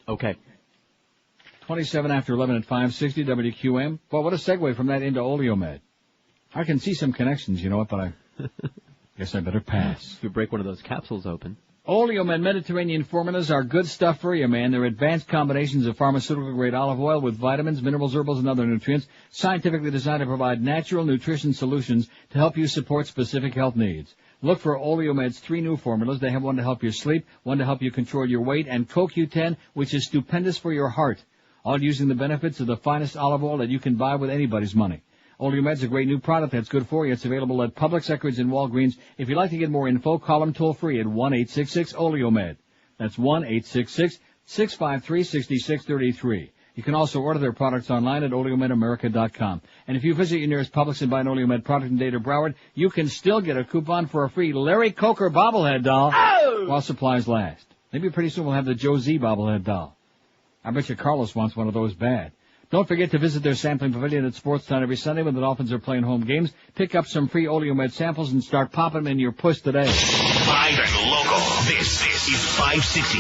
Okay. 27 after 11 at 560 WQM. Well, what a segue from that into Oleomed. I can see some connections, you know what, but I guess I better pass. If you break one of those capsules open. Oleomed Mediterranean formulas are good stuff for you, man. They're advanced combinations of pharmaceutical-grade olive oil with vitamins, minerals, herbals, and other nutrients, scientifically designed to provide natural nutrition solutions to help you support specific health needs. Look for Oleomed's 3 new formulas. They have one to help you sleep, one to help you control your weight, and CoQ10, which is stupendous for your heart, all using the benefits of the finest olive oil that you can buy with anybody's money. Oleomed's a great new product that's good for you. It's available at Publix, Eckerd's, and Walgreens. If you'd like to get more info, call them toll-free at 1-866-OLEOMED. That's 1-866-653-6633. You can also order their products online at oleomedamerica.com. And if you visit your nearest Publix and buy an Oleomed product in Data Broward, you can still get a coupon for a free Larry Coker bobblehead doll while supplies last. Maybe pretty soon we'll have the Joe Z bobblehead doll. I bet you Carlos wants one of those bad. Don't forget to visit their sampling pavilion at Sportstown every Sunday when the Dolphins are playing home games. Pick up some free Oleomed samples and start popping them in your puss today. Live and local. This is 560.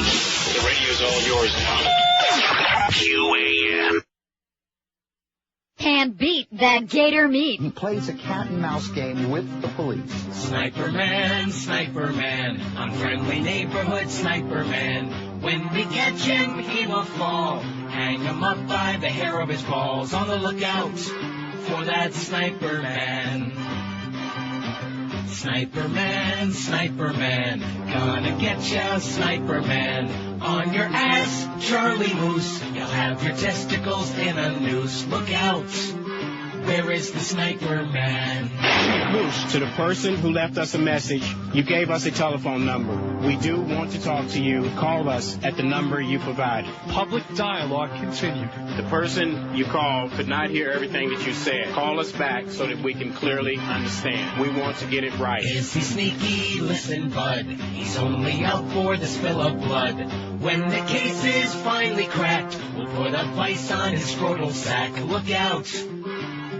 The radio's all yours now. QAM. Can't beat that gator meat. He plays a cat and mouse game with the police. Sniper man, unfriendly neighborhood sniper man. When we catch him, he will fall. Hang him up by the hair of his balls. On the lookout for that sniper man. Sniper man, gonna get ya, sniper man. On your ass, Charlie Moose. You'll have your testicles in a noose. Look out, Where is the sniper man? Bush, to the person who left us a message, you gave us a telephone number. We do want to talk to you. Call us at the number you provided. Public dialogue continued. The person you called could not hear everything that you said. Call us back so that we can clearly understand. We want to get it right. Is he sneaky? Listen, bud. He's only out for the spill of blood. When the case is finally cracked, we'll put a vice on his scrotal sack. Look out.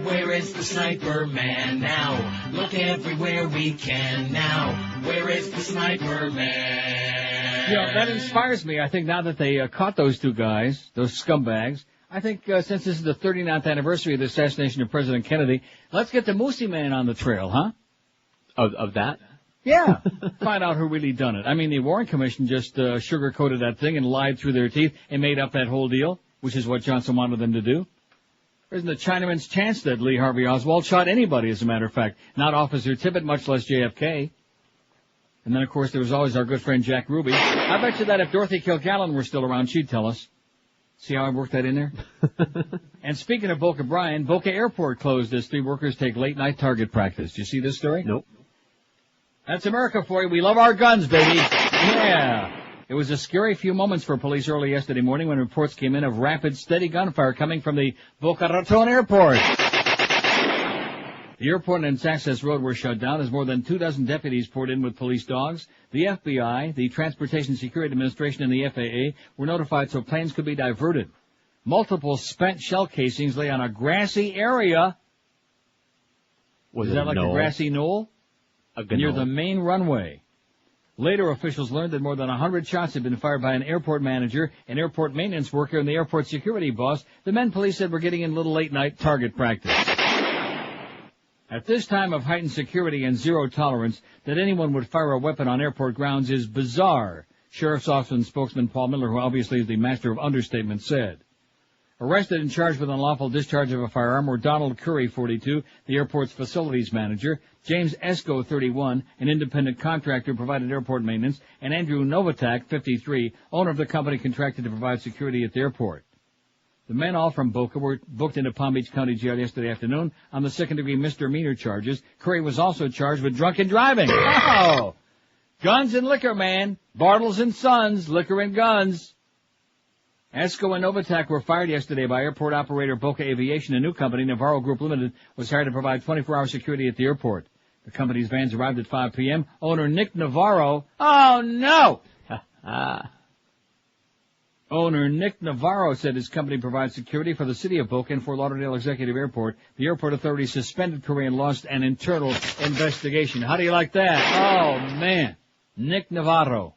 Where is the sniper man now? Look everywhere we can now. Where is the sniper man? You know, that inspires me. I think now that they caught those two guys, those scumbags, I think since this is the 39th anniversary of the assassination of President Kennedy, let's get the Moosey Man on the trail, huh? Of that? Yeah. Find out who really done it. I mean, the Warren Commission just sugar-coated that thing and lied through their teeth and made up that whole deal, which is what Johnson wanted them to do. There isn't a Chinaman's chance that Lee Harvey Oswald shot anybody, as a matter of fact. Not Officer Tippit, much less JFK. And then, of course, there was always our good friend Jack Ruby. I bet you that if Dorothy Kilgallen were still around, she'd tell us. See how I worked that in there? And speaking of Boca Brian, Boca Airport closed as 3 workers take late-night target practice. Did you see this story? Nope. That's America for you. We love our guns, baby. Yeah. It was a scary few moments for police early yesterday morning when reports came in of rapid, steady gunfire coming from the Boca Raton Airport. The airport and its access road were shut down as more than 24 deputies poured in with police dogs. The FBI, the Transportation Security Administration, and the FAA were notified so planes could be diverted. Multiple spent shell casings lay on a grassy area. Was Is it that like a grassy knoll? Near the main runway. Later, officials learned that more than 100 shots had been fired by an airport manager, an airport maintenance worker, and the airport security boss. The men police said were getting in little late-night target practice. At this time of heightened security and zero tolerance, that anyone would fire a weapon on airport grounds is bizarre, Sheriff's Office spokesman Paul Miller, who obviously is the master of understatement, said. Arrested and charged with unlawful discharge of a firearm were Donald Curry, 42, the airport's facilities manager, James Esco, 31, an independent contractor who provided airport maintenance, and Andrew Novatak, 53, owner of the company contracted to provide security at the airport. The men, all from Boca, were booked into Palm Beach County Jail yesterday afternoon on the second-degree misdemeanor charges. Curry was also charged with drunken driving. Oh! Guns and liquor, man. Bartles and Sons, liquor and guns. Esco and Novatak were fired yesterday by airport operator Boca Aviation. A new company, Navarro Group Limited, was hired to provide 24-hour security at the airport. The company's vans arrived at 5 p.m. Owner Nick Navarro... Oh, no! Owner Nick Navarro said his company provides security for the city of Boca and Fort Lauderdale Executive Airport. The airport authorities suspended Curry and launched an internal investigation. How do you like that? Oh, man. Nick Navarro.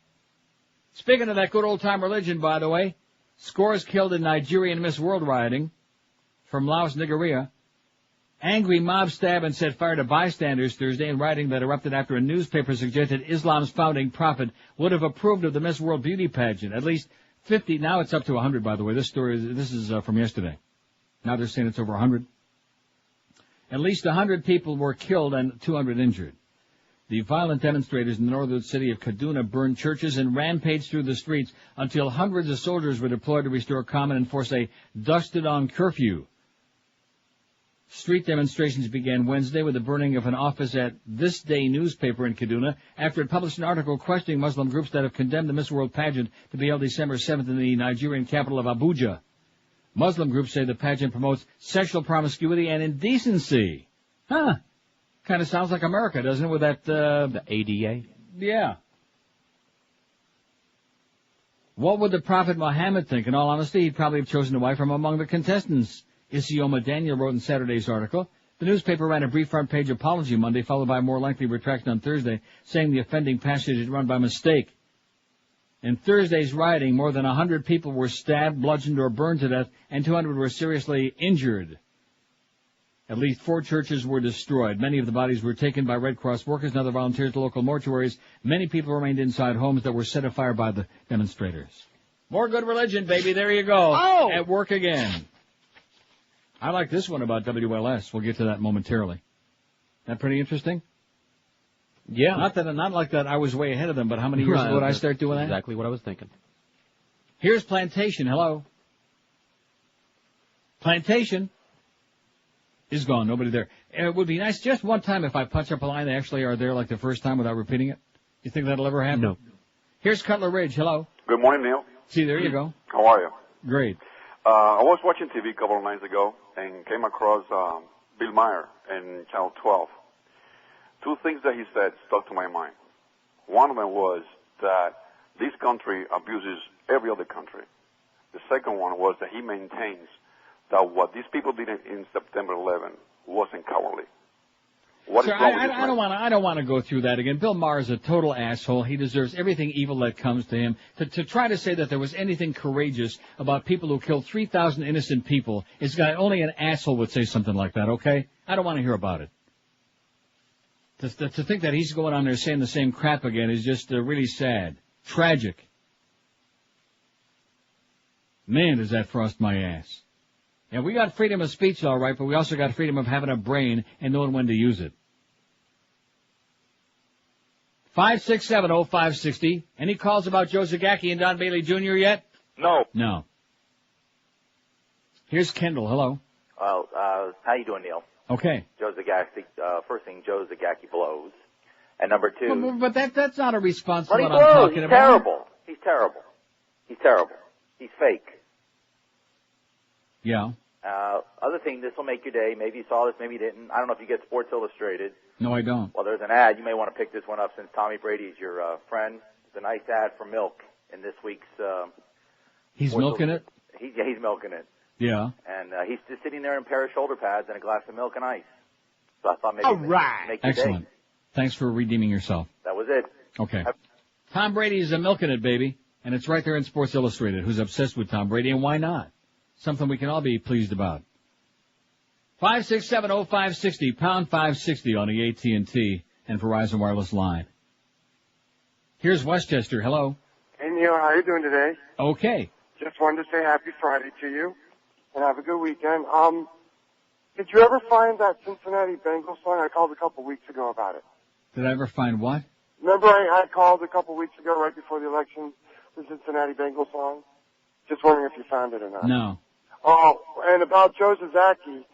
Speaking of that good old-time religion, by the way, scores killed in Nigerian Miss World rioting from Laos, Nigeria. Angry mob stab and set fire to bystanders Thursday in rioting that erupted after a newspaper suggested Islam's founding prophet would have approved of the Miss World beauty pageant. At least 50, now it's up to 100, by the way. This is from yesterday. Now they're saying it's over 100. At least 100 people were killed and 200 injured. The violent demonstrators in the northern city of Kaduna burned churches and rampaged through the streets until hundreds of soldiers were deployed to restore calm and enforce a dusted-on curfew. Street demonstrations began Wednesday with the burning of an office at This Day newspaper in Kaduna after it published an article questioning Muslim groups that have condemned the Miss World pageant to be held December 7th in the Nigerian capital of Abuja. Muslim groups say the pageant promotes sexual promiscuity and indecency. Huh. Kind of sounds like America, doesn't it, with that, the ADA? Yeah. What would the Prophet Muhammad think? In all honesty, he'd probably have chosen a wife from among the contestants. Isioma Daniel wrote in Saturday's article. The newspaper ran a brief front-page apology Monday, followed by a more lengthy retraction on Thursday, saying the offending passage had run by mistake. In Thursday's rioting, more than 100 people were stabbed, bludgeoned, or burned to death, and 200 were seriously injured. At least 4 churches were destroyed. Many of the bodies were taken by Red Cross workers and other volunteers to local mortuaries. Many people remained inside homes that were set afire by the demonstrators. More good religion, baby. There you go. Oh! At work again. I like this one about WLS. We'll get to that momentarily. That pretty interesting? Yeah. Not like that I was way ahead of them, but how many years ago did I start doing that? Exactly what I was thinking. Here's Plantation. Hello. Plantation. Is gone. Nobody there. It would be nice just one time if I punch up a line, they actually are there like the first time without repeating it. You think that'll ever happen? No. Here's Cutler Ridge. Hello. Good morning, Neil. See, there you go. How are you? Great. I was watching TV a couple of nights ago and came across Bill Maher in Channel 12. Two things that he said stuck to my mind. One of them was that this country abuses every other country. The second one was that he maintains that what these people did in September 11 wasn't cowardly. What is wrong with this man? I don't want to go through that again. Bill Maher is a total asshole. He deserves everything evil that comes to him. To try to say that there was anything courageous about people who killed 3,000 innocent people is only an asshole would say something like that, okay? I don't want to hear about it. To think that he's going on there saying the same crap again is just really sad. Tragic. Man, does that frost my ass. Yeah, we got freedom of speech, all right, but we also got freedom of having a brain and knowing when to use it. 5670560. Any calls about Joe Zagacki and Don Bailey Jr. yet? No. No. Here's Kendall. Hello. How you doing, Neil? Okay. Joe Zagacki. First thing, Joe Zagacki blows. And number two. But that's not a response to what what I'm talking He's about. terrible. He's terrible. He's terrible. He's fake. Yeah. Other thing, this will make your day. Maybe you saw this, maybe you didn't. I don't know if you get Sports Illustrated. No, I don't. Well, there's an ad. You may want to pick this one up since Tommy Brady's your friend. It's a nice ad for milk in this week's. He's milking it? He's milking it. Yeah. And he's just sitting there in a pair of shoulder pads and a glass of milk and ice. So I thought maybe All right. Make your Excellent. day. Thanks for redeeming yourself. That was it. Okay. Tom Brady's milking it, baby. And it's right there in Sports Illustrated. Who's obsessed with Tom Brady, and why not? Something we can all be pleased about. 5670560, pound 560 on the AT&T and Verizon wireless line. Here's Westchester. Hello. Hey, Neil. How are you doing today? Okay. Just wanted to say happy Friday to you and have a good weekend. Did you ever find that Cincinnati Bengals song? I called a couple weeks ago about it. Did I ever find what? Remember I called a couple weeks ago right before the election, the Cincinnati Bengals song? Just wondering if you found it or not. No. Oh, and about Joe Zagacki,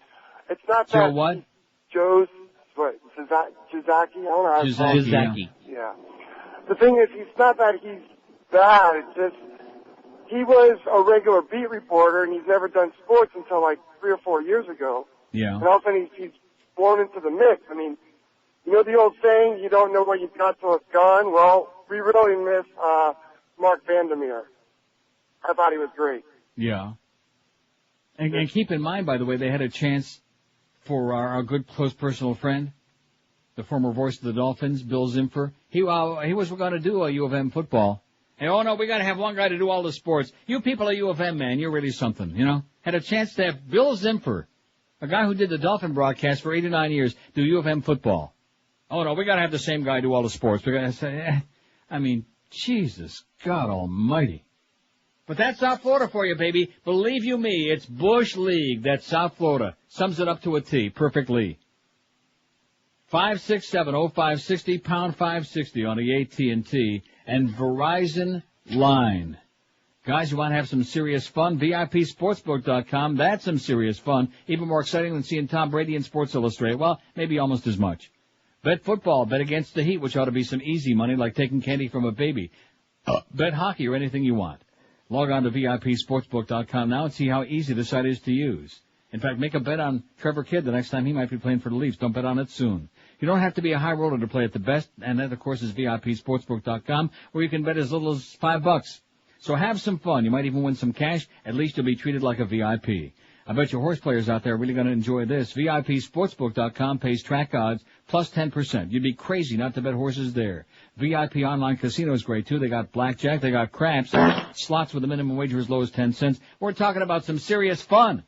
it's not that... Joe what? Joe's, what, Zagacki? I don't know how to call it. Zagacki. Yeah. The thing is, it's not that he's bad, it's just, he was a regular beat reporter and he's never done sports until like 3 or 4 years ago. Yeah. And all of a sudden he's blown into the mix. I mean, you know the old saying, you don't know what you've got till it's gone? Well, we really miss, Mark Vandermeer. I thought he was great. Yeah. And keep in mind, by the way, they had a chance for our good close personal friend, the former voice of the Dolphins, Bill Zimfer. He was going to do a U of M football. And, oh, no, we got to have one guy to do all the sports. You people at U of M, man, you're really something, you know. Had a chance to have Bill Zimfer, a guy who did the Dolphin broadcast for 89 years, do U of M football. Oh, no, we got to have the same guy do all the sports. We got to say, I mean, Jesus, God almighty. But that's South Florida for you, baby. Believe you me, it's Bush League. That's South Florida. Sums it up to a T, perfectly. 5670560, pound 560 on the AT&T and Verizon line. Guys, you want to have some serious fun? VIPSportsbook.com. That's some serious fun. Even more exciting than seeing Tom Brady in Sports Illustrated. Well, maybe almost as much. Bet football. Bet against the Heat, which ought to be some easy money, like taking candy from a baby. Bet hockey or anything you want. Log on to VIPSportsbook.com now and see how easy the site is to use. In fact, make a bet on Trevor Kidd the next time he might be playing for the Leafs. Don't bet on it soon. You don't have to be a high roller to play at the best, and that, of course, is VIPSportsbook.com, where you can bet as little as $5. So have some fun. You might even win some cash. At least you'll be treated like a VIP. I bet your horse players out there are really going to enjoy this. VIPSportsbook.com pays track odds plus 10%. You'd be crazy not to bet horses there. VIP online casino is great, too. They got blackjack, they got craps, slots with a minimum wager as low as 10 cents. We're talking about some serious fun.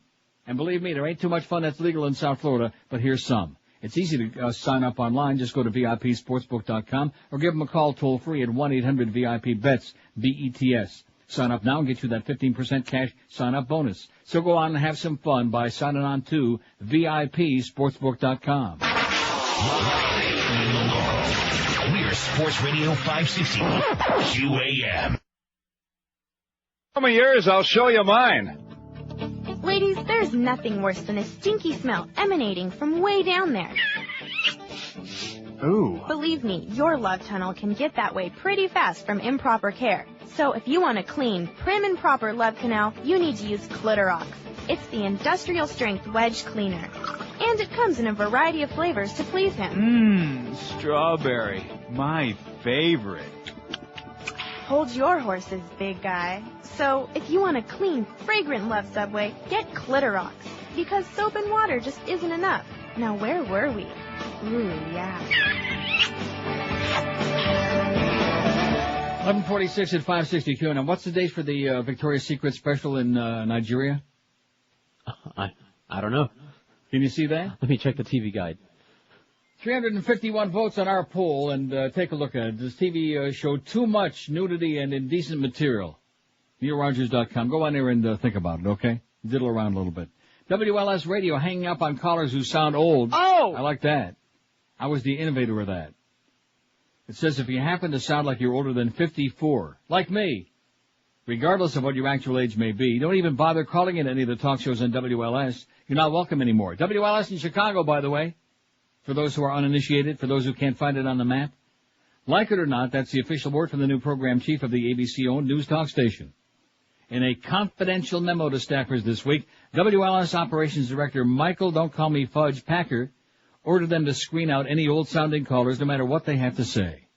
And believe me, there ain't too much fun that's legal in South Florida, but here's some. It's easy to sign up online. Just go to VIPSportsbook.com or give them a call toll-free at 1-800-VIP-BETS, B-E-T-S. Sign up now and get you that 15% cash sign-up bonus. So go on and have some fun by signing on to VIPSportsbook.com. We're Sports Radio 560, QAM. Some of yours, I'll show you mine. Ladies, there's nothing worse than a stinky smell emanating from way down there. Ooh. Believe me, your love tunnel can get that way pretty fast from improper care. So if you want a clean, prim and proper love canal, you need to use Clitorox. It's the industrial strength wedge cleaner. And it comes in a variety of flavors to please him. Strawberry. My favorite. Hold your horses, big guy. So if you want a clean, fragrant love subway, get Clitorox. Because soap and water just isn't enough. Now where were we? Ooh, yeah. 11:46 at 560 QAnon. What's the date for the Victoria's Secret special in Nigeria? I don't know. Can you see that? Let me check the TV guide. 351 votes on our poll, and take a look at it. Does TV show too much nudity and indecent material? NeilRogers.com. Go on there and think about it, okay? Diddle around a little bit. WLS Radio hanging up on callers who sound old. Oh! I like that. I was the innovator of that. It says if you happen to sound like you're older than 54, like me, regardless of what your actual age may be, don't even bother calling in any of the talk shows on WLS. You're not welcome anymore. WLS in Chicago, by the way, for those who are uninitiated, for those who can't find it on the map. Like it or not, that's the official word from the new program chief of the ABC-owned news talk station. In a confidential memo to staffers this week, WLS Operations Director Michael, don't call me Fudge, Packer, ordered them to screen out any old-sounding callers no matter what they have to say.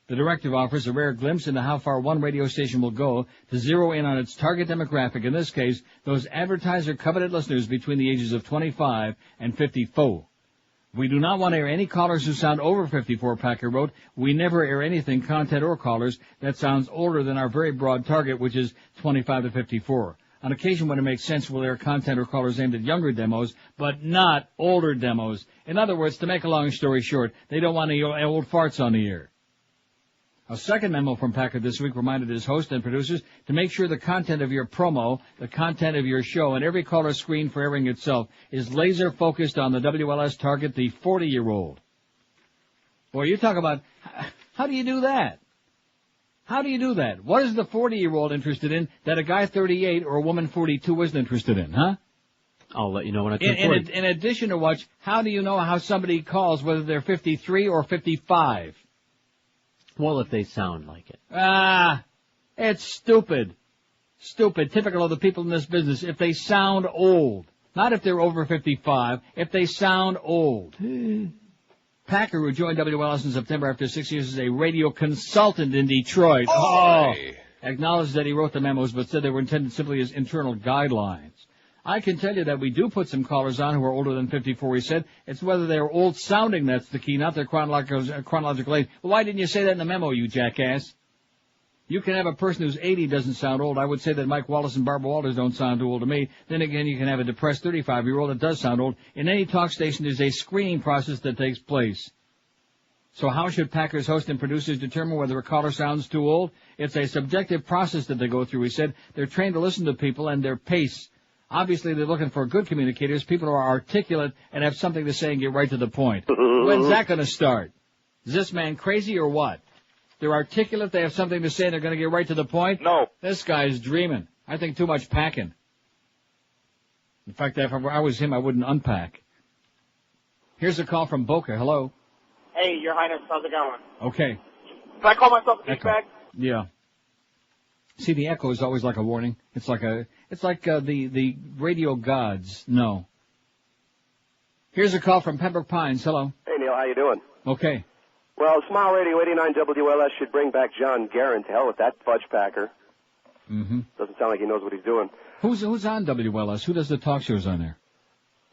The directive offers a rare glimpse into how far one radio station will go to zero in on its target demographic, in this case, those advertiser-coveted listeners between the ages of 25 and 54. We do not want to air any callers who sound over 54, Packer wrote. We never air anything, content or callers, that sounds older than our very broad target, which is 25 to 54. On occasion, when it makes sense, we'll air content or callers aimed at younger demos, but not older demos. In other words, to make a long story short, they don't want any old farts on the air. A second memo from Packer this week reminded his host and producers to make sure the content of your promo, the content of your show, and every caller screen for airing itself is laser-focused on the WLS target, the 40-year-old. Boy, you talk about, how do you do that? How do you do that? What is the 40-year-old interested in that a guy 38 or a woman 42 isn't interested in, huh? I'll let you know when I turn 40. In addition to which, how do you know how somebody calls, whether they're 53 or 55? Well, if they sound like it. It's stupid. Stupid. Typical of the people in this business. If they sound old. Not if they're over 55. If they sound old. Packer, who joined WLS in September after 6 years as a radio consultant in Detroit. Acknowledged that he wrote the memos, but said they were intended simply as internal guidelines. I can tell you that we do put some callers on who are older than 54, he said. It's whether they're old-sounding that's the key, not their chronological age. Well, why didn't you say that in the memo, you jackass? You can have a person who's 80 doesn't sound old. I would say that Mike Wallace and Barbara Walters don't sound too old to me. Then again, you can have a depressed 35-year-old that does sound old. In any talk station, there's a screening process that takes place. So how should Packer's host and producers determine whether a caller sounds too old? It's a subjective process that they go through, he said. They're trained to listen to people and their pace. Obviously, they're looking for good communicators, people who are articulate and have something to say and get right to the point. When's that going to start? Is this man crazy or what? They're articulate, they have something to say, and they're going to get right to the point? No. This guy's dreaming. I think too much packing. In fact, if I was him, I wouldn't unpack. Here's a call from Boca. Hello. Hey, Your Highness, how's it going? Okay. Can I call myself a douchebag? Yeah. See, the echo is always like a warning. It's like the radio gods. No. Here's a call from Pembroke Pines. Hello. Hey, Neil, how you doing? Okay. Well, Smile Radio 89 WLS should bring back John Guerin. To hell with that fudge packer. Mm-hmm. Doesn't sound like he knows what he's doing. Who's on WLS? Who does the talk shows on there?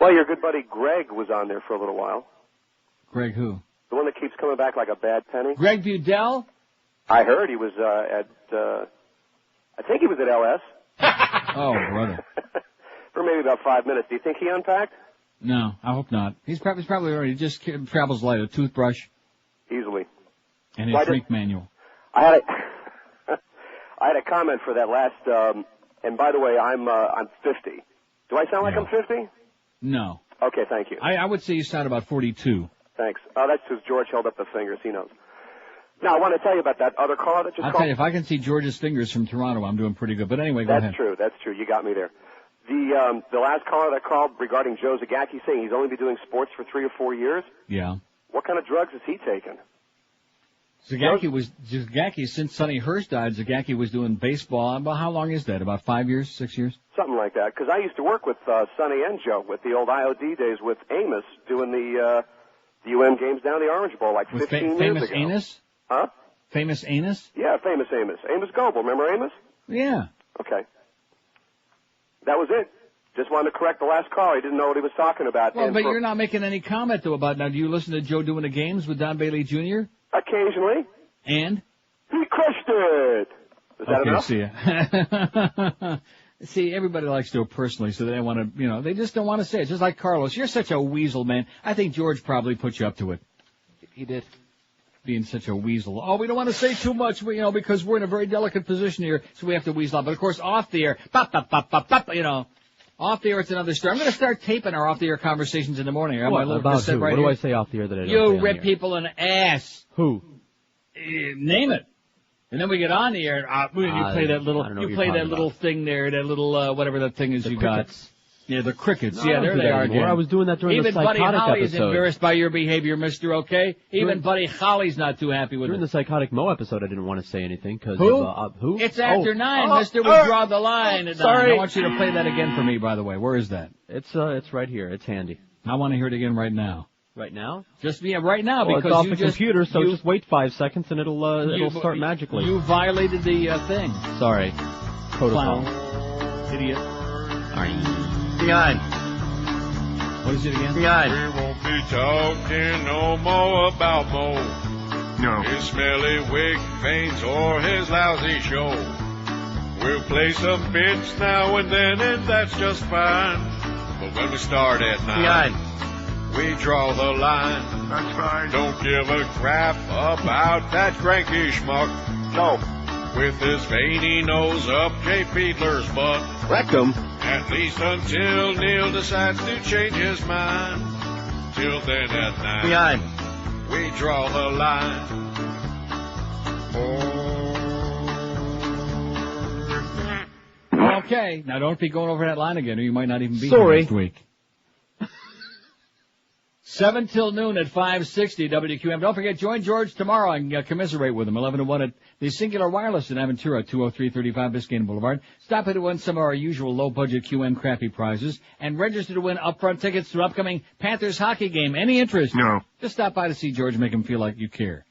Well, your good buddy Greg was on there for a little while. Greg who? The one that keeps coming back like a bad penny. Greg Budell? I heard he was I think he was at LS. Oh, brother. For maybe about 5 minutes. Do you think he unpacked? No, I hope not. He's probably already just travels light, a toothbrush. Easily. And a drink manual. I had a comment for that last, and by the way, I'm 50. Do I sound like I'm 50? No. Okay, thank you. I would say you sound about 42. Thanks. That's because George held up the fingers. He knows. Now, I want to tell you about that other caller that just called. I'll tell you, if I can see George's fingers from Toronto, I'm doing pretty good. But anyway, go ahead. That's true. You got me there. The last caller that called regarding Joe Zagacki saying he's only been doing sports for 3 or 4 years. Yeah. What kind of drugs has he taken? Zagacki, since Sonny Hurst died, Zagacki was doing baseball. About how long is that? About 5 years, 6 years? Something like that. Because I used to work with Sonny and Joe with the old IOD days with Amos doing the UM games down the Orange Bowl like 15 years ago. Famous Anus? Huh? Famous Anus? Yeah, famous Amos. Amos Goebel. Remember Amos? Yeah. Okay. That was it. Just wanted to correct the last call. He didn't know what he was talking about. Well, but you're not making any comment, though, about now. Do you listen to Joe doing the games with Don Bailey Jr.? Occasionally. And? He crushed it. Is that enough? See ya. See, everybody likes Joe personally, so they don't want to, they just don't want to say it. Just like Carlos. You're such a weasel, man. I think George probably put you up to it. He did. Being such a weasel. Oh, we don't want to say too much, because we're in a very delicate position here, so we have to weasel out. But of course, off the air, off the air, it's another story. I'm going to start taping our off the air conversations in the morning. What about who? Right what do here. I say off the air that I don't You say rip on people an ass. Who? Name it. And then we get on the air. You play that little thing there, that little whatever that thing is the you crickets. got. Yeah, the crickets. No, Yeah, there they are again. I was doing that during Even the psychotic Buddy Holly is episode. embarrassed by your behavior, mister, okay? Even Buddy Holly's not too happy with During it. the Psychotic Mo episode, I didn't want to say anything because Who? who? It's after 9, mister. We draw the line at 9. Sorry. I want you to play that again for me, by the way. Where is that? It's right here. It's handy. I want to hear it again right now. Right now? Just right now, Well, because it's off you the just computer, so you, just wait 5 seconds and it'll start magically. You violated the thing. Sorry. Protocol. Clown. Idiot. Behind. What is it again? Behind. We won't be talking no more about Mo. No. His smelly wig veins or his lousy show. We'll play some bits now and then, and that's just fine. But when we start at 9, Behind. we draw the line. That's fine. Don't give a crap about that cranky schmuck. No. With his veiny nose up Jay Fiedler's butt. Rectum. At least until Neil decides to change his mind. Till then at 9, Behind. we draw the line. Okay, now don't be going over that line again, or you might not even be Sorry. here next week. 7 till noon at 560 WQM. Don't forget, join George tomorrow and commiserate with him. 11 to 1 at the Singular Wireless in Aventura, 20335 Biscayne Boulevard. Stop in to win some of our usual low-budget QM crappy prizes and register to win upfront tickets to an upcoming Panthers hockey game. Any interest? No. Just stop by to see George, make him feel like you care.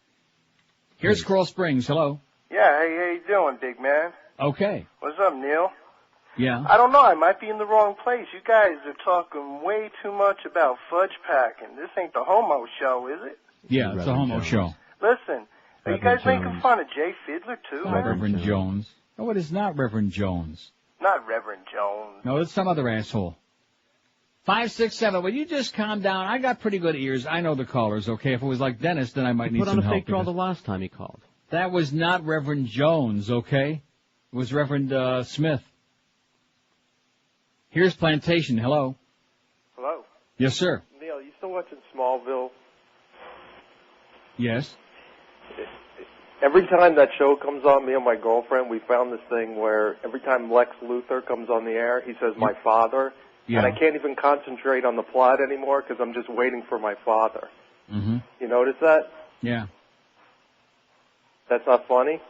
Here's Coral Springs. Hello. Yeah, hey, how you doing, big man? Okay. What's up, Neil? Yeah. I don't know, I might be in the wrong place. You guys are talking way too much about fudge packing. This ain't the homo show, is it? Yeah, it's a homo show. Listen, are you guys Reverend making Jones. fun of Jay Fiedler, too, man? Reverend Jones. No, it is not Reverend Jones. Not Reverend Jones. No, it's some other asshole. 567. Will you just calm down? I got pretty good ears. I know the callers, okay? If it was like Dennis, then I might need Put some on a help. fake draw because the last time he called. That was not Reverend Jones, okay? It was Reverend Smith. Here's Plantation. Hello. Hello. Yes, sir. Neil, you still watching Smallville? Yes. Every time that show comes on, me and my girlfriend, we found this thing where every time Lex Luthor comes on the air, he says, my father. Yeah. And I can't even concentrate on the plot anymore because I'm just waiting for my father. Mm-hmm. You notice that? Yeah. That's not funny?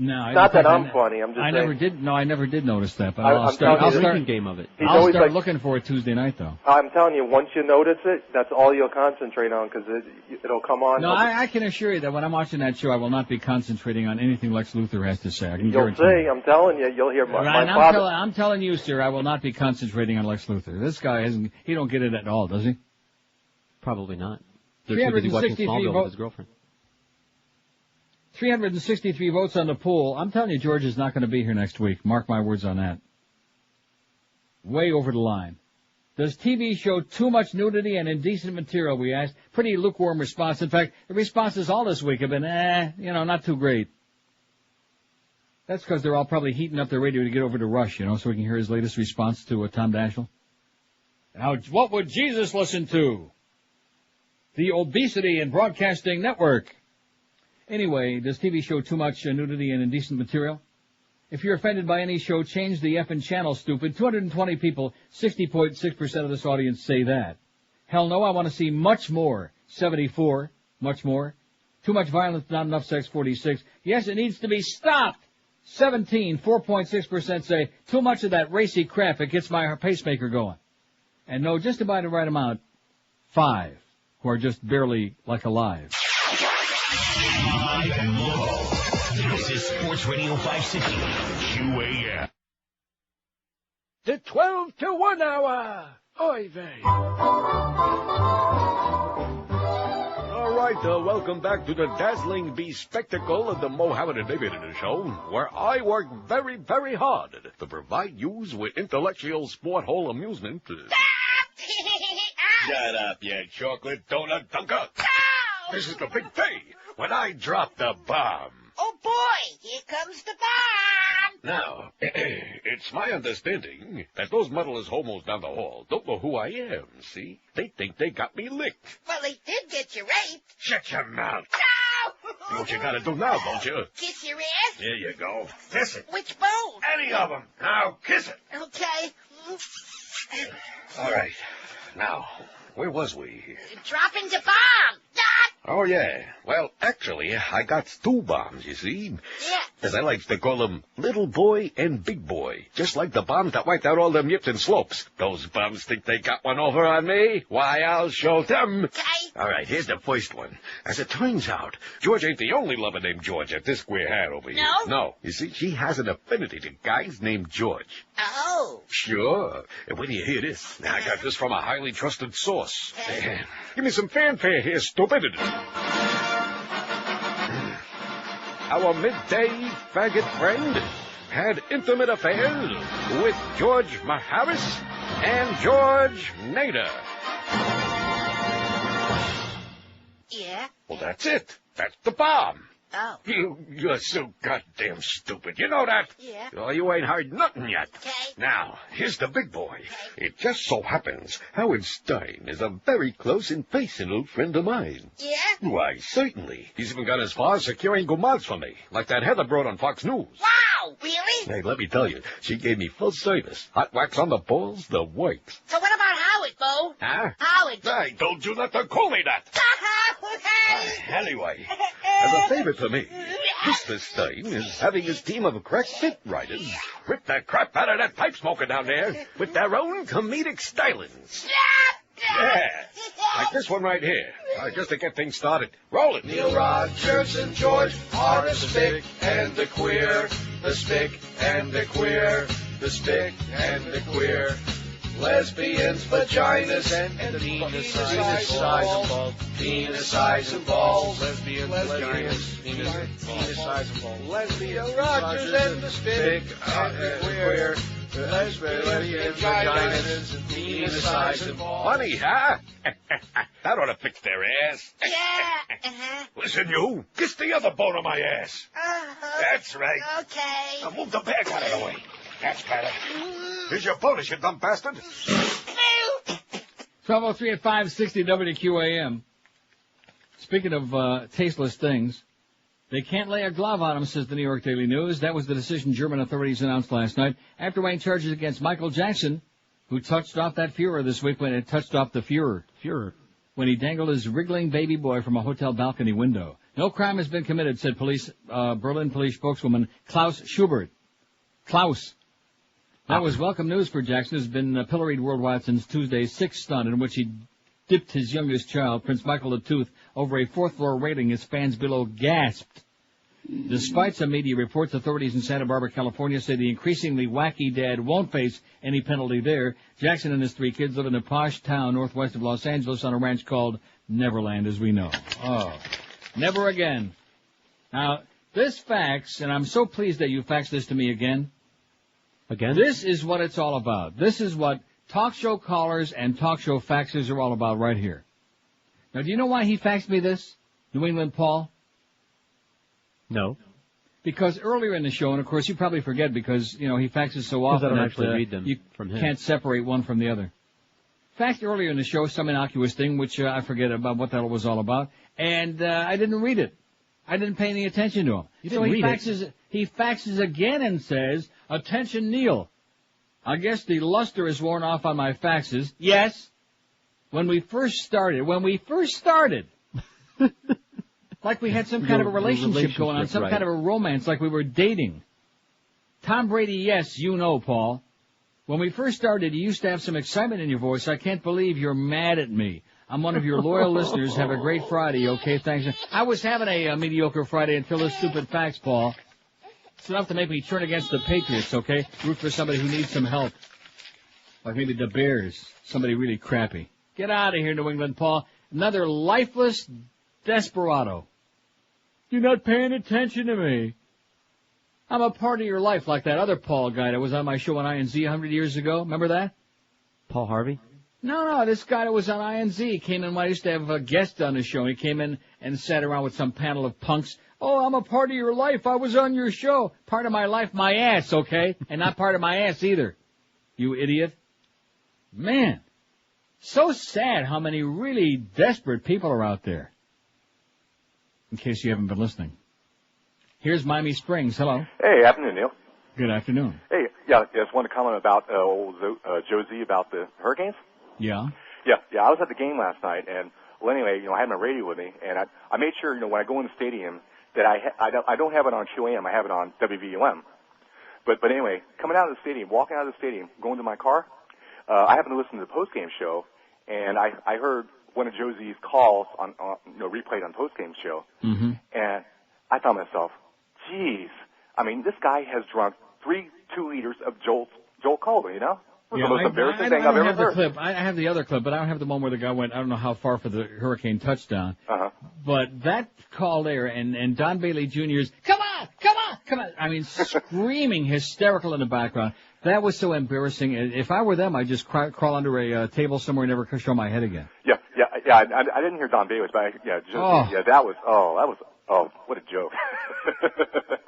No, It's not that I'm funny. I'm just I saying. never did notice that, but I'm I'll start game of it. He's I'll always start like- looking for it Tuesday night, though. I'm telling you, once you notice it, that's all you'll concentrate on because it'll come on. No, I can assure you that when I'm watching that show, I will not be concentrating on anything Lex Luthor has to say. I can You'll guarantee see. you. I'm telling you, you'll hear my Right, father. I'm telling you, sir, I will not be concentrating on Lex Luthor. This guy he don't get it at all, does he? Probably not. They're too busy watching 363 Smallville with votes. his girlfriend. 363 votes on the poll. I'm telling you, George is not going to be here next week. Mark my words on that. Way over the line. Does TV show too much nudity and indecent material, we asked. Pretty lukewarm response. In fact, the responses all this week have been, not too great. That's because they're all probably heating up their radio to get over to Rush, so we can hear his latest response to Tom Daschle. Now, what would Jesus listen to? The Obesity and Broadcasting Network. Anyway, does TV show too much nudity and indecent material? If you're offended by any show, change the effing channel, stupid. 220 people, 60.6% of this audience say that. Hell no, I want to see much more. 74, much more. Too much violence, not enough sex, 46. Yes, it needs to be stopped. 17, 4.6% say, too much of that racy crap, it gets my pacemaker going. And no, just about the right amount, 5, who are just barely like alive. Live and local. This is Sports Radio 560 QAM. The 12 to 1 hour. Oy vey. All right, welcome back to the dazzling spectacle of the Mohammed and David Show, where I work very, very hard to provide you with intellectual sport hole amusement. Shut up, you chocolate donut dunker. This is the big day when I drop the bomb. Oh, boy, here comes the bomb. Now, it's my understanding that those motherless homos down the hall don't know who I am, see? They think they got me licked. Well, they did get you raped. Shut your mouth. No! You know what you gotta do now, don't you? Kiss your ass? There you go. Kiss it. Which bone? Any of them. Now, kiss it. Okay. All right. Now, where was we? Dropping the bomb. Oh, yeah. Well, actually, I got 2 bombs, you see. Yeah. As I like to call them, little boy and big boy. Just like the bombs that wiped out all them yips and slopes. Those bums think they got one over on me? Why, I'll show them. Okay. All right, here's the first one. As it turns out, George ain't the only lover named George at this square hat over here. No. You see, she has an affinity to guys named George. Oh. Sure. And when do you hear this? Now, I got this from a highly trusted source. Give me some fanfare here, stupid. Our midday faggot friend had intimate affairs with George Maharis and George Nader. Yeah? Well, that's it. That's the bomb. Oh. You're so goddamn stupid. You know that? Yeah. Oh, you ain't heard nothing yet. Okay. Now, here's the big boy. It just so happens Howard Stein is a very close and personal friend of mine. Yeah? Why, certainly. He's even got as far as securing gourmands for me, like that Heather broad on Fox News. Wow, really? Hey, let me tell you, she gave me full service. Hot wax on the balls, the works. So what about Howard, Bo? Huh? Howard. I told you not to call me that. Anyway, as a favor to me, Mr. Stein is having his team of crack fit writers rip the crap out of that pipe smoker down there with their own comedic stylings. Yeah, like this one right here. Just to get things started. Roll it. Neil Rogers and George are the spick and the queer, the spick and the queer, the spick and the queer. Lesbians, vaginas, and penis size and balls. Penis size and balls. Lesbians, vaginas, penis size and balls. Lesbians, Rogers and the spick and the queer. Lesbians, vaginas, and penis size and balls. Funny, huh? That ought to fix their ass. Yeah. Listen, you. Kiss the other bone of my ass. That's right. Okay. Now move the bag out of the way. That's better. Here's your bonus, you dumb bastard. 12:03 at 560 WQAM. Speaking of tasteless things, they can't lay a glove on him, says the New York Daily News. That was the decision German authorities announced last night after weighing charges against Michael Jackson, who touched off that Führer this week when it touched off the Führer. When he dangled his wriggling baby boy from a hotel balcony window. No crime has been committed, said Berlin police spokeswoman Klaus Schubert. Klaus. That was welcome news for Jackson, who's been pilloried worldwide since Tuesday's sixth stunt in which he dipped his youngest child, Prince Michael the Tooth, over a fourth-floor railing. His fans below gasped. Despite some media reports, authorities in Santa Barbara, California say the increasingly wacky dad won't face any penalty there. Jackson and his 3 kids live in a posh town northwest of Los Angeles on a ranch called Neverland, as we know. Oh, never again. Now, this fax, and I'm so pleased that you faxed this to me again. Again? This is what it's all about. This is what talk show callers and talk show faxers are all about right here. Now, do you know why he faxed me this, New England Paul? No. Because earlier in the show, and of course you probably forget because, you know, he faxes so often I don't that actually read them you from him. Can't separate one from the other. Faxed earlier in the show some innocuous thing, which I forget about what that was all about, and I didn't read it. I didn't pay any attention to him. You didn't read faxes it? He faxes again and says, "Attention, Neil. I guess the luster is worn off on my faxes." Yes. When we first started. Like we had some kind of a relationship going on, some kind of a romance, like we were dating. Tom Brady, yes, you know, Paul. When we first started, you used to have some excitement in your voice. I can't believe you're mad at me. I'm one of your loyal listeners. Have a great Friday, okay? Thanks. I was having a mediocre Friday until this stupid fax, Paul. It's enough to make me turn against the Patriots, okay? Root for somebody who needs some help. Like maybe the Bears. Somebody really crappy. Get out of here, New England, Paul. Another lifeless desperado. You're not paying attention to me. I'm a part of your life like that other Paul guy that was on my show on INZ 100 years ago. Remember that? Paul Harvey? No, this guy that was on INZ came in when I used to have a guest on the show. He came in and sat around with some panel of punks. Oh, I'm a part of your life. I was on your show. Part of my life, my ass, okay? And not part of my ass either. You idiot. Man, so sad how many really desperate people are out there. In case you haven't been listening. Here's Miami Springs. Hello. Hey, afternoon, Neil. Good afternoon. Hey, just wanted to comment about Josie about the hurricanes. Yeah. Yeah, I was at the game last night, and well, anyway, I had my radio with me, and I made sure, when I go in the stadium, that I don't have it on QAM, I have it on WVUM. But anyway, coming out of the stadium, walking out of the stadium, going to my car, I happened to listen to the postgame show, and I heard one of Josie's calls on replayed on postgame show, and I thought to myself, geez, I mean, this guy has drunk 2 liters of Jolt Cola, It was the most embarrassing thing I've ever heard. Clip. I have the other clip, but I don't have the one where the guy went, I don't know how far for the hurricane touchdown. But that call there, and Don Bailey Jr.'s, come on! I mean, screaming, hysterical in the background. That was so embarrassing. If I were them, I'd just crawl under a table somewhere and never show my head again. Yeah. I didn't hear Don Bailey's, but that was what a joke.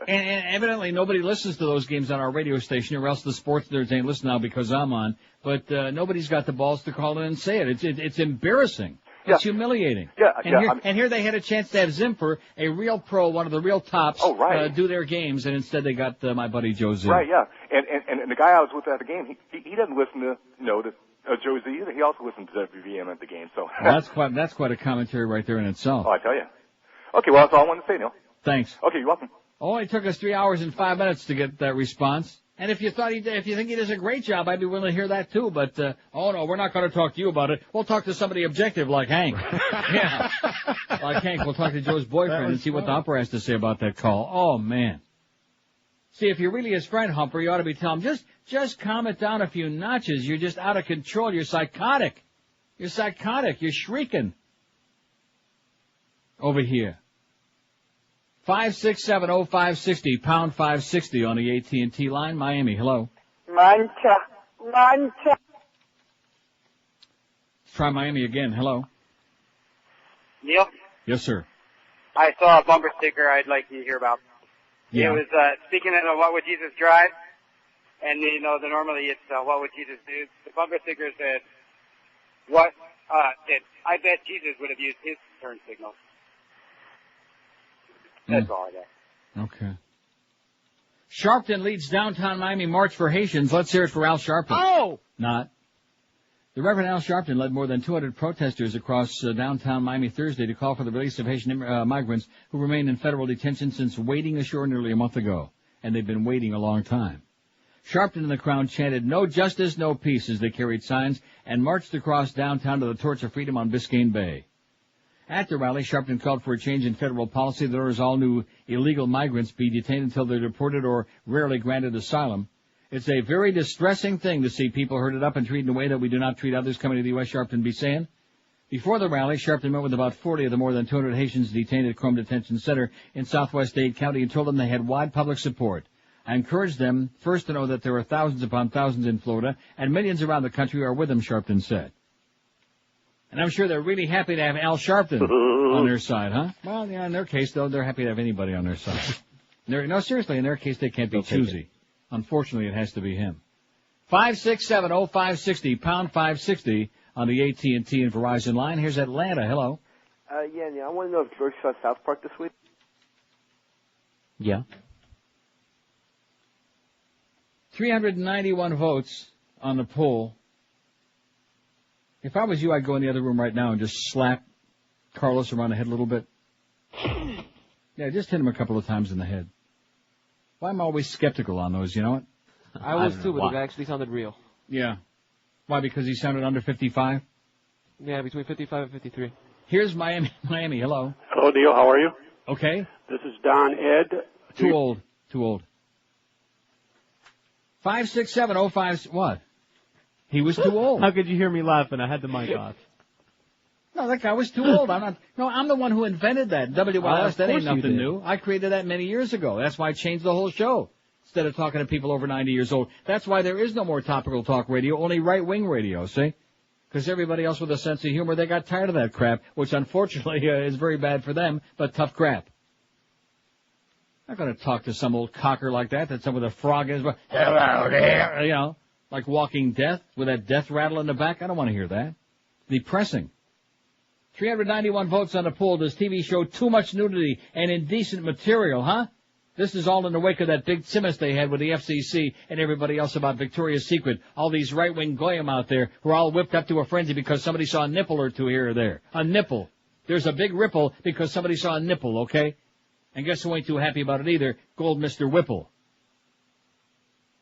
And evidently nobody listens to those games on our radio station, or else the sports nerds ain't listening now because I'm on. But nobody's got the balls to call in and say it. It's embarrassing. It's humiliating. And here they had a chance to have Zimfer, a real pro, one of the real tops, do their games, and instead they got my buddy Joe Z. Right, yeah. And the guy I was with at the game, he doesn't listen to Joe Z either. He also listens to WVM at the game. So well, that's quite a commentary right there in itself. Oh, I tell you. Okay, well, that's all I wanted to say, Neil. Thanks. Okay, you're welcome. Only took us 3 hours and 5 minutes to get that response. And if you think he does a great job, I'd be willing to hear that too. But oh no, we're not going to talk to you about it. We'll talk to somebody objective like Hank. Yeah, like Hank. We'll talk to Joe's boyfriend and see what the Humper has to say about that call. Oh man. See, if you're really his friend, Humper, you ought to be telling him just calm it down a few notches. You're just out of control. You're psychotic. You're shrieking. Over here. 5670560, pound 560 on the AT&T line. Miami, hello. Mancha. Try Miami again. Hello. Neil? Yes, sir. I saw a bumper sticker I'd like you to hear about. Yeah. It was speaking of what would Jesus drive, and normally it's what would Jesus do. The bumper sticker said, I bet Jesus would have used his turn signal. That's all I got. Okay. Sharpton leads downtown Miami March for Haitians. Let's hear it for Al Sharpton. Oh! Not. The Reverend Al Sharpton led more than 200 protesters across downtown Miami Thursday to call for the release of Haitian migrants who remain in federal detention since waiting ashore nearly a month ago. And they've been waiting a long time. Sharpton and the crowd chanted, "No justice, no peace," as they carried signs and marched across downtown to the Torch of Freedom on Biscayne Bay. At the rally, Sharpton called for a change in federal policy that orders all new illegal migrants be detained until they're deported or rarely granted asylum. It's a very distressing thing to see people herded up and treated in a way that we do not treat others coming to the U.S., Sharpton be saying. Before the rally, Sharpton met with about 40 of the more than 200 Haitians detained at Chrome Detention Center in southwest Dade County and told them they had wide public support. I encouraged them first to know that there are thousands upon thousands in Florida and millions around the country are with them, Sharpton said. And I'm sure they're really happy to have Al Sharpton on their side, huh? Well, yeah, in their case, though, they're happy to have anybody on their side. No, seriously, in their case, they can't be choosy. Unfortunately, it has to be him. 5670560, pound 560 on the AT&T and Verizon line. Here's Atlanta. Hello. Yeah, I want to know if George saw South Park this week. Yeah. 391 votes on the poll. If I was you, I'd go in the other room right now and just slap Carlos around the head a little bit. Yeah, just hit him a couple of times in the head. Why am I always skeptical on those, you know what? I was too, but it actually sounded real. Yeah. Why, because he sounded under 55? Yeah, between 55 and 53. Here's Miami. Hello. Hello, Neil. How are you? Okay. This is Don Ed. Too old. 56705. What? He was too old. How could you hear me laughing? I had the mic off. No, that guy was too old. I'm the one who invented that. WLS, that ain't nothing new. I created that many years ago. That's why I changed the whole show. Instead of talking to people over 90 years old. That's why there is no more topical talk radio, only right-wing radio, see? Because everybody else with a sense of humor, they got tired of that crap, which unfortunately is very bad for them, but tough crap. I'm not going to talk to some old cocker like that some with a frog in his mouth. Hello there. You know, like Walking Death with that death rattle in the back. I don't want to hear that. Depressing. 391 votes on the poll. Does TV show too much nudity and indecent material, huh? This is all in the wake of that big Simmons they had with the FCC and everybody else about Victoria's Secret. All these right-wing goyim out there who are all whipped up to a frenzy because somebody saw a nipple or two here or there. A nipple. There's a big ripple because somebody saw a nipple, okay? And guess who ain't too happy about it either? Gold Mr. Whipple.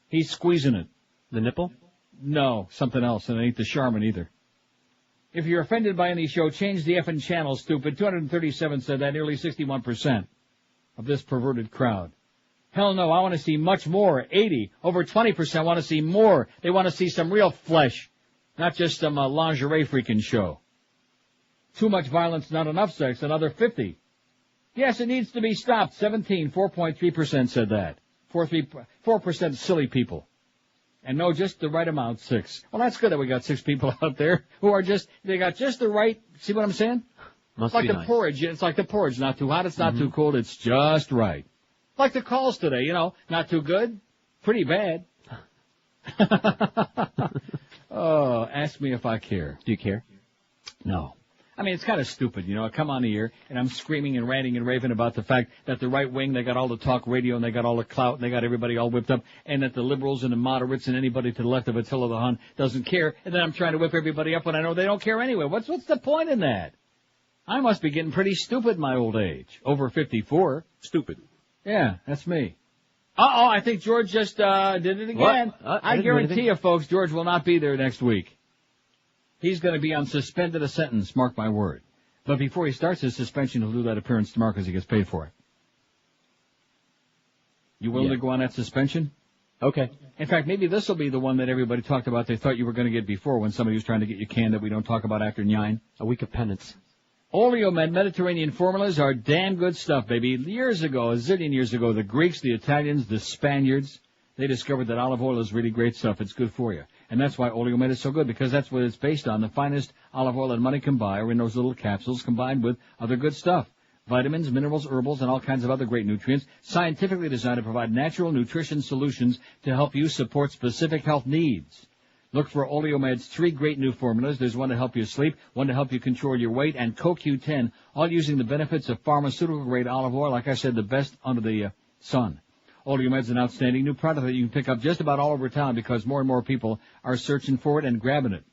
He's squeezing it. The nipple? No, something else, and it ain't the Charmin either. If you're offended by any show, change the effing channel, stupid. 237 said that, nearly 61% of this perverted crowd. Hell no, I want to see much more. 80. Over 20% want to see more. They want to see some real flesh, not just some lingerie freaking show. Too much violence, not enough sex, another 50. Yes, it needs to be stopped. 17, 4.3% said that. 4% silly people. And no, just the right amount, 6. Well, that's good that we got 6 people out there who are they got just the right, see what I'm saying? Must like be the nice. Porridge. It's like the porridge. Not too hot, it's not too cold, it's just right. Like the calls today, you know, not too good, pretty bad. Oh, ask me if I care. Do you care? No. I mean, it's kind of stupid, you know. I come on the air, and I'm screaming and ranting and raving about the fact that the right wing, they got all the talk radio, and they got all the clout, and they got everybody all whipped up, and that the liberals and the moderates and anybody to the left of Attila the Hun doesn't care, and then I'm trying to whip everybody up when I know they don't care anyway. What's the point in that? I must be getting pretty stupid in my old age. Over 54. Stupid. Yeah, that's me. Uh-oh, I think George just did it again. I guarantee you, folks, George will not be there next week. He's going to be on suspended a sentence, mark my word. But before he starts his suspension, he'll do that appearance tomorrow because he gets paid for it. You willing to go on that suspension? Okay. In fact, maybe this will be the one that everybody talked about they thought you were going to get before when somebody was trying to get you canned that we don't talk about after 9. A week of penance. Oleomed Mediterranean formulas are damn good stuff, baby. Years ago, a zillion years ago, the Greeks, the Italians, the Spaniards, they discovered that olive oil is really great stuff. It's good for you. And that's why Oleomed is so good, because that's what it's based on. The finest olive oil that money can buy are in those little capsules combined with other good stuff. Vitamins, minerals, herbals, and all kinds of other great nutrients, scientifically designed to provide natural nutrition solutions to help you support specific health needs. Look for Oleomed's 3 great new formulas. There's one to help you sleep, one to help you control your weight, and CoQ10, all using the benefits of pharmaceutical-grade olive oil. Like I said, the best under the sun. Oleomed's an outstanding new product that you can pick up just about all over town because more and more people are searching for it and grabbing it.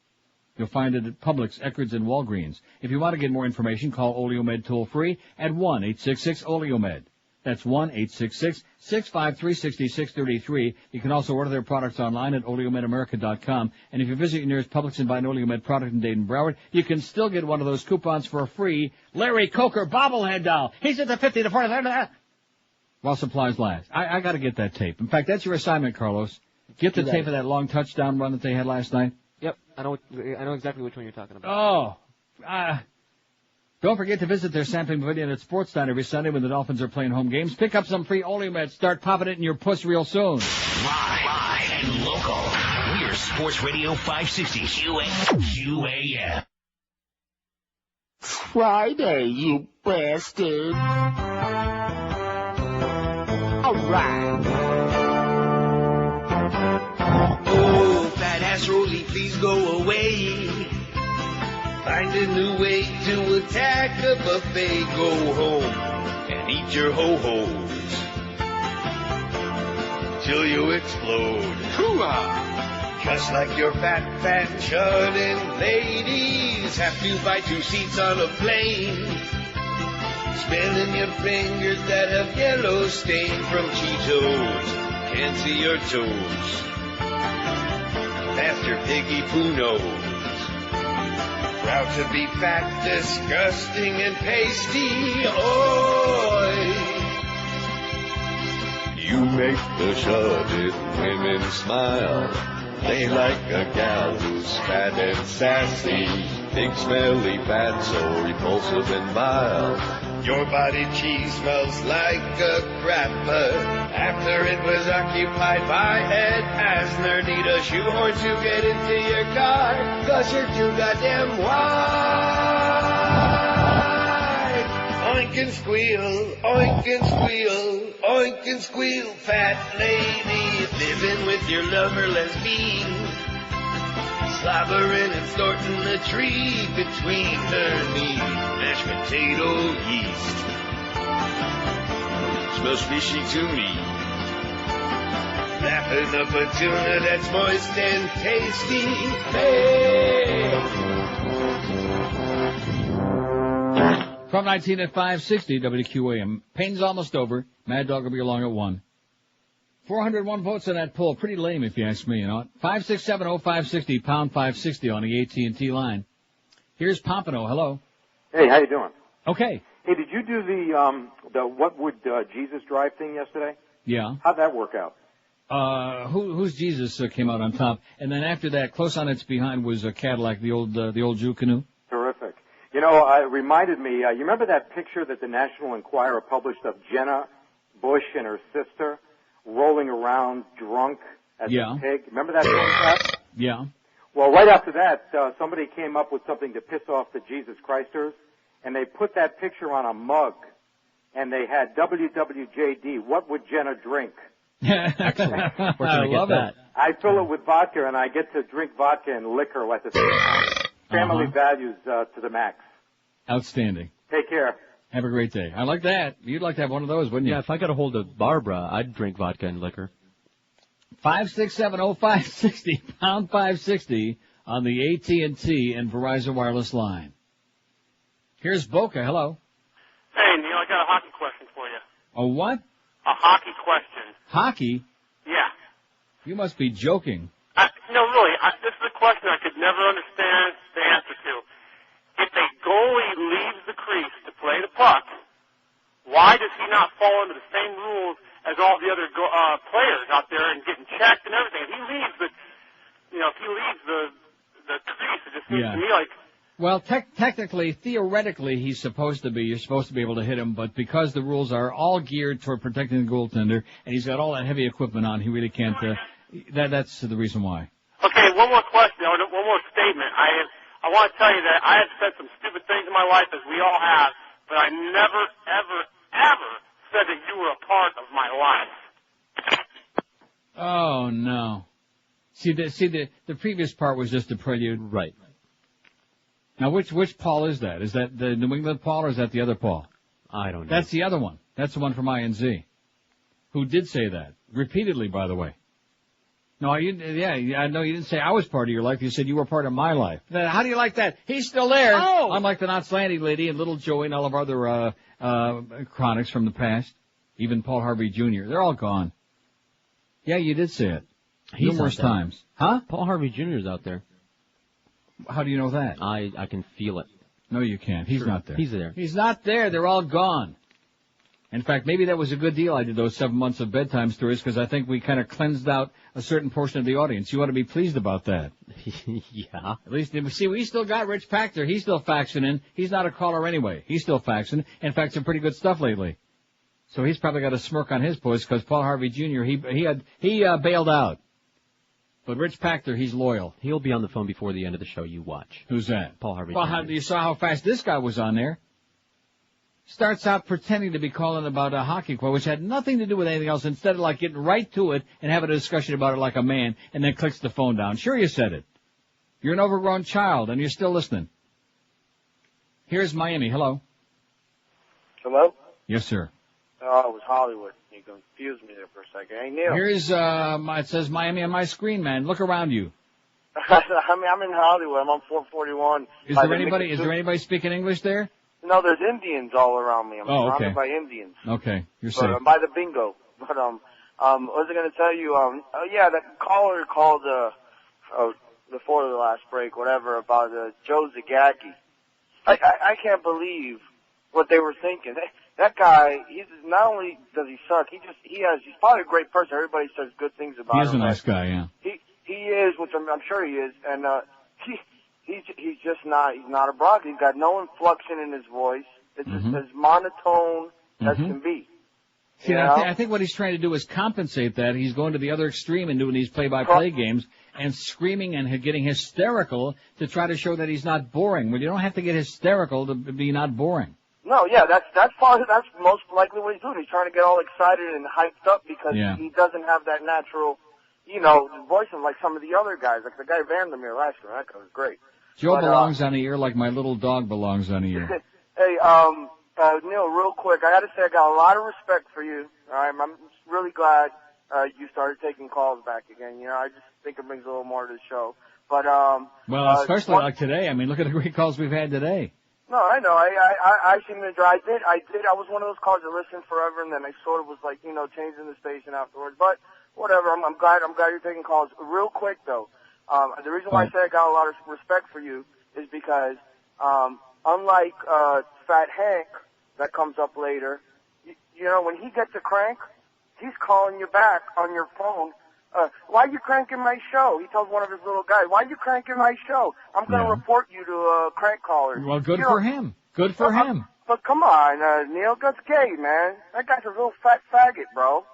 You'll find it at Publix, Eckerd's, and Walgreens. If you want to get more information, call Oleomed toll-free at 1-866-OLEOMED. That's 1-866-653-6633. You can also order their products online at oleomedamerica.com. And if you visit your nearest Publix and buy an Oleomed product in Dayton Broward, you can still get one of those coupons for a free Larry Coker bobblehead doll. He's at the 50 to 40. While supplies last. I got to get that tape. In fact, that's your assignment, Carlos. Get the tape of that long touchdown run that they had last night. Yep, I know exactly which one you're talking about. Don't forget to visit their sampling pavilion at Sportstown every Sunday when the Dolphins are playing home games. Pick up some free Oleomed. Start popping it in your puss real soon. Live and local. We're Sports Radio 560 QAM. Friday, you bastard. All right. Oh, fat ass Rosie, please go away. Find a new way to attack the buffet. Go home and eat your ho-hos. till you explode. Hoo-ah! Just like your fat shut-in ladies have to buy 2 seats on a plane. Spinning your fingers that have yellow stain from Cheetos. Can't see your toes. Faster piggy poo nose. Proud to be fat, disgusting, and pasty. Oi! You make the shut-in women smile. They like a gal who's fat and sassy. Big smelly fat, so repulsive and vile. Your body cheese smells like a crapper. After it was occupied by Ed Asner, need a shoehorn to get into your car, 'cause you're too goddamn wide. Oink and squeal, oink and squeal, oink and squeal, fat lady, living with your lover lesbian. Slobbering and snorting a tree between her knees. Mashed potato yeast. Smells fishy to me. Lapping up a tuna that's moist and tasty. Hey! From 19 at 560 WQAM. Pain's almost over. Mad Dog will be along at 1. 401 votes on that poll. Pretty lame, if you ask me, you know. 5670560, pound 560 on the AT&T line. Here's Pompano. Hello. Hey, how you doing? Okay. Hey, did you do the what would Jesus drive thing yesterday? Yeah. How'd that work out? Who's Jesus came out on top, and then after that, close on its behind was a Cadillac, the old Jew canoe. Terrific. You know, it reminded me. You remember that picture that the National Enquirer published of Jenna Bush and her sister rolling around drunk as a pig? Remember that photograph? Yeah. Well, right after that, somebody came up with something to piss off the Jesus Christers, and they put that picture on a mug, and they had WWJD. What would Jenna drink? Excellent. Where can I love get that? I fill it with vodka, and I get to drink vodka and liquor at the same time. Family values to the max. Outstanding. Take care. Have a great day. I like that. You'd like to have one of those, wouldn't you? Yeah, if I got a hold of Barbara, I'd drink vodka and liquor. 5670560, pound 560 on the AT&T and Verizon wireless line. Here's Boca. Hello. Hey, Neil, I got a hockey question for you. A what? A hockey question. Hockey? Yeah. You must be joking. No, really, this is a question I could never understand the answer to. If a goalie leaves the crease to play the puck, why does he not fall under the same rules as all the other players out there and getting checked and everything? If he leaves the crease, it just seems to me like. Well, technically, theoretically, you're supposed to be able to hit him, but because the rules are all geared toward protecting the goaltender, and he's got all that heavy equipment on, he really can't, that's the reason why. Okay, one more question, one more statement. I want to tell you that I have said some stupid things in my life, as we all have, but I never, ever, ever said that you were a part of my life. Oh, no. See, the previous part was just a prelude. Right. Now, which Paul is that? Is that the New England Paul, or is that the other Paul? I don't know. That's the other one. That's the one from INZ, who did say that, repeatedly, by the way. No, I know you didn't say I was part of your life. You said you were part of my life. How do you like that? He's still there. Oh! Unlike the Not Slanty lady and Little Joey and all of our other chronics from the past, even Paul Harvey Jr., they're all gone. Yeah, you did say it. Numerous times. Huh? Paul Harvey Jr. is out there. How do you know that? I can feel it. No, you can't. He's not there. He's there. He's not there. They're all gone. In fact, maybe that was a good deal I did those 7 months of bedtime stories, because I think we kind of cleansed out a certain portion of the audience. You ought to be pleased about that. Yeah. At least, see, we still got Rich Pachter. He's still faxing in. He's not a caller anyway. He's still faxing. In fact, some pretty good stuff lately. So he's probably got a smirk on his voice, because Paul Harvey Jr., he bailed out. But Rich Pachter, he's loyal. He'll be on the phone before the end of the show. You watch. Who's that? Paul Harvey Jr. Well, you saw how fast this guy was on there. Starts out pretending to be calling about a hockey quote, which had nothing to do with anything else, instead of like getting right to it and having a discussion about it like a man, and then clicks the phone down. Sure, you said it. You're an overgrown child, and you're still listening. Here's Miami. Hello. Hello? Yes, sir. It was Hollywood. You confused me there for a second. Hey, Neil. Here's, it says Miami on my screen, man. Look around you. I'm in Hollywood. I'm on 441. Is there anybody speaking English there? No, there's Indians all around me. I'm surrounded by Indians. Okay, you're But, safe. by the bingo. But, what was I going to tell you? That caller called, before the last break, whatever, about, Joe Zagacki. I can't believe what they were thinking. That guy, not only does he suck, he's probably a great person. Everybody says good things about him. He is a nice guy, yeah. He is, which I'm sure he is, and, he's just not, he's not a Brock. He's got no inflection in his voice. It's just as monotone as can be. See, I think what he's trying to do is compensate that. He's going to the other extreme and doing these play-by-play games and screaming and getting hysterical to try to show that he's not boring. Well, you don't have to get hysterical to be not boring. No, yeah, that's most likely what he's doing. He's trying to get all excited and hyped up because he doesn't have that natural, voice of like some of the other guys, like the guy Vandermeer last year. That guy was great. Joe belongs on the ear like my little dog belongs on the ear. Hey, Neil, real quick, I gotta say I got a lot of respect for you. I'm really glad you started taking calls back again. I just think it brings a little more to the show. But well, especially like today. I mean, look at the great calls we've had today. No, I know. I seem to enjoy. I was one of those callers that listened forever, and then I sort of was like, changing the station afterwards. But whatever. I'm glad you're taking calls. Real quick though, the reason why I say I got a lot of respect for you is because unlike Fat Hank that comes up later, when he gets a crank, he's calling you back on your phone. Why are you cranking my show? He tells one of his little guys, why are you cranking my show? I'm going to report you to crank callers. Well, good for him. Good for him. But come on, Neil, that's gay, man. That guy's a real fat faggot, bro.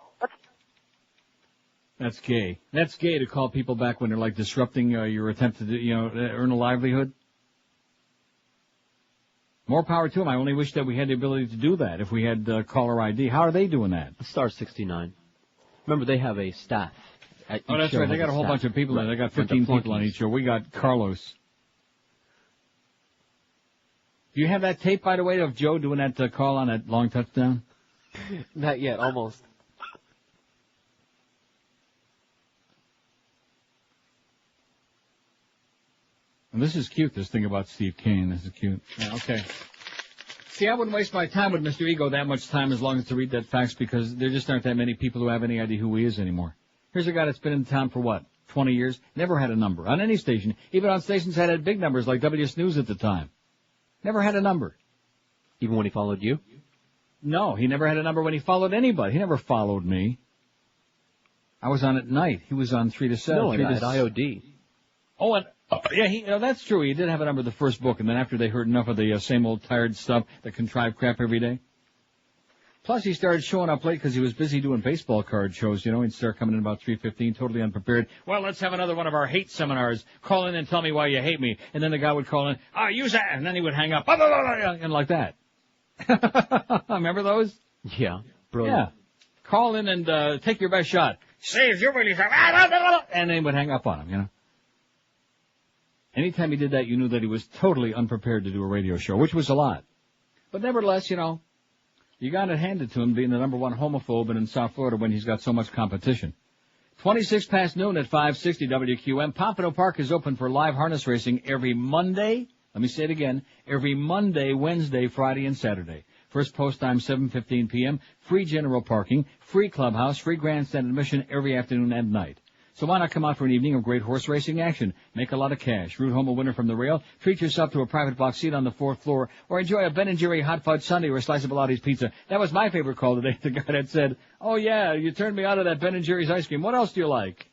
That's gay. That's gay to call people back when they're like disrupting your attempt to, earn a livelihood. More power to him. I only wish that we had the ability to do that if we had caller ID. How are they doing that? Star 69. Remember, they have a staff. Oh, that's right. They got a whole bunch of people in. They got 15 people on each show. We got Carlos. Do you have that tape, by the way, of Joe doing that call on that long touchdown? Not yet. Almost. And this is cute, this thing about Steve Kane. This is cute. Yeah, okay. See, I wouldn't waste my time with Mr. Ego that much time as long as to read that fax because there just aren't that many people who have any idea who he is anymore. Here's a guy that's been in town for 20 years? Never had a number on any station. Even on stations that had big numbers like WS News at the time. Never had a number. Even when he followed you? No, he never had a number when he followed anybody. He never followed me. I was on at night. He was on 3 to 7. No, at IOD. Oh, and yeah, that's true. He did have a number of the first book, and then after they heard enough of the same old tired stuff, the contrived crap every day. Plus, he started showing up late because he was busy doing baseball card shows, He'd start coming in about 3:15, totally unprepared. Well, let's have another one of our hate seminars. Call in and tell me why you hate me. And then the guy would call in, use that, and then he would hang up, and like that. Remember those? Yeah, brilliant. Yeah. Call in and take your best shot. See if you really and then he would hang up on him, Anytime he did that, you knew that he was totally unprepared to do a radio show, which was a lot. But nevertheless, you got it handed to him being the number one homophobe in South Florida when he's got so much competition. 26 past noon at 560 WQM. Pompano Park is open for live harness racing every Monday. Let me say it again. Every Monday, Wednesday, Friday, and Saturday. First post time 7:15 p.m. Free general parking, free clubhouse, free grandstand admission every afternoon and night. So why not come out for an evening of great horse racing action? Make a lot of cash, root home a winner from the rail, treat yourself to a private box seat on the 4th floor, or enjoy a Ben & Jerry hot fudge sundae or a slice of Bilatti's pizza. That was my favorite call today, the guy that said, oh yeah, you turned me out of that Ben & Jerry's ice cream. What else do you like?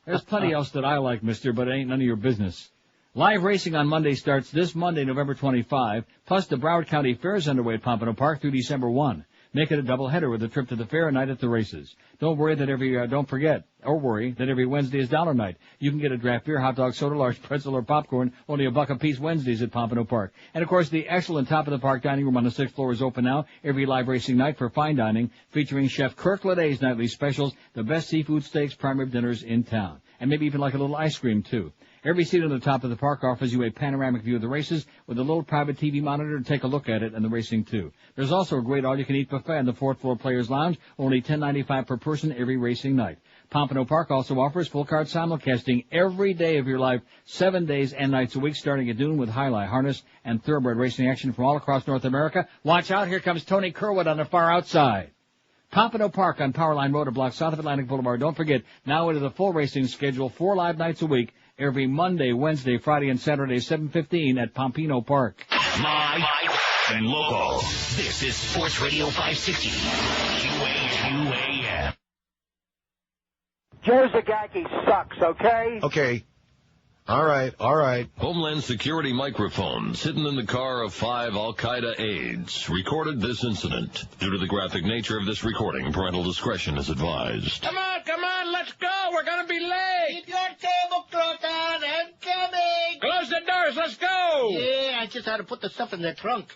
There's plenty else that I like, mister, but it ain't none of your business. Live racing on Monday starts this Monday, November 25, plus the Broward County Fair is underway at Pompano Park through December 1. Make it a doubleheader with a trip to the fair and night at the races. Don't worry that every Wednesday is dollar night. You can get a draft beer, hot dog, soda, large pretzel, or popcorn, only $1 a piece Wednesdays at Pompano Park. And of course, the excellent top of the park dining room on the 6th floor is open now every live racing night for fine dining, featuring Chef Kirk Leday's nightly specials, the best seafood steaks, prime rib dinners in town. And maybe even like a little ice cream too. Every seat on the top of the park offers you a panoramic view of the races with a little private TV monitor to take a look at it and the racing too. There's also a great all-you-can-eat buffet on the fourth floor Players Lounge, only $10.95 per person every racing night. Pompano Park also offers full-card simulcasting every day of your life, 7 days and nights a week, starting at noon with highlight, harness, and thoroughbred racing action from all across North America. Watch out, here comes Tony Kerwood on the far outside. Pompano Park on Powerline Road, a block south of Atlantic Boulevard. Don't forget, now into the full racing schedule, 4 live nights a week, every Monday, Wednesday, Friday, and Saturday, 7:15 at Pompano Park. Live and local. This is Sports Radio 560. QAM. Joe Zagacki sucks, okay? Okay. All right. Homeland Security microphones hidden in the car of 5 Al-Qaeda aides recorded this incident. Due to the graphic nature of this recording, parental discretion is advised. Come on, let's go. We're going to be late. Keep your tablecloth on. I'm coming. Close the doors. Let's go. Yeah, I just had to put the stuff in the trunk.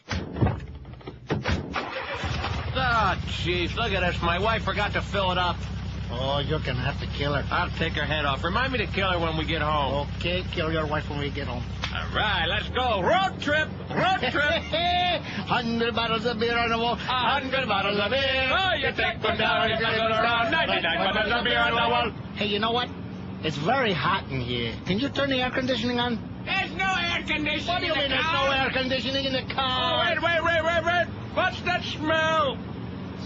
Oh, jeez, look at this. My wife forgot to fill it up. Oh, you're going to have to kill her. I'll take her head off. Remind me to kill her when we get home. Okay, kill your wife when we get home. All right, let's go. Road trip. 100 bottles of beer on the wall. 100 bottles of beer. Oh, you take one down, you take one around. 99 bottles of beer on the wall. Hey, you know what? It's very hot in here. Can you turn the air conditioning on? There's no air conditioning. What do you mean there's no air conditioning in the car? Oh, wait. What's that smell?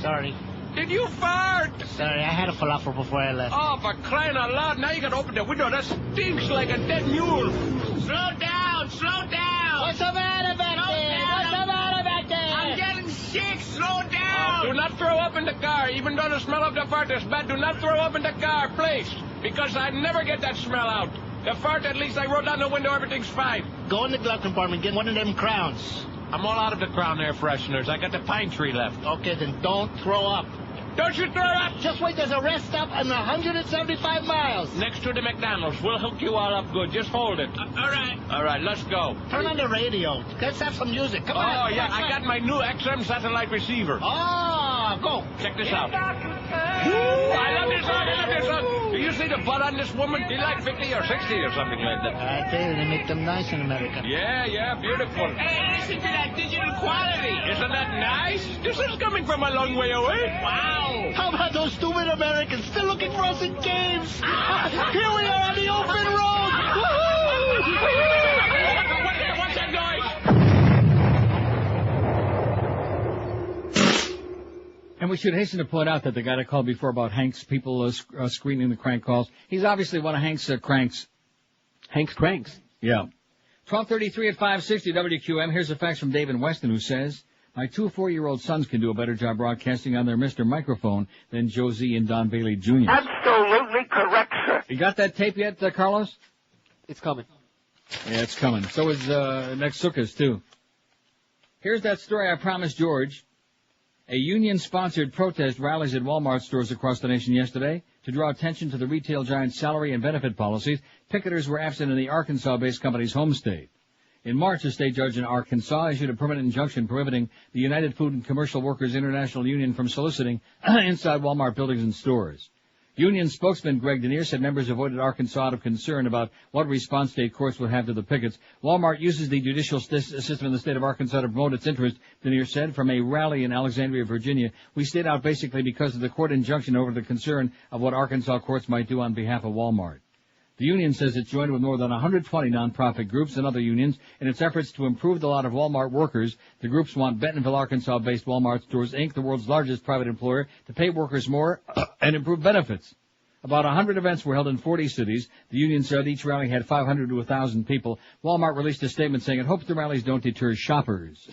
Sorry. Did you fart? Sorry, I had a falafel before I left. Oh, for crying out loud, now you gotta open the window. That stinks like a dead mule. Slow down. What's the matter back there? I'm getting sick. Slow down. Do not throw up in the car. Even though the smell of the fart is bad, do not throw up in the car, please. Because I never get that smell out. The fart, at least I rolled down the window, everything's fine. Go in the glove compartment, get one of them crowns. I'm all out of the Crown air fresheners. I got the pine tree left. Okay, then don't throw up. Don't you throw up! Just wait, there's a rest stop and 175 miles. Next to the McDonald's. We'll hook you all up good. Just hold it. All right, let's go. Turn on the radio. Let's have some music. Come on. Oh, yeah, I got my new XM satellite receiver. Oh, go. Check this out. Ooh, I love this song. Do you see the butt on this woman? She's like 50 or 60 or something like that. I tell you, they make them nice in America. Yeah, beautiful. Hey, listen to that digital quality. Isn't that nice? This is coming from a long way away. Wow. How about those stupid Americans still looking for us in caves? Here we are on the open road. What's that noise? And we should hasten to point out that the guy that called before about Hank's people screening the crank calls, he's obviously one of Hank's cranks. Hank's cranks? Yeah. 12:33 at 560 WQM. Here's a fax from Dave in Weston who says, my 2 4-year-old sons can do a better job broadcasting on their Mr. Microphone than Josie and Don Bailey Jr. Absolutely correct, sir. You got that tape yet, Carlos? It's coming. Yeah, it's coming. So is next Sukkah's, too. Here's that story I promised George. A union-sponsored protest rallies at Wal-Mart stores across the nation yesterday. To draw attention to the retail giant's salary and benefit policies, picketers were absent in the Arkansas-based company's home state. In March, a state judge in Arkansas issued a permanent injunction prohibiting the United Food and Commercial Workers International Union from soliciting inside Walmart buildings and stores. Union spokesman Greg Denier said members avoided Arkansas out of concern about what response state courts would have to the pickets. Walmart uses the judicial system in the state of Arkansas to promote its interest, Denier said. From a rally in Alexandria, Virginia, we stayed out basically because of the court injunction over the concern of what Arkansas courts might do on behalf of Walmart. The union says it's joined with more than 120 nonprofit groups and other unions in its efforts to improve the lot of Walmart workers. The groups want Bentonville, Arkansas-based Walmart Stores, Inc., the world's largest private employer, to pay workers more and improve benefits. About 100 events were held in 40 cities. The union said each rally had 500 to 1,000 people. Walmart released a statement saying it hopes the rallies don't deter shoppers.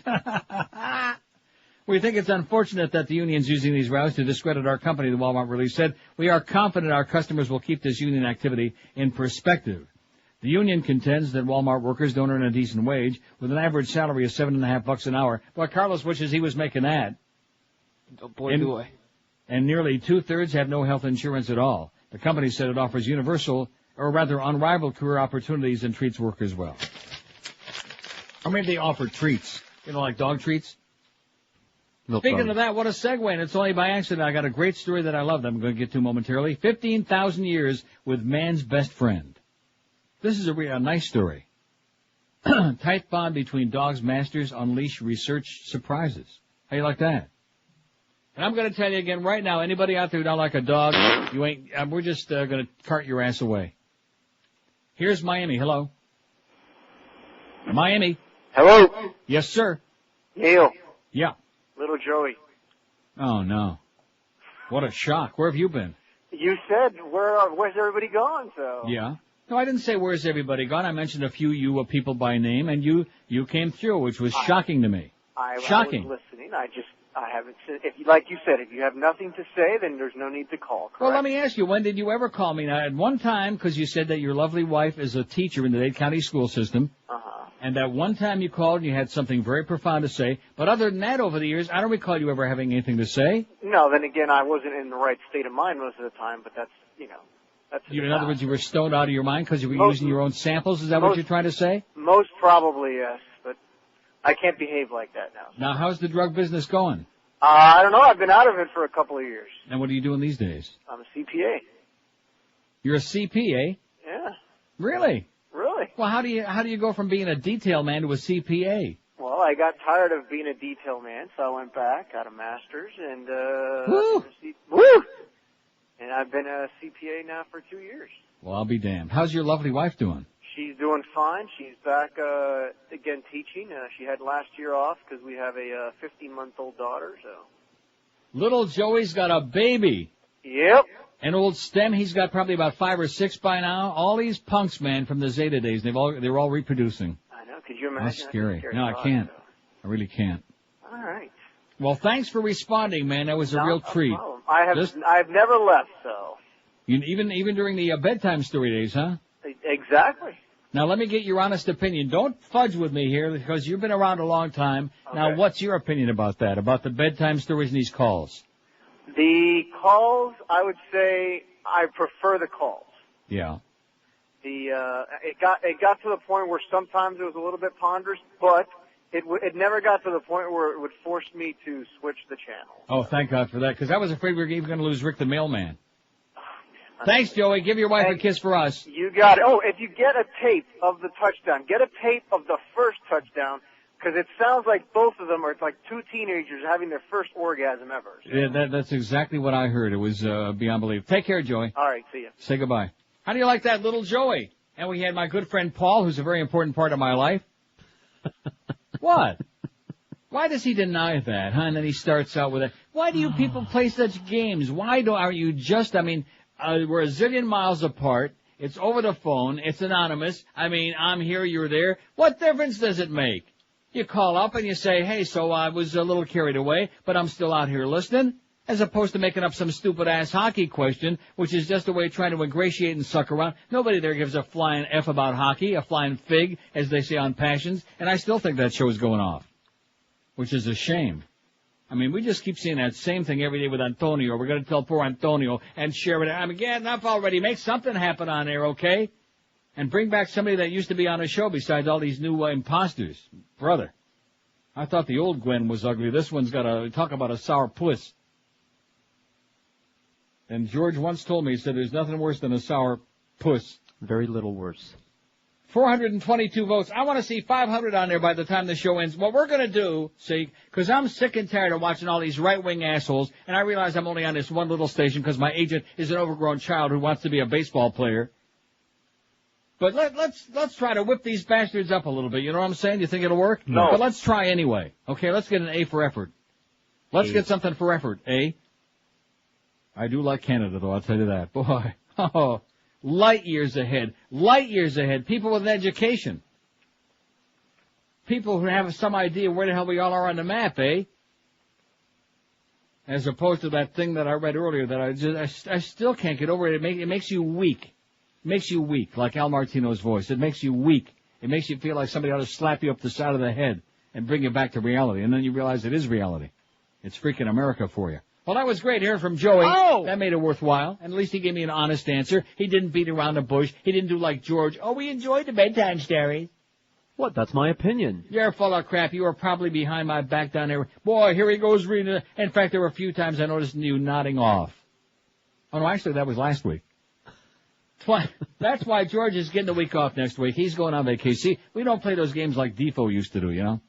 We think it's unfortunate that the union's using these rallies to discredit our company, the Walmart release said. We are confident our customers will keep this union activity in perspective. The union contends that Walmart workers don't earn a decent wage, with an average salary of $7.50 an hour. Well, Carlos wishes he was making that. Oh, boy, do I. And nearly 2/3 have no health insurance at all. The company said it offers universal, or rather unrivaled career opportunities and treats workers well. Or maybe they offer treats. You know, like dog treats? Speaking of that, what a segue, and it's only by accident. I got a great story that I love that I'm going to get to momentarily. 15,000 years with man's best friend. This is a nice story. Tight bond between dogs' masters unleash research surprises. How you like that? And I'm going to tell you again right now, anybody out there who don't like a dog, you ain't. We're just going to cart your ass away. Here's Miami. Hello. Miami. Hello. Yes, sir. Neil. Yeah. Little Joey. Oh, no. What a shock. Where have you been? You said, where's everybody gone, so. Yeah. No, I didn't say where's everybody gone. I mentioned a few people by name, and you came through, which was shocking to me. Shocking. I was listening. I haven't said, like you said, if you have nothing to say, then there's no need to call, correct? Well, let me ask you, when did you ever call me? Now, at one time, because you said that your lovely wife is a teacher in the Dade County school system. Uh-huh. And that one time you called and you had something very profound to say. But other than that, over the years, I don't recall you ever having anything to say. No, then again, I wasn't in the right state of mind most of the time, but that's, that's... In other words, you were stoned out of your mind because you were using your own samples? Is that what you're trying to say? Most probably, yes, but I can't behave like that now. Now, how's the drug business going? I don't know. I've been out of it for a couple of years. And what are you doing these days? I'm a CPA. You're a CPA? Yeah. Really? Really? Well, how do you go from being a detail man to a CPA? Well, I got tired of being a detail man, so I went back, got a master's, and Woo! Woo! And I've been a CPA now for 2 years. Well, I'll be damned. How's your lovely wife doing? She's doing fine. She's back again teaching. She had last year off because we have a 15-month-old daughter. So. Little Joey's got a baby. Yep. And old Stem, he's got probably about 5 or 6 by now. All these punks, man, from the Zeta days, they're all reproducing. I know. Could you imagine? That's scary. No, I can't. I really can't. All right. Well, thanks for responding, man. That was a real treat. Problem. I've never left, so. Even during the bedtime story days, huh? Exactly. Now, let me get your honest opinion. Don't fudge with me here, because you've been around a long time. Okay. Now, what's your opinion about that, about the bedtime stories and these calls? The calls, I would say I prefer the calls. Yeah. It got to the point where sometimes it was a little bit ponderous, but it never got to the point where it would force me to switch the channel. Oh, thank God for that, because I was afraid we were even going to lose Rick the Mailman. Thanks, Joey. Give your wife a kiss for us. You got it. Oh, if you get a tape of the touchdown, get a tape of the first touchdown, because it sounds like both of them are like two teenagers having their first orgasm ever. So. Yeah, that's exactly what I heard. It was beyond belief. Take care, Joey. All right, see ya. Say goodbye. How do you like that, little Joey? And we had my good friend Paul, who's a very important part of my life. What? Why does he deny that, huh? And then he starts out with that. Why do you people play such games? Are you just, we're a zillion miles apart. It's over the phone. It's anonymous. I'm here, you're there. What difference does it make? You call up and you say, hey, so I was a little carried away, but I'm still out here listening, as opposed to making up some stupid-ass hockey question, which is just a way of trying to ingratiate and suck around. Nobody there gives a flying F about hockey, a flying fig, as they say on Passions, and I still think that show is going off, which is a shame. We just keep seeing that same thing every day with Antonio. We're going to tell poor Antonio and share it. Get enough already. Make something happen on there, okay? And bring back somebody that used to be on a show besides all these new imposters. Brother, I thought the old Gwen was ugly. This one's got to talk about a sour puss. And George once told me, he said, there's nothing worse than a sour puss. Very little worse. 422 votes. I want to see 500 on there by the time the show ends. What we're going to do, because I'm sick and tired of watching all these right-wing assholes, and I realize I'm only on this one little station because my agent is an overgrown child who wants to be a baseball player. But let's try to whip these bastards up a little bit. You know what I'm saying? You think it'll work? No. But let's try anyway. Okay, let's get an A for effort. Let's get something for effort. A. I do like Canada, though, I'll tell you that. Boy, light years ahead. Light years ahead. People with an education. People who have some idea where the hell we all are on the map, eh? As opposed to that thing that I read earlier that I still can't get over it. It makes you weak. It makes you weak, like Al Martino's voice. It makes you weak. It makes you feel like somebody ought to slap you up the side of the head and bring you back to reality. And then you realize it is reality. It's freaking America for you. Well, that was great hearing from Joey. Oh! That made it worthwhile. And at least he gave me an honest answer. He didn't beat around the bush. He didn't do like George. Oh, we enjoyed the bedtime stories. What? That's my opinion. You're full of crap. You were probably behind my back down there. Boy, here he goes reading it. In fact, there were a few times I noticed you nodding off. Oh, no, actually, that was last week. That's why George is getting a week off next week. He's going on vacation. See, we don't play those games like Defoe used to do, you know?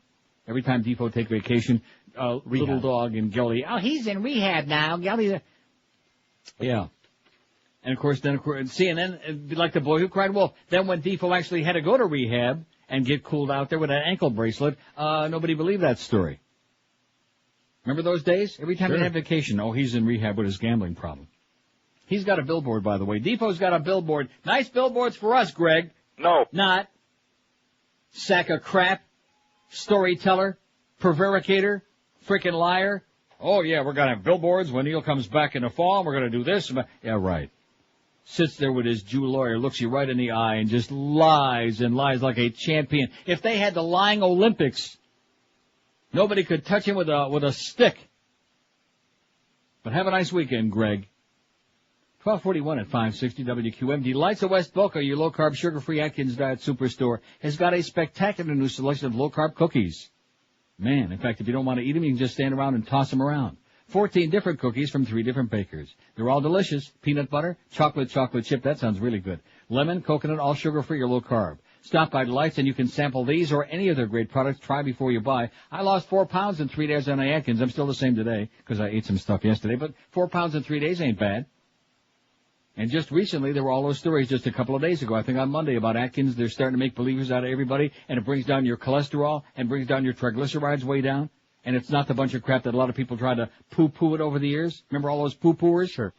Every time Defoe take vacation, little dog and Gully, oh, he's in rehab now. Gully. Yeah. And of course, CNN, it'd be like the boy who cried wolf. Then when Defoe actually had to go to rehab and get cooled out there with an ankle bracelet, nobody believed that story. Remember those days? Every time he had vacation, oh, he's in rehab with his gambling problem. He's got a billboard, by the way. Defoe's got a billboard. Nice billboards for us, Greg. No. Not. Sack of crap. Storyteller. Prevaricator. Frickin' liar. Oh, yeah, we're going to have billboards when Neil comes back in the fall. We're going to do this. Yeah, right. Sits there with his Jew lawyer, looks you right in the eye, and just lies and lies like a champion. If they had the lying Olympics, nobody could touch him with a stick. But have a nice weekend, Greg. 1241 at 560 WQM. Delights of West Boca, your low-carb, sugar-free Atkins Diet Superstore, has got a spectacular new selection of low-carb cookies. Man, in fact, if you don't want to eat them, you can just stand around and toss them around. 14 different cookies from 3 different bakers. They're all delicious. Peanut butter, chocolate chip. That sounds really good. Lemon, coconut, all sugar-free or low-carb. Stop by Delights and you can sample these or any of their great products. Try before you buy. I lost 4 pounds in 3 days on the Atkins. I'm still the same today because I ate some stuff yesterday, but 4 pounds in 3 days ain't bad. And just recently, there were all those stories just a couple of days ago, I think on Monday, about Atkins. They're starting to make believers out of everybody, and it brings down your cholesterol and brings down your triglycerides way down. And it's not the bunch of crap that a lot of people try to poo-poo it over the years. Remember all those poo-pooers? Sure.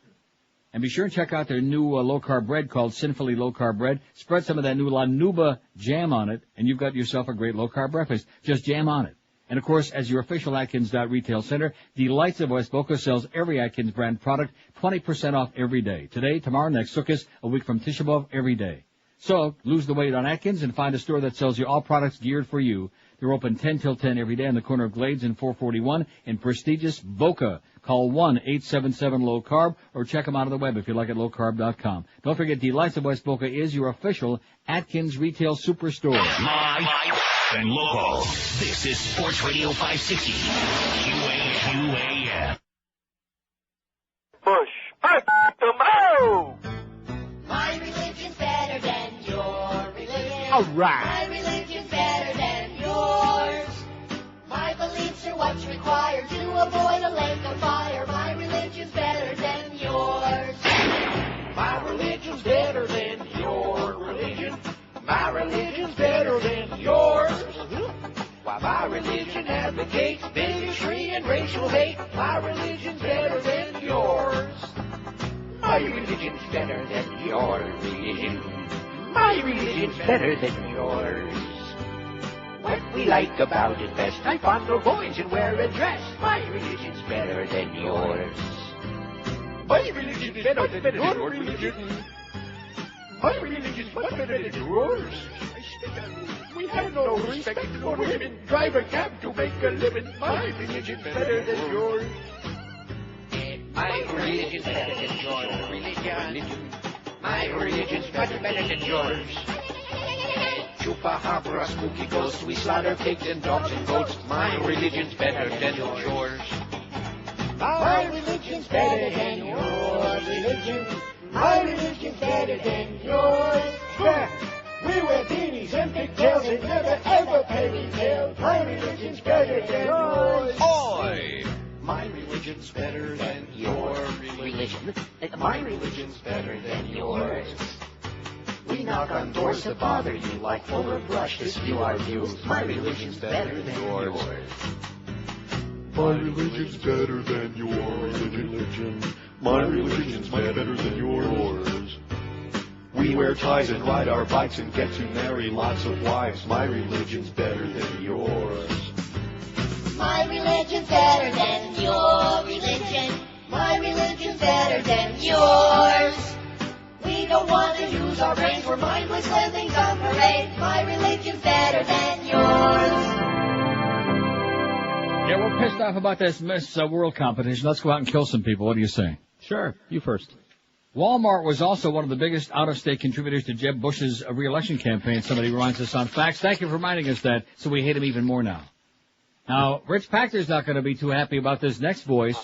And be sure and check out their new low-carb bread called Sinfully Low-Carb Bread. Spread some of that new La Nuba jam on it, and you've got yourself a great low-carb breakfast. Just jam on it. And, of course, as your official Atkins retail center, Delights of West Boca sells every Atkins brand product 20% off every day. Today, tomorrow, next Sukkot, a week from Tisha B'Av, every day. So, lose the weight on Atkins and find a store that sells you all products geared for you. They're open 10 till 10 every day on the corner of Glades and 441 in prestigious Boca. Call 1-877-LOW-CARB or check them out on the web if you like at lowcarb.com. Don't forget, Delights of West Boca is your official Atkins retail superstore. Live and local. This is Sports Radio 560. QAM. Push. Tomorrow. My religion's better than your religion. All right. My religion's better than yours. My beliefs are what's required to avoid a lake of fire. My religion's better than yours. My religion's better than your religion. My religion's better than yours. Why, my religion advocates bigotry and racial hate. My religion's better than yours. My religion's better than your religion. My religion's better than yours. What we like about it best, I fondle boys and wear a dress. My religion's better than yours. My religion's better than your religion. My religion's much better than yours. We have no respect for women. Drive a cab to make a living. My religion's better than yours. My religion's better than your religion. My religion's much better than yours. Chupacabra, spooky ghosts, we slaughter pigs and dogs and goats. My religion's better than yours. My religion's better than your religion. My religion's better than yours. We wear beanies and pigtails and never ever pay retail. My religion's better than yours. Oi! My religion's better than your religion. My religion's better than yours. We knock on doors to bother you like Fuller Brush to spew our views. My religion's better than yours. My religion's better than your religion. My religion's much better than yours. We wear ties and ride our bikes and get to marry lots of wives. My religion's better than yours. My religion's better than your religion. My religion's better than yours. We don't want to use our brains. We're mindless livings on parade. My religion's better than yours. Yeah, we're pissed off about this Miss World competition. Let's go out and kill some people. What do you say? Sure. You first. Wal-Mart was also one of the biggest out-of-state contributors to Jeb Bush's re-election campaign. Somebody reminds us on facts. Thank you for reminding us that, so we hate him even more now. Now, Rich Pactor's not going to be too happy about this next voice.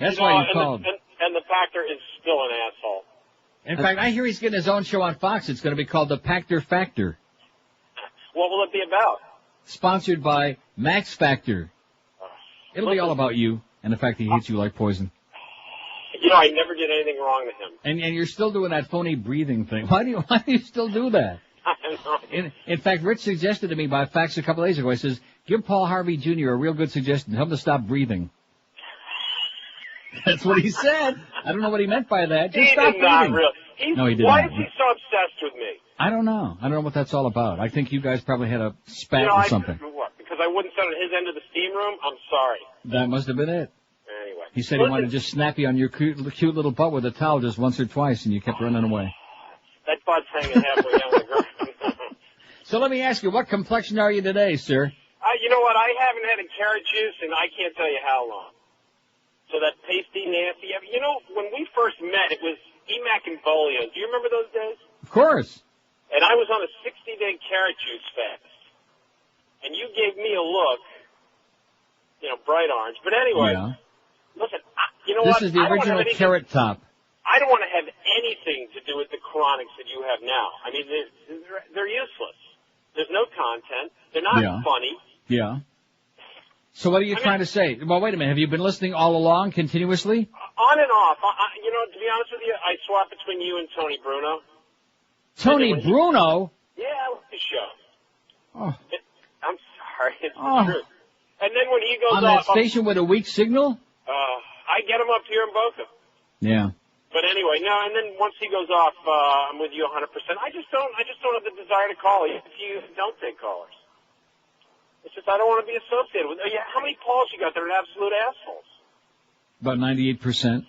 That's why you called. And the Pactor is still an asshole. In fact, I hear he's getting his own show on Fox. It's going to be called The Pactor Factor. What will it be about? Sponsored by Max Factor. It'll be all about you and the fact that he hates you like poison. You know, I never did anything wrong to him. And you're still doing that phony breathing thing. Why do you still do that? I don't know. In fact, Rich suggested to me by fax a couple days ago. He says, give Paul Harvey Jr. a real good suggestion. Tell him to stop breathing. That's what he said. I don't know what he meant by that. Just stop breathing. Not really. No, he did Why not. is he so obsessed with me? I don't know. I don't know what that's all about. I think you guys probably had a spat or something. What? Because I wouldn't sit on his end of the steam room? I'm sorry. That must have been it. Anyway. He said he wanted to just snap you on your cute little butt with a towel just once or twice, and you kept running away. That butt's hanging halfway down the ground. So let me ask you, what complexion are you today, sir? You know what? I haven't had a carrot juice in I can't tell you how long. So that pasty, nasty. You know, when we first met, it was Emac and Bolio. Do you remember those days? Of course. And I was on a 60-day carrot juice fast. And you gave me a look, you know, bright orange. But anyway, listen, you know what? This is the original Carrot Top. I don't want to have anything to do with the chronics that you have now. I mean, they're useless. There's no content. They're not funny. Yeah. So what are you trying to say? Well, wait a minute. Have you been listening all along, continuously? On and off. You know, to be honest with you, I swap between you and Tony Bruno. Tony Bruno? Yeah, I love the show. Oh. I'm sorry. It's the truth. And then when he goes on off... that station with a weak signal? I get him up here in Boca. Yeah. But anyway, no, and then once he goes off, I'm with you 100%. I just don't have the desire to call if you don't take callers. It's just I don't want to be associated with. How many calls you got that are absolute assholes? About 98%.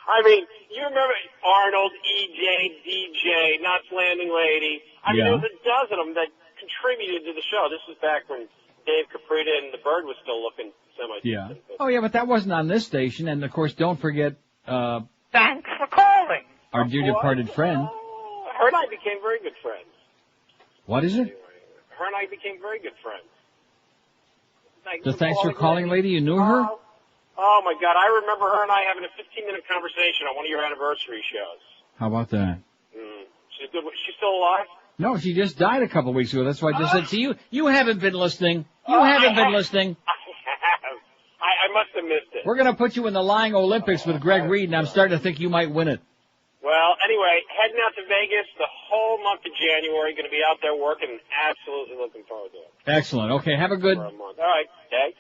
I mean, you remember Arnold, EJ, DJ, Knots Landing Lady. I mean, there was a dozen of them that contributed to the show. This was back when Dave Caprita and the Bird was still looking semi-decent. Yeah. Oh, yeah, but that wasn't on this station. And, of course, don't forget... Thanks for calling. Our dear departed friend. Her and I became very good friends. What is it? Her and I became very good friends. The thanks for calling lady, you knew her? Oh, my God. I remember her and I having a 15-minute conversation on one of your anniversary shows. How about that? She's good. She's still alive? No, she just died a couple of weeks ago. That's why I just said, see, you haven't been listening. You haven't been listening. I must have missed it. We're going to put you in the Lying Olympics with Greg Reed, and I'm starting to think you might win it. Well, anyway, heading out to Vegas the whole month of January. Going to be out there working. Absolutely looking forward to it. Excellent. Okay, have a good... For a month. All right, thanks.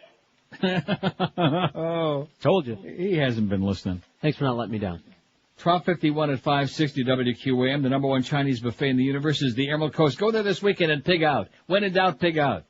Oh, told you. He hasn't been listening. Thanks for not letting me down. 12:51 at 560 WQAM. The number one Chinese buffet in the universe is the Emerald Coast. Go there this weekend and pig out. When in doubt, pig out.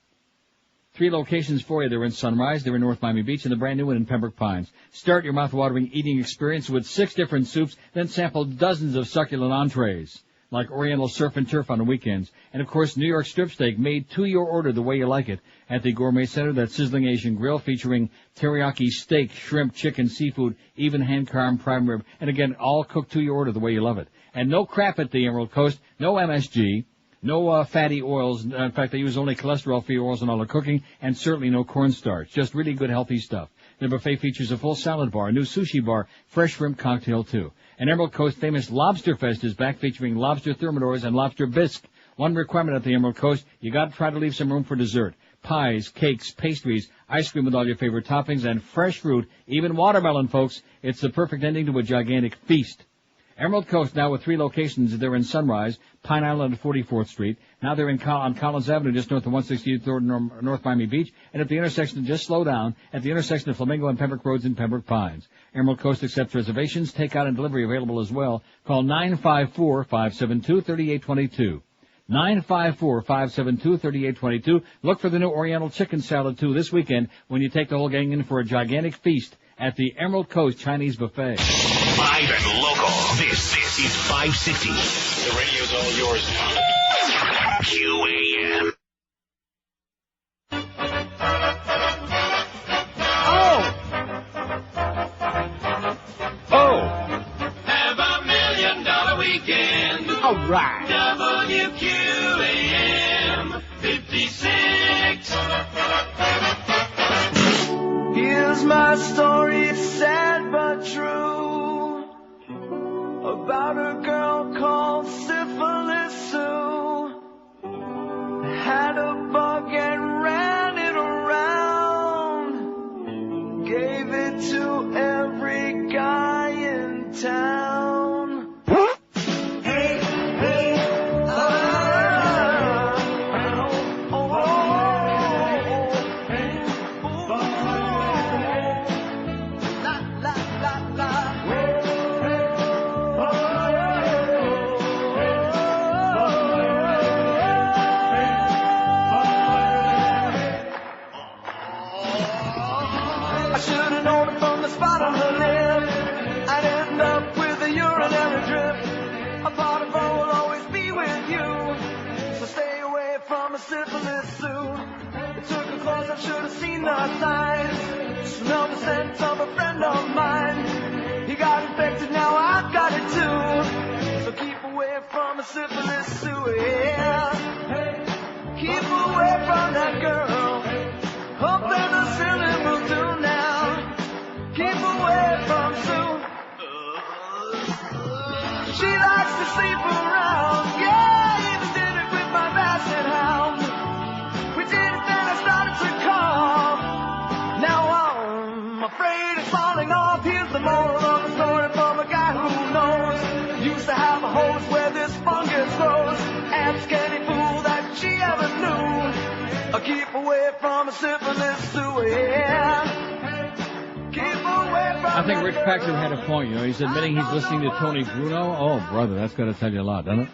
3 locations for you. They're in Sunrise, they're in North Miami Beach, and the brand new one in Pembroke Pines. Start your mouth-watering eating experience with 6 different soups, then sample dozens of succulent entrees, like Oriental surf and turf on the weekends. And, of course, New York strip steak made to your order the way you like it at the Gourmet Center, that sizzling Asian grill featuring teriyaki steak, shrimp, chicken, seafood, even hand-carved prime rib. And, again, all cooked to your order the way you love it. And no crap at the Emerald Coast, no MSG. No fatty oils. In fact, they use only cholesterol-free oils in all their cooking, and certainly no cornstarch. Just really good, healthy stuff. Their buffet features a full salad bar, a new sushi bar, fresh shrimp cocktail, too. And Emerald Coast famous Lobster Fest is back, featuring lobster thermidors and lobster bisque. One requirement at the Emerald Coast, you got to try to leave some room for dessert. Pies, cakes, pastries, ice cream with all your favorite toppings, and fresh fruit, even watermelon, folks. It's the perfect ending to a gigantic feast. Emerald Coast now with 3 locations. They're in Sunrise, Pine Island and 44th Street. Now they're on Collins Avenue, just north of 163rd North Miami Beach. And at the intersection, just slow down, at the intersection of Flamingo and Pembroke Roads in Pembroke Pines. Emerald Coast accepts reservations, takeout and delivery available as well. Call 954-572-3822. 954-572-3822. Look for the new Oriental chicken salad, too, this weekend when you take the whole gang in for a gigantic feast at the Emerald Coast Chinese Buffet. Live and local. This is 560. The radio's all yours now. QAM. Oh! Have $1 million weekend. All right. WQAM 56. Here's my story, it's sad but true. A about a girl called Syphilis Sue. Had a bug and ran it around. Gave it to every guy in town. Hey, hey, Syphilis Sue. It took her clothes, I should have seen the signs. Smelled the scent of a friend of mine. He got infected, now I've got it too. So keep away from a Syphilis Sue, yeah. Keep away from that girl. Hope that the ceiling will do now. Keep away from Sue. She likes to sleep around, yeah. Even did it with my basset hound. I'm afraid it's falling off. Here's the moral of the story from a guy who knows. Used to have a hose where this fungus grows. Ask any fool that she ever knew. Keep away from a Syphilis Sue, yeah. Keep away from I think Rich Packard had a point, you know. He's admitting he's listening to Tony Bruno. Oh, brother, that's got to tell you a lot, doesn't it?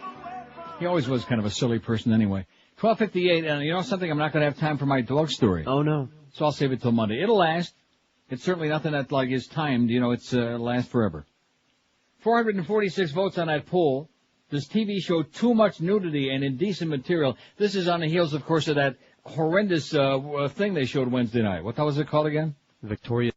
He always was kind of a silly person anyway. 12:58, and you know something? I'm not going to have time for my dog story. Oh, no. So I'll save it till Monday. It'll last. It's certainly nothing that, like, is timed. You know, it's lasts forever. 446 votes on that poll. Does TV show too much nudity and indecent material? This is on the heels, of course, of that horrendous thing they showed Wednesday night. What the hell was it called again? Victoria.